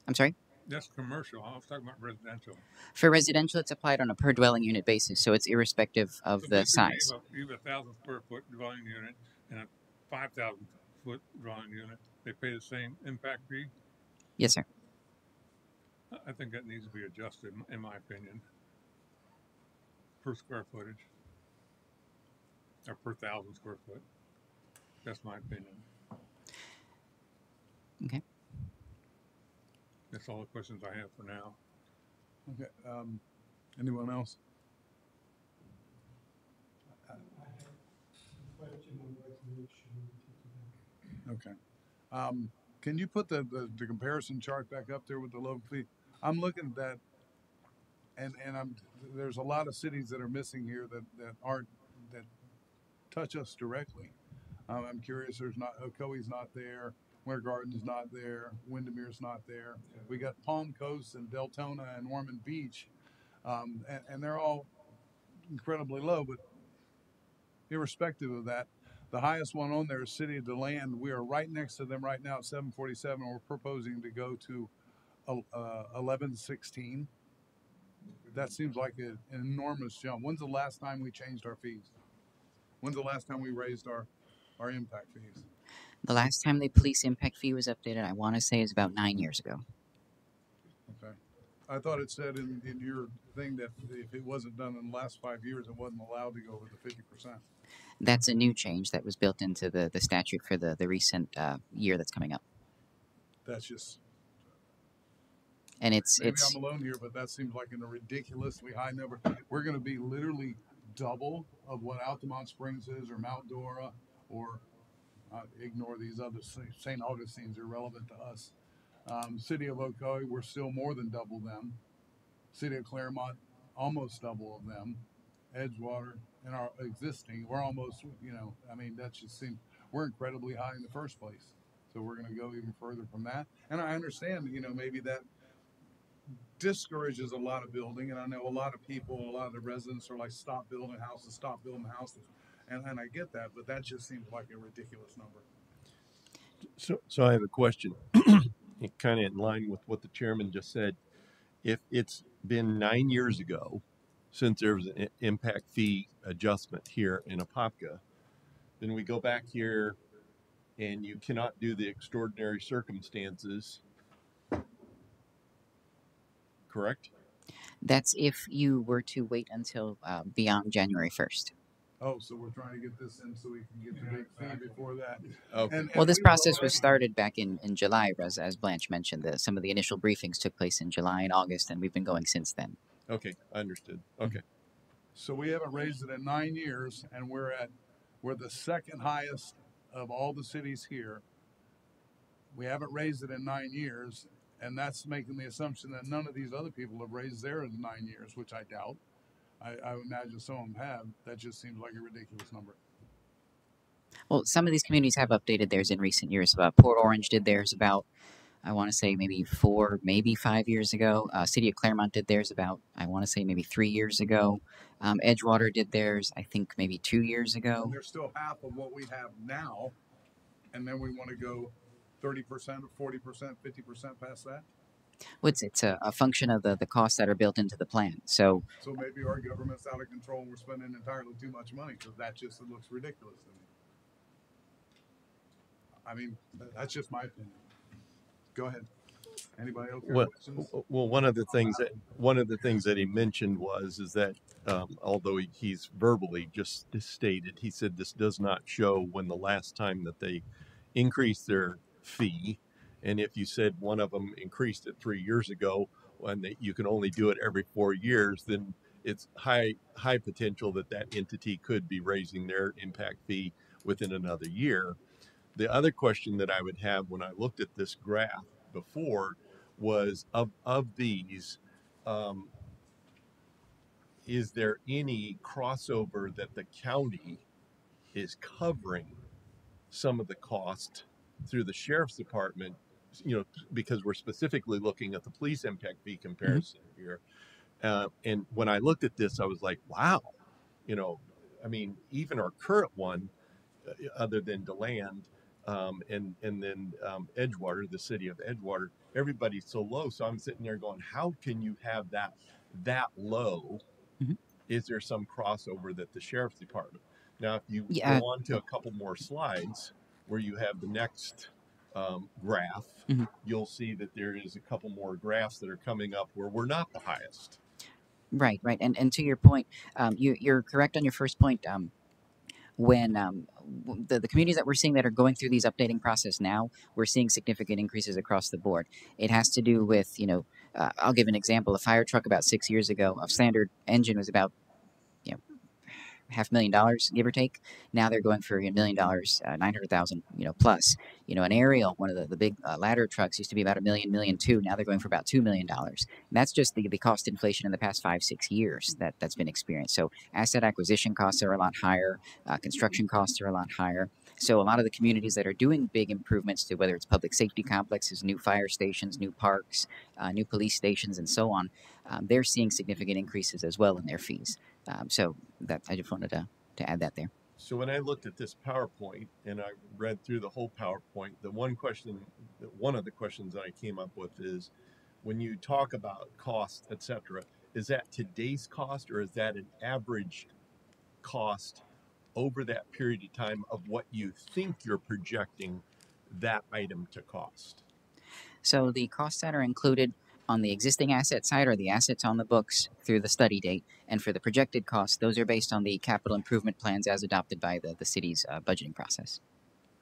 I'm sorry. That's commercial. I was talking about residential. For residential, it's applied on a per dwelling unit basis, so it's irrespective of So the basically, size. you have a 1,000-square-foot dwelling unit and a 5,000-foot dwelling unit. They pay the same impact fee. Yes, sir. I think that needs to be adjusted, in my opinion, per square footage or per 1,000 square foot. That's my opinion. Okay. That's all the questions I have for now. Okay. Anyone else? Okay. Can you put the comparison chart back up there with the low fee? I'm looking at that, and there's a lot of cities that are missing here that aren't that touch us directly. I'm curious. There's not Ocoee's not there. Winter Garden's not there. Windermere's not there. We got Palm Coast and Deltona and Ormond Beach, and they're all incredibly low. But irrespective of that, the highest one on there is City of DeLand. We are right next to them right now at 747. We're proposing to go to 1116. That seems like an enormous jump. When's the last time we changed our fees? When's the last time we raised our impact fees? The last time the police impact fee was updated, I want to say, is about 9 years ago. Okay. I thought it said in your thing that if it wasn't done in the last 5 years, it wasn't allowed to go over the 50%. That's a new change that was built into the statute for the recent year that's coming up. That's just. And it's Maybe I'm alone here, but that seems like a ridiculously high number. We're going to be literally double of what Altamont Springs is, or Mount Dora, or ignore these other St. Augustine's are relevant to us. City of Ocoee, we're still more than double them. City of Claremont, almost double of them. Edgewater and our existing, we're almost, I mean, that just seems, we're incredibly high in the first place. So we're going to go even further from that. And I understand, maybe that discourages a lot of building. And I know a lot of people, a lot of the residents are like, stop building houses. And I get that, but that just seems like a ridiculous number. So I have a question, kind of in line with what the chairman just said. If it's been 9 years ago since there was an impact fee adjustment here in Apopka, then we go back here and you cannot do the extraordinary circumstances, correct? That's if you were to wait until beyond January 1st. Oh, so we're trying to get this in so we can get the big fee before that. Okay. Well, this process was started back in July, as Blanche mentioned. Some of the initial briefings took place in July and August, and we've been going since then. Okay, understood. Okay. So we haven't raised it in 9 years, and we're the second highest of all the cities here. We haven't raised it in 9 years, and that's making the assumption that none of these other people have raised theirs in 9 years, which I doubt. I would imagine some of them have. That just seems like a ridiculous number. Well, some of these communities have updated theirs in recent years. Port Orange did theirs about, I want to say, maybe 4, maybe 5 years ago. City of Claremont did theirs about, I want to say, maybe 3 years ago. Edgewater did theirs, I think, maybe 2 years ago. And they're still half of what we have now, and then we want to go 30% or 40%, 50% past that? It's a function of the costs that are built into the plan. So maybe our government's out of control and we're spending entirely too much money, because that just looks ridiculous to me. I mean, that's just my opinion. Go ahead. Anybody else? Well, one of the things that he mentioned is that although he's verbally just stated, he said this does not show when the last time that they increased their fee. And if you said one of them increased it 3 years ago, and that you can only do it every 4 years, then it's high potential that entity could be raising their impact fee within another year. The other question that I would have when I looked at this graph before was of these, um, is there any crossover that the county is covering some of the cost through the sheriff's department, because we're specifically looking at the police impact fee Hmm. comparison here. And when I looked at this, I was like, wow, I mean, even our current one, other than DeLand, and then Edgewater, the city of Edgewater, everybody's so low. So I'm sitting there going, how can you have that low? Hmm. Is there some crossover that the sheriff's department? Now, if you Yeah. go on to a couple more slides where you have the next graph, Mhm. you'll see that there is a couple more graphs that are coming up where we're not the highest. Right, right, and to your point, you're correct on your first point. When the communities that we're seeing that are going through these updating process now, we're seeing significant increases across the board. It has to do with, I'll give an example. A fire truck about 6 years ago, a standard engine was about, you know, $500,000, give or take. Now they're going for $1 million, 900,000, plus. An aerial, one of the big ladder trucks used to be about $1.2 million. Now they're going for about $2 million. And that's just the cost inflation in the past 5-6 years that's been experienced. So asset acquisition costs are a lot higher, construction costs are a lot higher. So a lot of the communities that are doing big improvements to whether it's public safety complexes, new fire stations, new parks, new police stations, and so on, they're seeing significant increases as well in their fees. So that I just wanted to add that there. So when I looked at this PowerPoint and I read through the whole PowerPoint, one of the questions that I came up with is, when you talk about cost, etc., is that today's cost or is that an average cost over that period of time of what you think you're projecting that item to cost? So the costs that are included on the existing asset side are the assets on the books through the study date, and for the projected costs, those are based on the capital improvement plans as adopted by the city's budgeting process,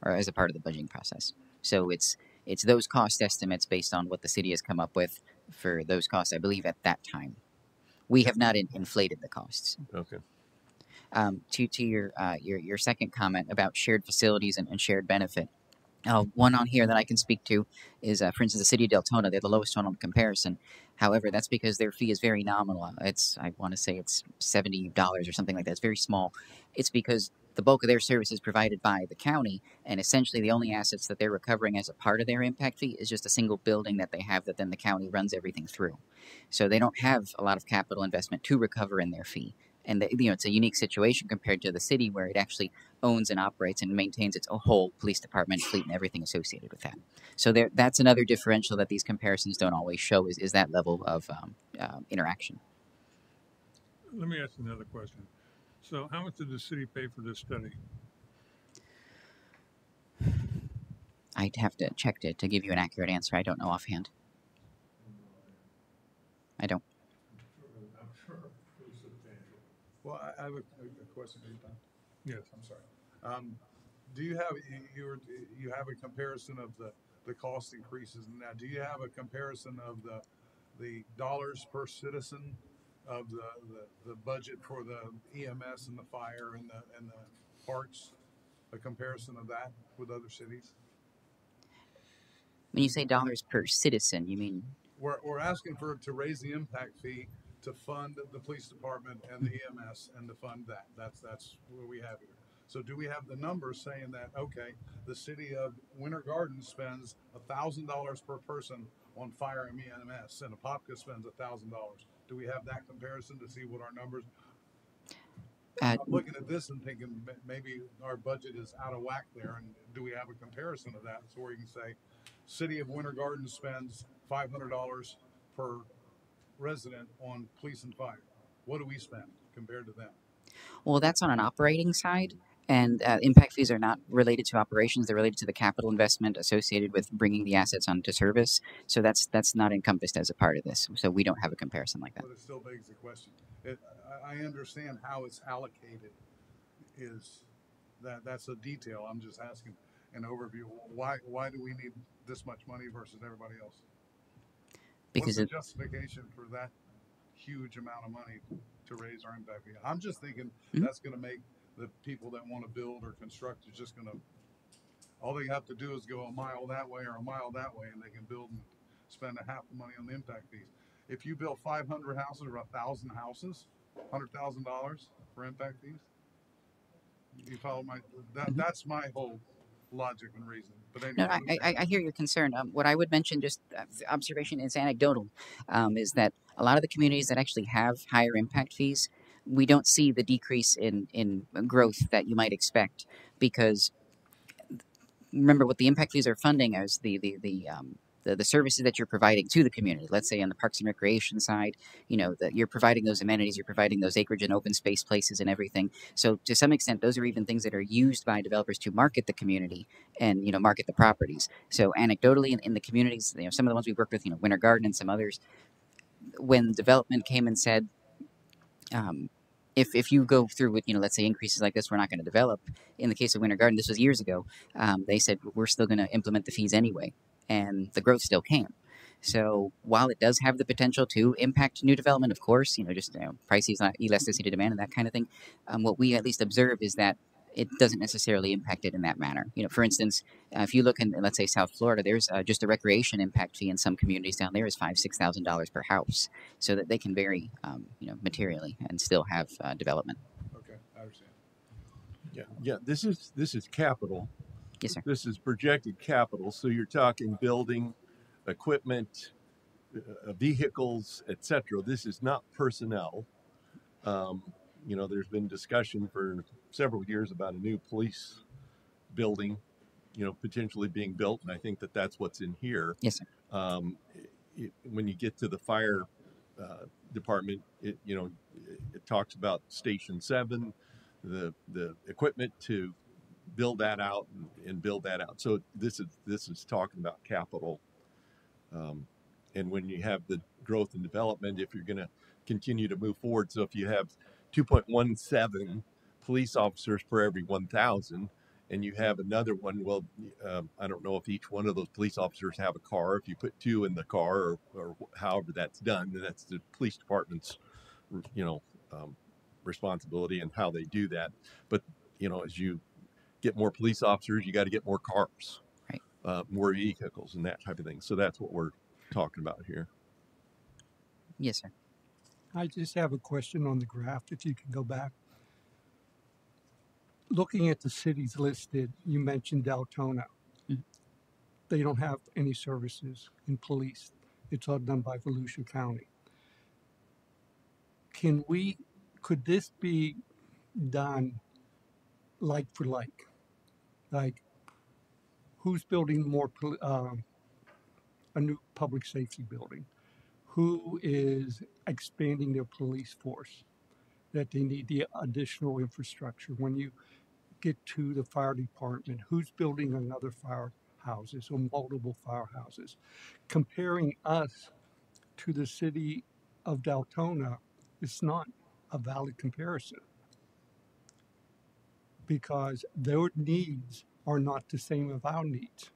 or as a part of the budgeting process. So it's those cost estimates based on what the city has come up with for those costs, I believe, at that time. We have not inflated the costs. Okay. To your second comment about shared facilities and shared benefit. One on here that I can speak to is, for instance, the city of Deltona. They're the lowest one on the comparison. However, that's because their fee is very nominal. I want to say it's $70 or something like that. It's very small. It's because the bulk of their service is provided by the county, and essentially the only assets that they're recovering as a part of their impact fee is just a single building that they have that then the county runs everything through. So they don't have a lot of capital investment to recover in their fee. And it's a unique situation compared to the city where it actually owns and operates and maintains its whole police department, fleet, and everything associated with that. So that's another differential that these comparisons don't always show is that level of interaction. Let me ask another question. So how much did the city pay for this study? I'd have to check to give you an accurate answer. I don't know offhand. I don't. I'm sure it was substantial. Well, I have a question. Are you done? Yes. I'm sorry. Do you have a comparison of the cost increases now? Do you have a comparison of the dollars per citizen of the budget for the EMS and the fire and the parks? A comparison of that with other cities? When you say dollars per citizen, you mean? We're asking to raise the impact fee to fund the police department and the EMS and to fund that. That's what we have here. So do we have the numbers saying that, okay, the city of Winter Garden spends $1,000 per person on fire and EMS, and Apopka spends $1,000? Do we have that comparison to see what our numbers? I'm looking at this and thinking maybe our budget is out of whack there, and do we have a comparison of that so where you can say, City of Winter Garden spends $500 per resident on police and fire. What do we spend compared to them? Well, that's on an operating side, and impact fees are not related to operations. They're related to the capital investment associated with bringing the assets onto service. So that's not encompassed as a part of this. So we don't have a comparison like that. But it still begs the question. I understand how it's allocated. That's a detail. I'm just asking an overview. Why do we need this much money versus everybody else? Because what's the justification for that huge amount of money to raise our impact fee? I'm just thinking that's going to make the people that want to build or construct is just going to All they have to do is go a mile that way or a mile that way, and they can build and spend a half the money on the impact fees. If you build 500 houses or 1,000 houses, $100,000 for impact fees. You follow my that's my whole logic and reason. But No, anyway, I hear your concern. What I would mention, just observation is anecdotal, is that a lot of the communities that actually have higher impact fees, we don't see the decrease in growth that you might expect, because remember what the impact fees are funding is the services that you're providing to the community. Let's say on the parks and recreation side, you know, that you're providing those amenities, you're providing those acreage and open space places and everything. So to some extent, those are even things that are used by developers to market the community and, you know, market the properties. So anecdotally, in the communities, you know, some of the ones we worked with, you know, Winter Garden and some others, when development came and said, um, if you go through with, you know, let's say increases like this, we're not going to develop. In the case of Winter Garden, this was years ago. They said we're still going to implement the fees anyway, and the growth still came. So while it does have the potential to impact new development, of course, you know, just, you know, price elasticity of demand and that kind of thing, what we at least observe is that it doesn't necessarily impact it in that manner. You know, for instance, if you look in, let's say, South Florida, there's just a recreation impact fee in some communities down there is $5,000-$6,000 per house, so that they can vary, you know, materially and still have development. okay, I understand. Yeah. This is capital. Yes, sir. This is projected capital. So you're talking building, equipment, vehicles, etc. This is not personnel. You know, there's been discussion for several years about a new police building, you know, potentially being built, and I think that that's what's in here. Yes, sir. When you get to the fire department, you know, it talks about Station 7, the equipment to build that out and build that out. So this is talking about capital. And when you have the growth and development, if you're going to continue to move forward, so if you have 2.17 police officers per every 1,000, and you have another one, well, I don't know if each one of those police officers have a car. If you put two in the car, or however that's done, then that's the police department's, you know, responsibility and how they do that. But, you know, as you get more police officers, you got to get more cars, right, more vehicles, and that type of thing. So that's what we're talking about here. Yes, sir. I just have a question on the graph, if you can go back. Looking at the cities listed, you mentioned Deltona. Mhm. They don't have any services in police. It's all done by Volusia County. Could this be done like for like? Like, who's building a new public safety building? Who is expanding their police force that they need the additional infrastructure? When you get to the fire department, who's building another firehouses or multiple firehouses? Comparing us to the city of Deltona, it's not a valid comparison, because their needs are not the same as our needs.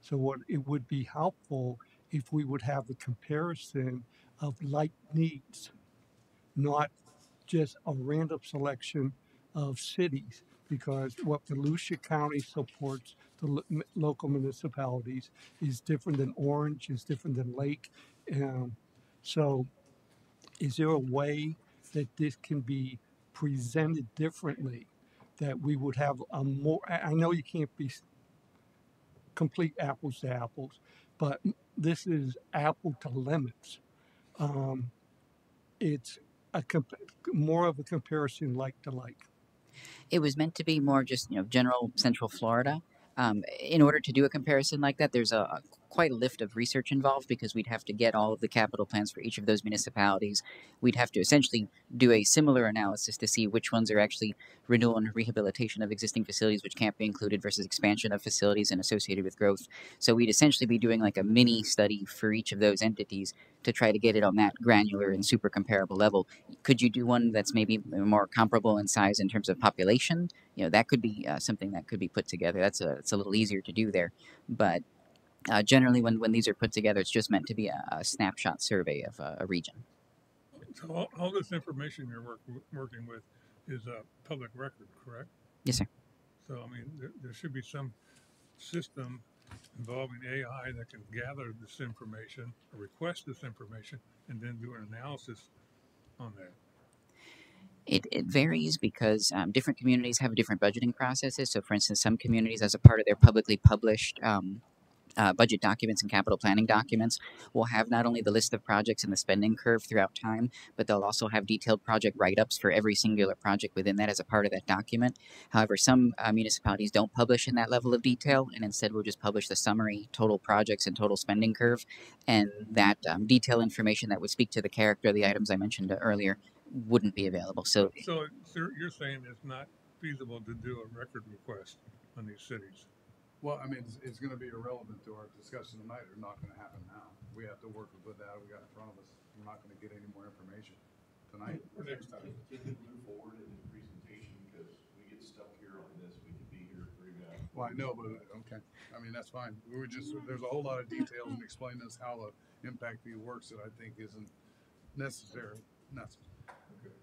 So what it would be helpful if we would have a comparison of like needs, not just a random selection of cities, because what Volusia County supports local municipalities is different than Orange, is different than Lake. So is there a way that this can be presented differently, that we would have a more, I know you can't be complete apples to apples, but this is apple to lemons. Um, it's more of a comparison like to like. It was meant to be more just, you know, general Central Florida. In order to do a comparison like that, there's quite a lift of research involved, because we'd have to get all of the capital plans for each of those municipalities. We'd have to essentially do a similar analysis to see which ones are actually renewal and rehabilitation of existing facilities, which can't be included, versus expansion of facilities and associated with growth. So we'd essentially be doing like a mini study for each of those entities to try to get it on that granular and super comparable level. Could you do one that's maybe more comparable in size in terms of population? You know, that could be something that could be put together. It's a little easier to do there, but generally, when these are put together, it's just meant to be a snapshot survey of a region. So all this information you're working with is a public record, correct? Yes, sir. So I mean, there should be some system involving AI that can gather this information, or request this information, and then do an analysis on that? It varies because different communities have different budgeting processes. So, for instance, some communities, as a part of their publicly published budget documents and capital planning documents, will have not only the list of projects and the spending curve throughout time, but they'll also have detailed project write-ups for every singular project within that as a part of that document. However, some municipalities don't publish in that level of detail, and instead will just publish the summary total projects and total spending curve, and that detailed information that would speak to the character of the items I mentioned earlier wouldn't be available. So You're saying it's not feasible to do a record request on these cities? Well, I mean, it's going to be irrelevant to our discussion tonight. It's not going to happen now. We have to work with that we got in front of us. We're not going to get any more information tonight. For next time. Can you move forward in the presentation, because we get stuck here on this, we could be here for about. Well, I know, but okay. I mean, that's fine. We were just, there's a whole lot of details and explaining us how the impact fee works that I think isn't necessary. Okay.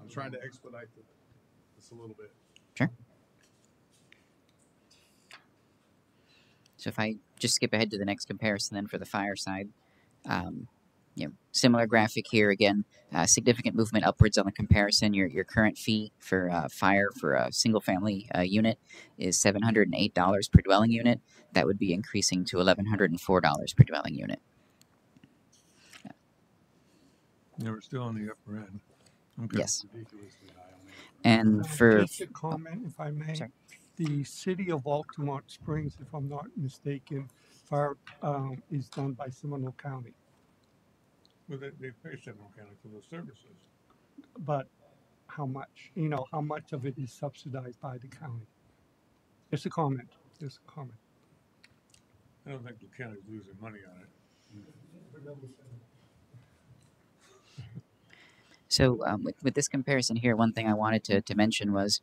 I'm trying to expedite this a little bit. Sure. So if I just skip ahead to the next comparison then for the fire side, similar graphic here again, significant movement upwards on the comparison. Your current fee for fire for a single family unit is $708 per dwelling unit. That would be increasing to $1,104 per dwelling unit. Yeah, we're still on the upper end. Okay. Yes. And for just a comment, if I may. Sorry. The city of Altamont Springs, if I'm not mistaken, fire is done by Seminole County. Well, they pay Seminole County for those services. But how much? How much of it is subsidized by the county? Just a comment. Just a comment. I don't think the county's losing money on it. So with this comparison here, one thing I wanted to mention was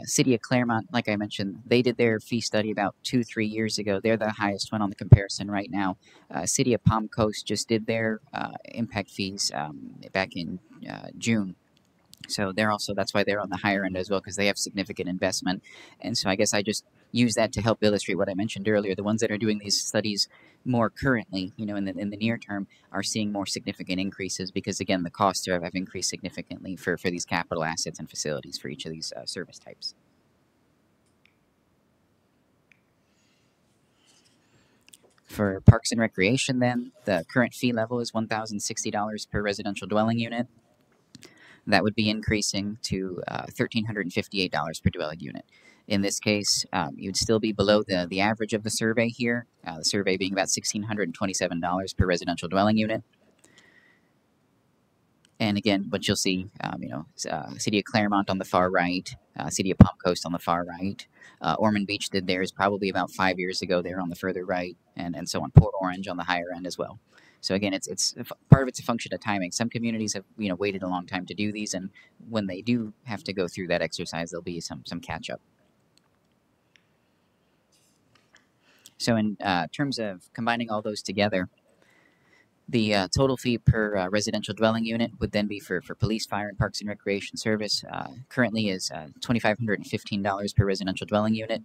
City of Claremont, like I mentioned, they did their fee study about 2-3 years ago. They're the highest one on the comparison right now. City of Palm Coast just did their impact fees back in June. So that's why they're on the higher end as well, because they have significant investment. And so I guess I just use that to help illustrate what I mentioned earlier. The ones that are doing these studies more currently, in the near term, are seeing more significant increases because, again, the costs have increased significantly for these capital assets and facilities for each of these service types. For Parks and Recreation, then, the current fee level is $1,060 per residential dwelling unit. That would be increasing to $1,358 per dwelling unit. In this case, you'd still be below the average of the survey here, the survey being about $1,627 per residential dwelling unit. And again, what you'll see, City of Claremont on the far right, City of Palm Coast on the far right. Ormond Beach did theirs probably about 5 years ago. They're on the further right, and so on. Port Orange on the higher end as well. So again, it's part of it's a function of timing. Some communities have waited a long time to do these, and when they do have to go through that exercise, there'll be some catch up. So in terms of combining all those together, the total fee per residential dwelling unit would then be for police, fire, and parks and recreation service. Currently is $2,515 per residential dwelling unit,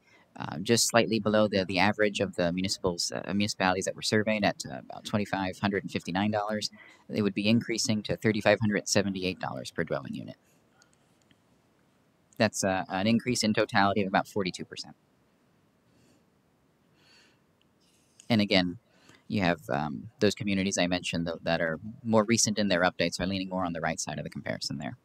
just slightly below the average of the municipalities that were surveyed at about $2,559. They would be increasing to $3,578 per dwelling unit. That's an increase in totality of about 42%. And again, you have those communities I mentioned that are more recent in their updates are leaning more on the right side of the comparison there.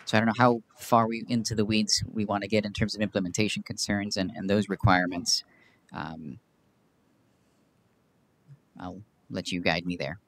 So I don't know how far into the weeds we want to get in terms of implementation concerns and those requirements. I'll let you guide me there.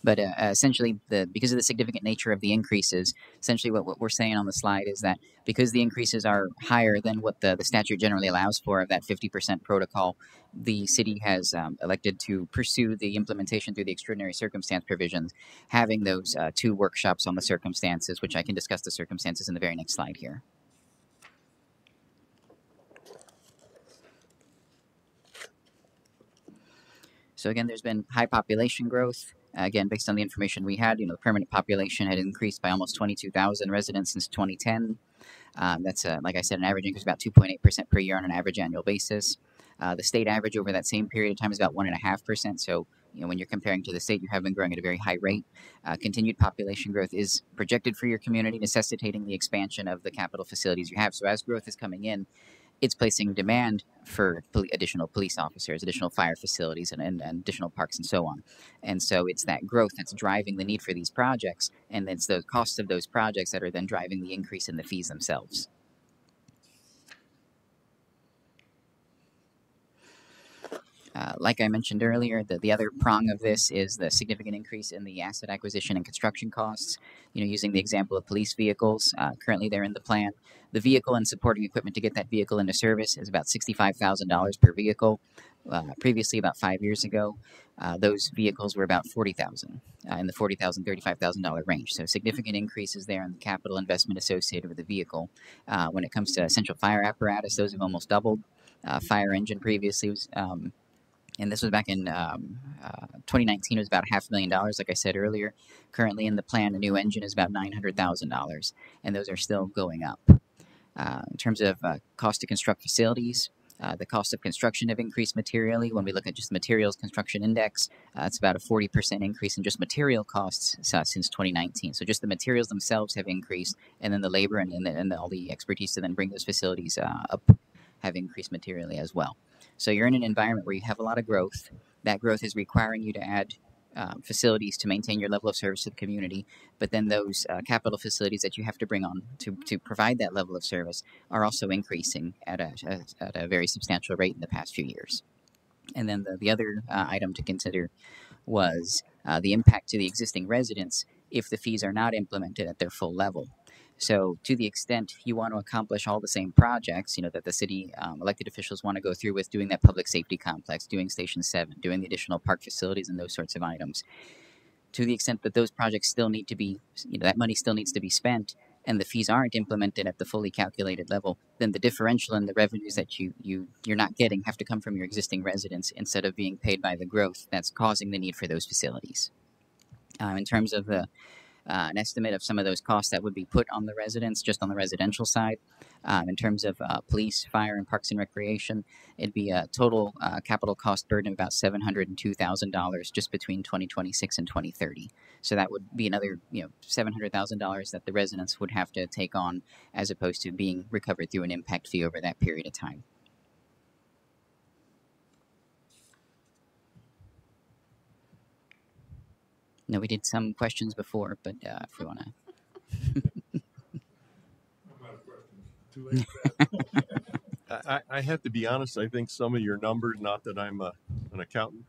But essentially, because of the significant nature of the increases, essentially what we're saying on the slide is that because the increases are higher than what the statute generally allows for of that 50% protocol, the city has elected to pursue the implementation through the extraordinary circumstance provisions, having those 2 workshops on the circumstances, which I can discuss the circumstances in the very next slide here. So again, there's been high population growth. Again, based on the information we had, the permanent population had increased by almost 22,000 residents since 2010. That's, like I said, an average increase of about 2.8% per year on an average annual basis. The state average over that same period of time is about 1.5%. So, when you're comparing to the state, you have been growing at a very high rate. Continued population growth is projected for your community, necessitating the expansion of the capital facilities you have. So, as growth is coming in, it's placing demand for additional police officers, additional fire facilities, and additional parks and so on. And so it's that growth that's driving the need for these projects, and it's the costs of those projects that are then driving the increase in the fees themselves. Like I mentioned earlier, the other prong of this is the significant increase in the asset acquisition and construction costs. Using the example of police vehicles, currently they're in the plan. The vehicle and supporting equipment to get that vehicle into service is about $65,000 per vehicle. Previously, about 5 years ago, those vehicles were about $40,000, in the $40,000, $35,000 range. So significant increases there in the capital investment associated with the vehicle. When it comes to essential fire apparatus, those have almost doubled. Fire engine previously was and this was back in 2019. It was about $500,000, like I said earlier. Currently in the plan, a new engine is about $900,000, and those are still going up. In terms of cost to construct facilities, the cost of construction have increased materially. When we look at just materials construction index, it's about a 40% increase in just material costs since 2019. So just the materials themselves have increased, and then the labor and all the expertise to then bring those facilities up have increased materially as well. So you're in an environment where you have a lot of growth. That growth is requiring you to add facilities to maintain your level of service to the community, but then those capital facilities that you have to bring on to provide that level of service are also increasing at a very substantial rate in the past few years. And then the other item to consider was the impact to the existing residents if the fees are not implemented at their full level. So to the extent you want to accomplish all the same projects, that the city elected officials want to go through with doing that public safety complex, doing Station 7, doing the additional park facilities and those sorts of items, to the extent that those projects still need to be, that money still needs to be spent and the fees aren't implemented at the fully calculated level, then the differential in the revenues that you're not getting have to come from your existing residents instead of being paid by the growth that's causing the need for those facilities. In terms of an estimate of some of those costs that would be put on the residents, just on the residential side. In terms of police, fire, and parks and recreation, it'd be a total capital cost burden of about $702,000 just between 2026 and 2030. So that would be another, $700,000 that the residents would have to take on, as opposed to being recovered through an impact fee over that period of time. No, we did some questions before, but if we want to. I have to be honest. I think some of your numbers, not that I'm an accountant,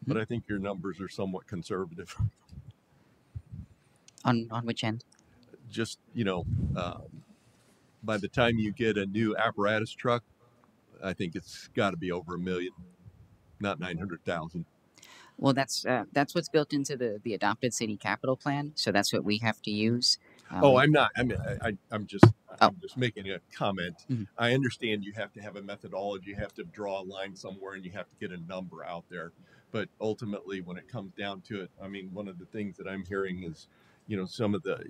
but I think your numbers are somewhat conservative. On which end? Just, by the time you get a new apparatus truck, I think it's got to be over $1 million, not 900,000. Well, that's what's built into the adopted city capital plan. So that's what we have to use. I'm not. I'm just making a comment. Mm-hmm. I understand you have to have a methodology. You have to draw a line somewhere, and you have to get a number out there. But ultimately, when it comes down to it, one of the things that I'm hearing is, some of the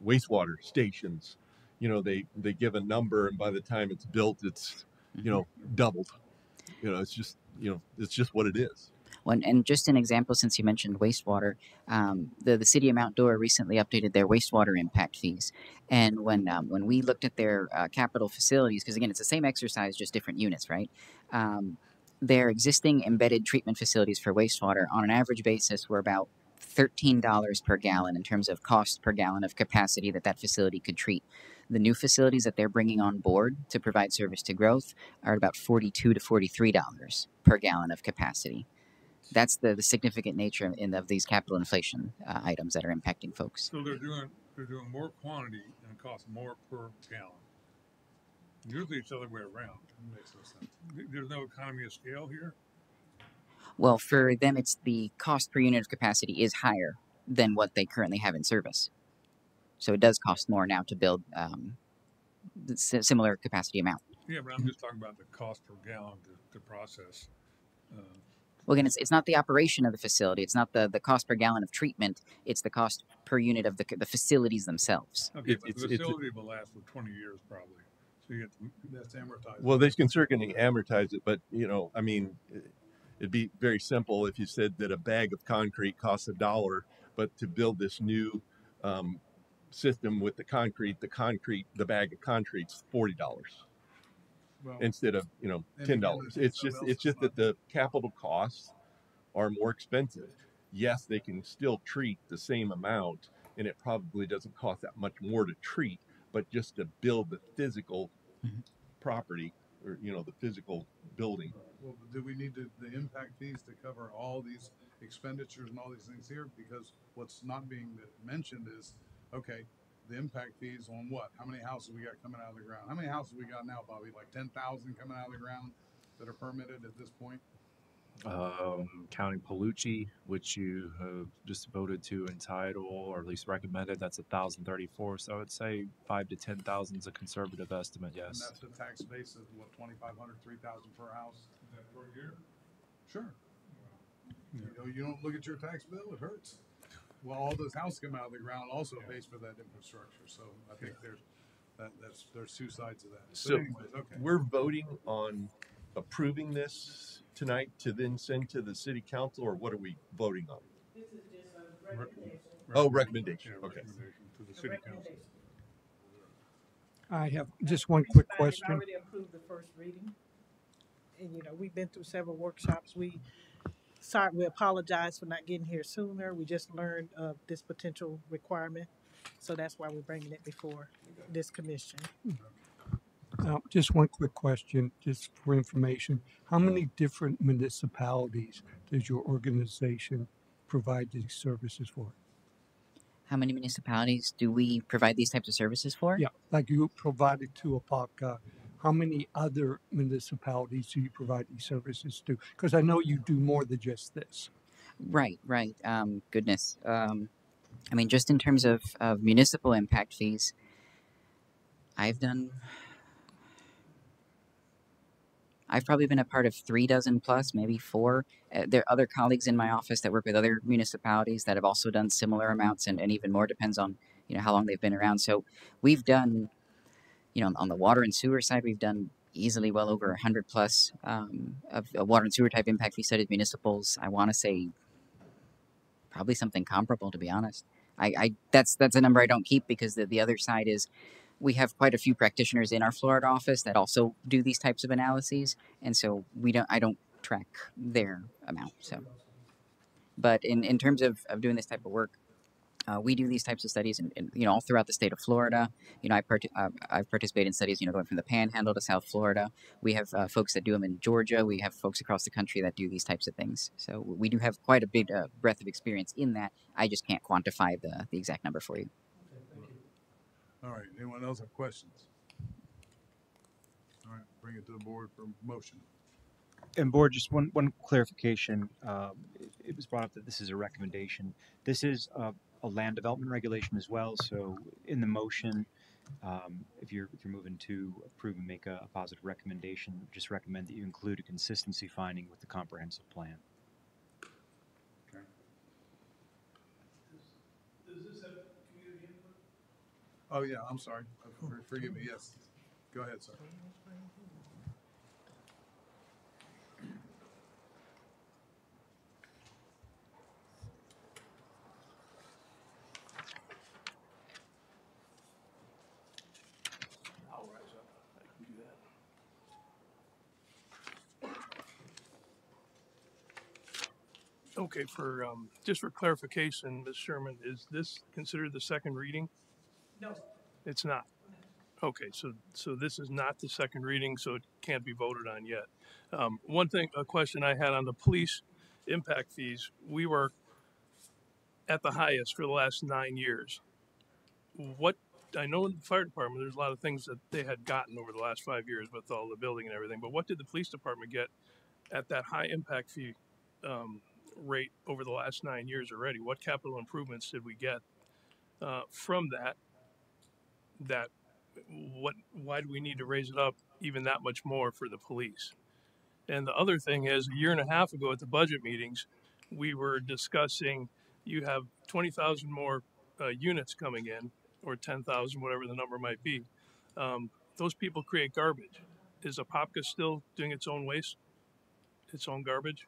wastewater stations, they give a number, and by the time it's built, it's doubled. It's just what it is. Well, and just an example, since you mentioned wastewater, the city of Mount Dora recently updated their wastewater impact fees. And when we looked at their capital facilities, because again, it's the same exercise, just different units, right? Their existing embedded treatment facilities for wastewater, on an average basis, were about $13 per gallon in terms of cost per gallon of capacity that facility could treat. The new facilities that they're bringing on board to provide service to growth are at about $42 to $43 per gallon of capacity. That's the significant nature of these capital inflation items that are impacting folks. So they're doing more quantity and it costs more per gallon. Usually it's the other way around. It makes no sense. There's no economy of scale here? Well, for them, it's the cost per unit of capacity is higher than what they currently have in service. So it does cost more now to build the similar capacity amount. Yeah, but I'm just talking about the cost per gallon to process Well, again, it's not the operation of the facility. It's not the cost per gallon of treatment. It's the cost per unit of the facilities themselves. Okay, but the facility will last for 20 years probably. So you get That's amortized. Well, they can certainly amortize it, but I mean, it'd be very simple if you said that a bag of concrete costs $1, but to build this new system with the bag of concrete's $40 Well, instead of $10. It's just that the capital costs are more expensive. Yes, they can still treat the same amount, and it probably doesn't cost that much more to treat, but just to build the physical property or the physical building. Well, do we need the impact fees to cover all these expenditures and all these things here? Because what's not being mentioned is, okay, the impact fees on what? How many houses we got coming out of the ground? How many houses we got now, Bobby? Like 10,000 coming out of the ground that are permitted at this point? Counting Palucci, which you have just voted to entitle, or at least recommended, that's 1,034. So I would say 5 to 10,000 is a conservative estimate. Yes. And that's the tax base of what, 2,500, 3,000 per house? Is that per year? Sure. You don't look at your tax bill; it hurts. Well, all those houses come out of the ground also pays for that infrastructure. So I think there's two sides of that. So anyways, okay. We're voting on approving this tonight to then send to the city council, or what are we voting on? This is just a recommendation. Recommendation. Yeah, Okay. recommendation to the city council. I have just one quick We've question. already approved the first reading, and we've been through several workshops. We apologize for not getting here sooner. We just learned of this potential requirement, so that's why we're bringing it before this commission. Just one quick question, just for information. How many different municipalities does your organization provide these services for? How many municipalities do we provide these types of services for? Yeah, like you provided to Apopka. How many other municipalities do you provide these services to? Because I know you do more than just this. Right. Goodness. I mean, just in terms of municipal impact fees, I've probably been a part of 3 dozen plus, maybe 4. There are other colleagues in my office that work with other municipalities that have also done similar amounts, and even more depends on how long they've been around. So we've done, on the water and sewer side, we've done easily well over 100 plus of water and sewer type impact fee studied municipals. I want to say probably something comparable, to be honest. That's a number I don't keep, because the other side is, we have quite a few practitioners in our Florida office that also do these types of analyses, and so I don't track their amount. So, but in terms of doing this type of work, we do these types of studies in all throughout the state of Florida. I've participated in studies going from the Panhandle to South Florida. We have folks that do them in Georgia. We have folks across the country that do these types of things. So we do have quite a big breadth of experience in that. I just can't quantify the exact number for you. All right. Anyone else have questions? All right. Bring it to the board for motion. And board, just one clarification. It was brought up that this is a recommendation. This is a land development regulation as well. So in the motion, if you're moving to approve and make a positive recommendation, just recommend that you include a consistency finding with the comprehensive plan. Okay. Does this have community input? Oh yeah, I'm sorry. Forgive me. Yes. Go ahead, sir. I'll rise up. I can do that. Okay, just for clarification, Ms. Sherman, is this considered the second reading? No. It's not. Okay, so this is not the second reading, so it can't be voted on yet. A question I had on the police impact fees, we were at the highest for the last 9 years. I know in the fire department, there's a lot of things that they had gotten over the last 5 years with all the building and everything, but what did the police department get at that high impact fee rate over the last 9 years already? What capital improvements did we get from that? Why do we need to raise it up even that much more for the police? And the other thing is, a year and a half ago at the budget meetings, we were discussing you have 20,000 more units coming in, or 10,000, whatever the number might be. Those people create garbage. Is Apopka still doing its own waste, its own garbage?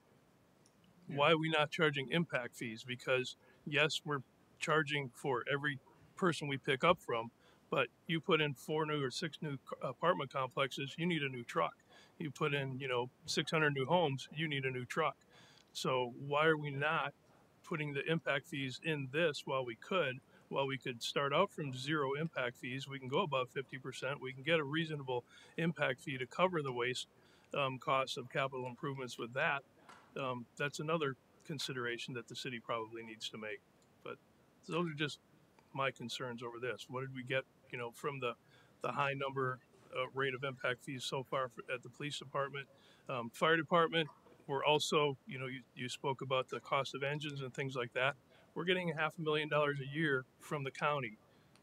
Why are we not charging impact fees? Because yes, we're charging for every person we pick up from, but you put in 4 new or 6 new apartment complexes, you need a new truck. You put in, 600 new homes, you need a new truck. So why are we not putting the impact fees in this while we could start out from 0 impact fees? We can go above 50%. We can get a reasonable impact fee to cover the waste costs of capital improvements with that. That's another consideration that the city probably needs to make. But those are just my concerns over this. What did we get, from the high number rate of impact fees so far at the police department, fire department? We're also, you spoke about the cost of engines and things like that. We're getting $500,000 a year from the county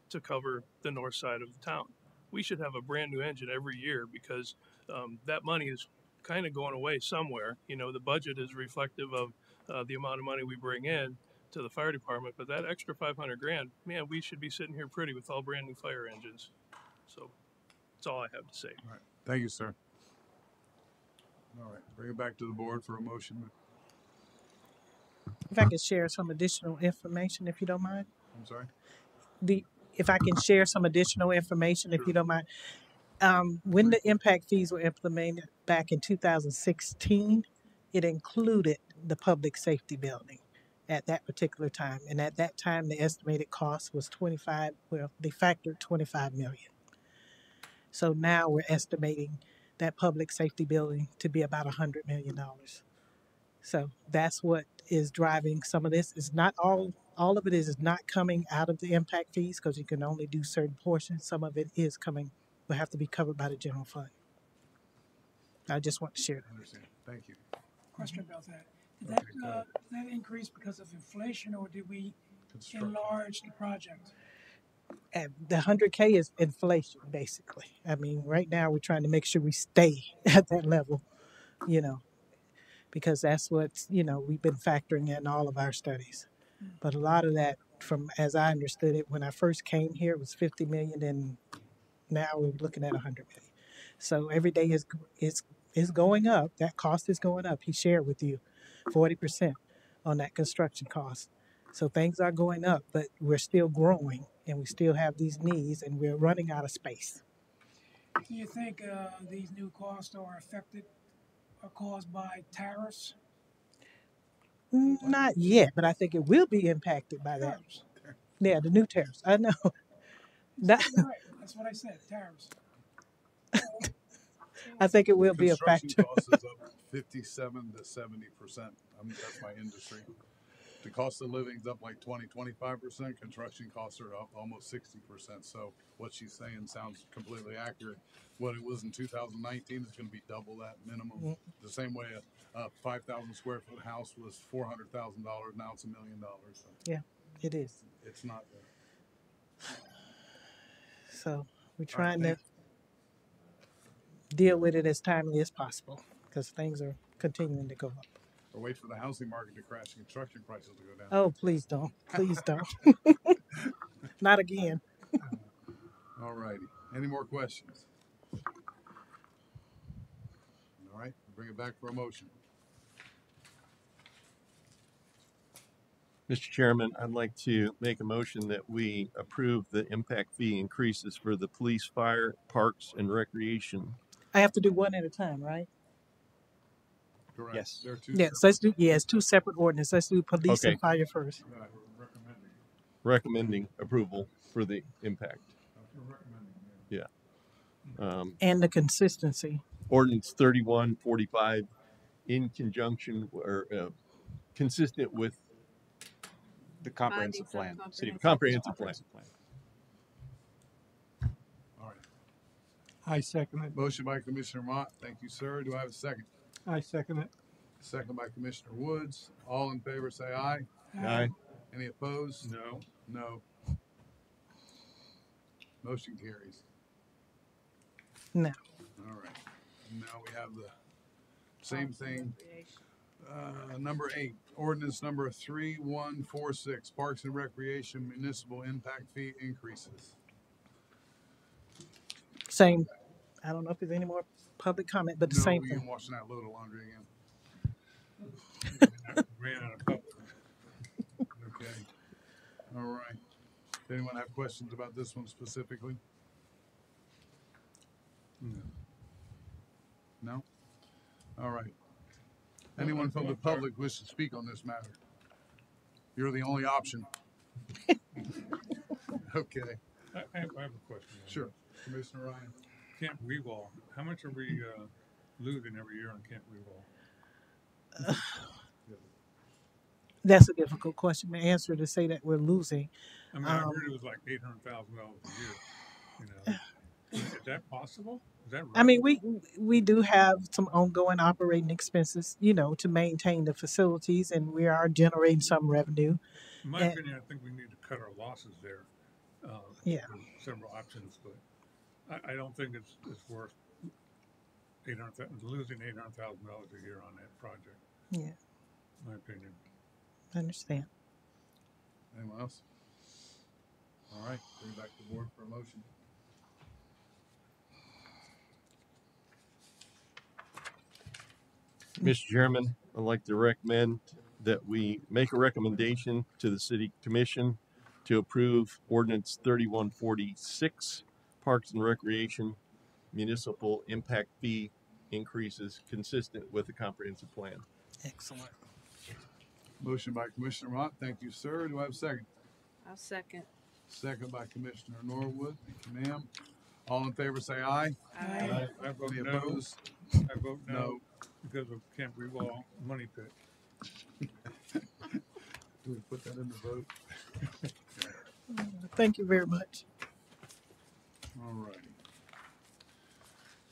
to cover the north side of the town. We should have a brand new engine every year because that money is kind of going away somewhere. The budget is reflective of the amount of money we bring in to the fire department, but that extra 500 grand, man, we should be sitting here pretty with all brand new fire engines. So that's all I have to say. All right. Thank you, sir. All right. Bring it back to the board for a motion. If I could share some additional information, if you don't mind. I'm sorry? If I can share some additional information, if you don't mind. When the impact fees were implemented back in 2016, it included the public safety building at that particular time. And at that time, the estimated cost was they factored 25 million. So now we're estimating that public safety building to be about $100 million. So that's what is driving some of this. It's not all of it is not coming out of the impact fees because you can only do certain portions. Some of it will have to be covered by the general fund. I just want to share that. I understand. Thank you. Question about that. Did Okay, go ahead. that increase because of inflation, or did we enlarge the project? And the 100K is inflation, basically. I mean, right now we're trying to make sure we stay at that level, because that's what, we've been factoring in all of our studies. But a lot of that, from as I understood it, when I first came here, it was 50 million, and now we're looking at 100 million. So every day is going up. That cost is going up. He shared with you 40% on that construction cost. So things are going up, but we're still growing, and we still have these needs, and we're running out of space. Do you think these new costs are affected or caused by tariffs? Not yet, but I think it will be impacted by that. Yeah, the new tariffs. I know. Right. That's what I said, tariffs. I think it will be a Construction factor. cost is up 57 to 70%. That's my industry. The cost of living is up like 25%. Construction costs are up almost 60%. So what she's saying sounds completely accurate. What it was in 2019 is going to be double that minimum. Mm-hmm. The same way a 5,000 square foot house was $400,000. Now it's $1 million. So Yeah, it is. it's not. So we're trying to deal with it as timely as possible because things are continuing to go up. Or wait for the housing market to crash and construction prices to go down. Oh, please don't. Please don't. Not again. All righty. Any more questions? All right. Bring it back for a motion. Mr. Chairman, I'd like to make a motion that we approve the impact fee increases for the police, fire, parks, and recreation. I have to do one at a time, right? Correct. Yes. There are two. Yes. Let's do. It's two separate ordinances. Let's do police Okay. and fire first. Recommending approval for the impact. Yeah. And the consistency. Ordinance 3145 in conjunction or consistent with The comprehensive plan. City comprehensive plan. All right. I second it. Motion by Commissioner Mott. Thank you, sir. Do I have a second? I second it. Second by Commissioner Woods. All in favor say aye. Aye. Any opposed? No. No. Motion carries. No. All right. Now we have the Same thing. Number 8, ordinance number 3146, Parks and Recreation Municipal Impact Fee increases. Same. I don't know if there's any more public comment, but the No, same you thing. can wash that load of laundry again. Ran out of public. Okay. All right. Does anyone have questions about this one specifically? No. No? All right. Anyone from the public wish to speak on this matter? You're the only option. Okay. I have a question. Sure. Commissioner Ryan. Camp Rewall. How much are we losing every year on Camp Rewall? That's a difficult question to answer, to say that we're losing. I mean, I heard it was like $800,000 a year. You know, is that possible? Is that right? I mean, we do have some ongoing operating expenses, you know, to maintain the facilities, and we are generating some revenue. In my opinion, I think we need to cut our losses there. Yeah. There's several options, but I don't think it's worth losing $800,000 a year on that project. Yeah. My opinion. I understand. Anyone else? All right. Bring it back to the board for a motion. Mr. Chairman, I'd like to recommend that we make a recommendation to the City Commission to approve Ordinance 3146, Parks and Recreation Municipal Impact Fee increases consistent with the comprehensive plan. Excellent. Motion by Commissioner Mott. Thank you, sir. Do I have a second? I'll second. Second by Commissioner Norwood. Thank you, ma'am. All in favor say aye. I vote Any no. opposed? I vote no because of Camp Rewall money pit. Do we put that in the vote? Thank you very much. All right.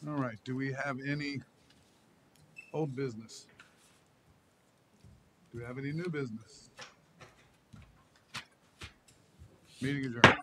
All right. Do we have any old business? Do we have any new business? Meeting adjourned.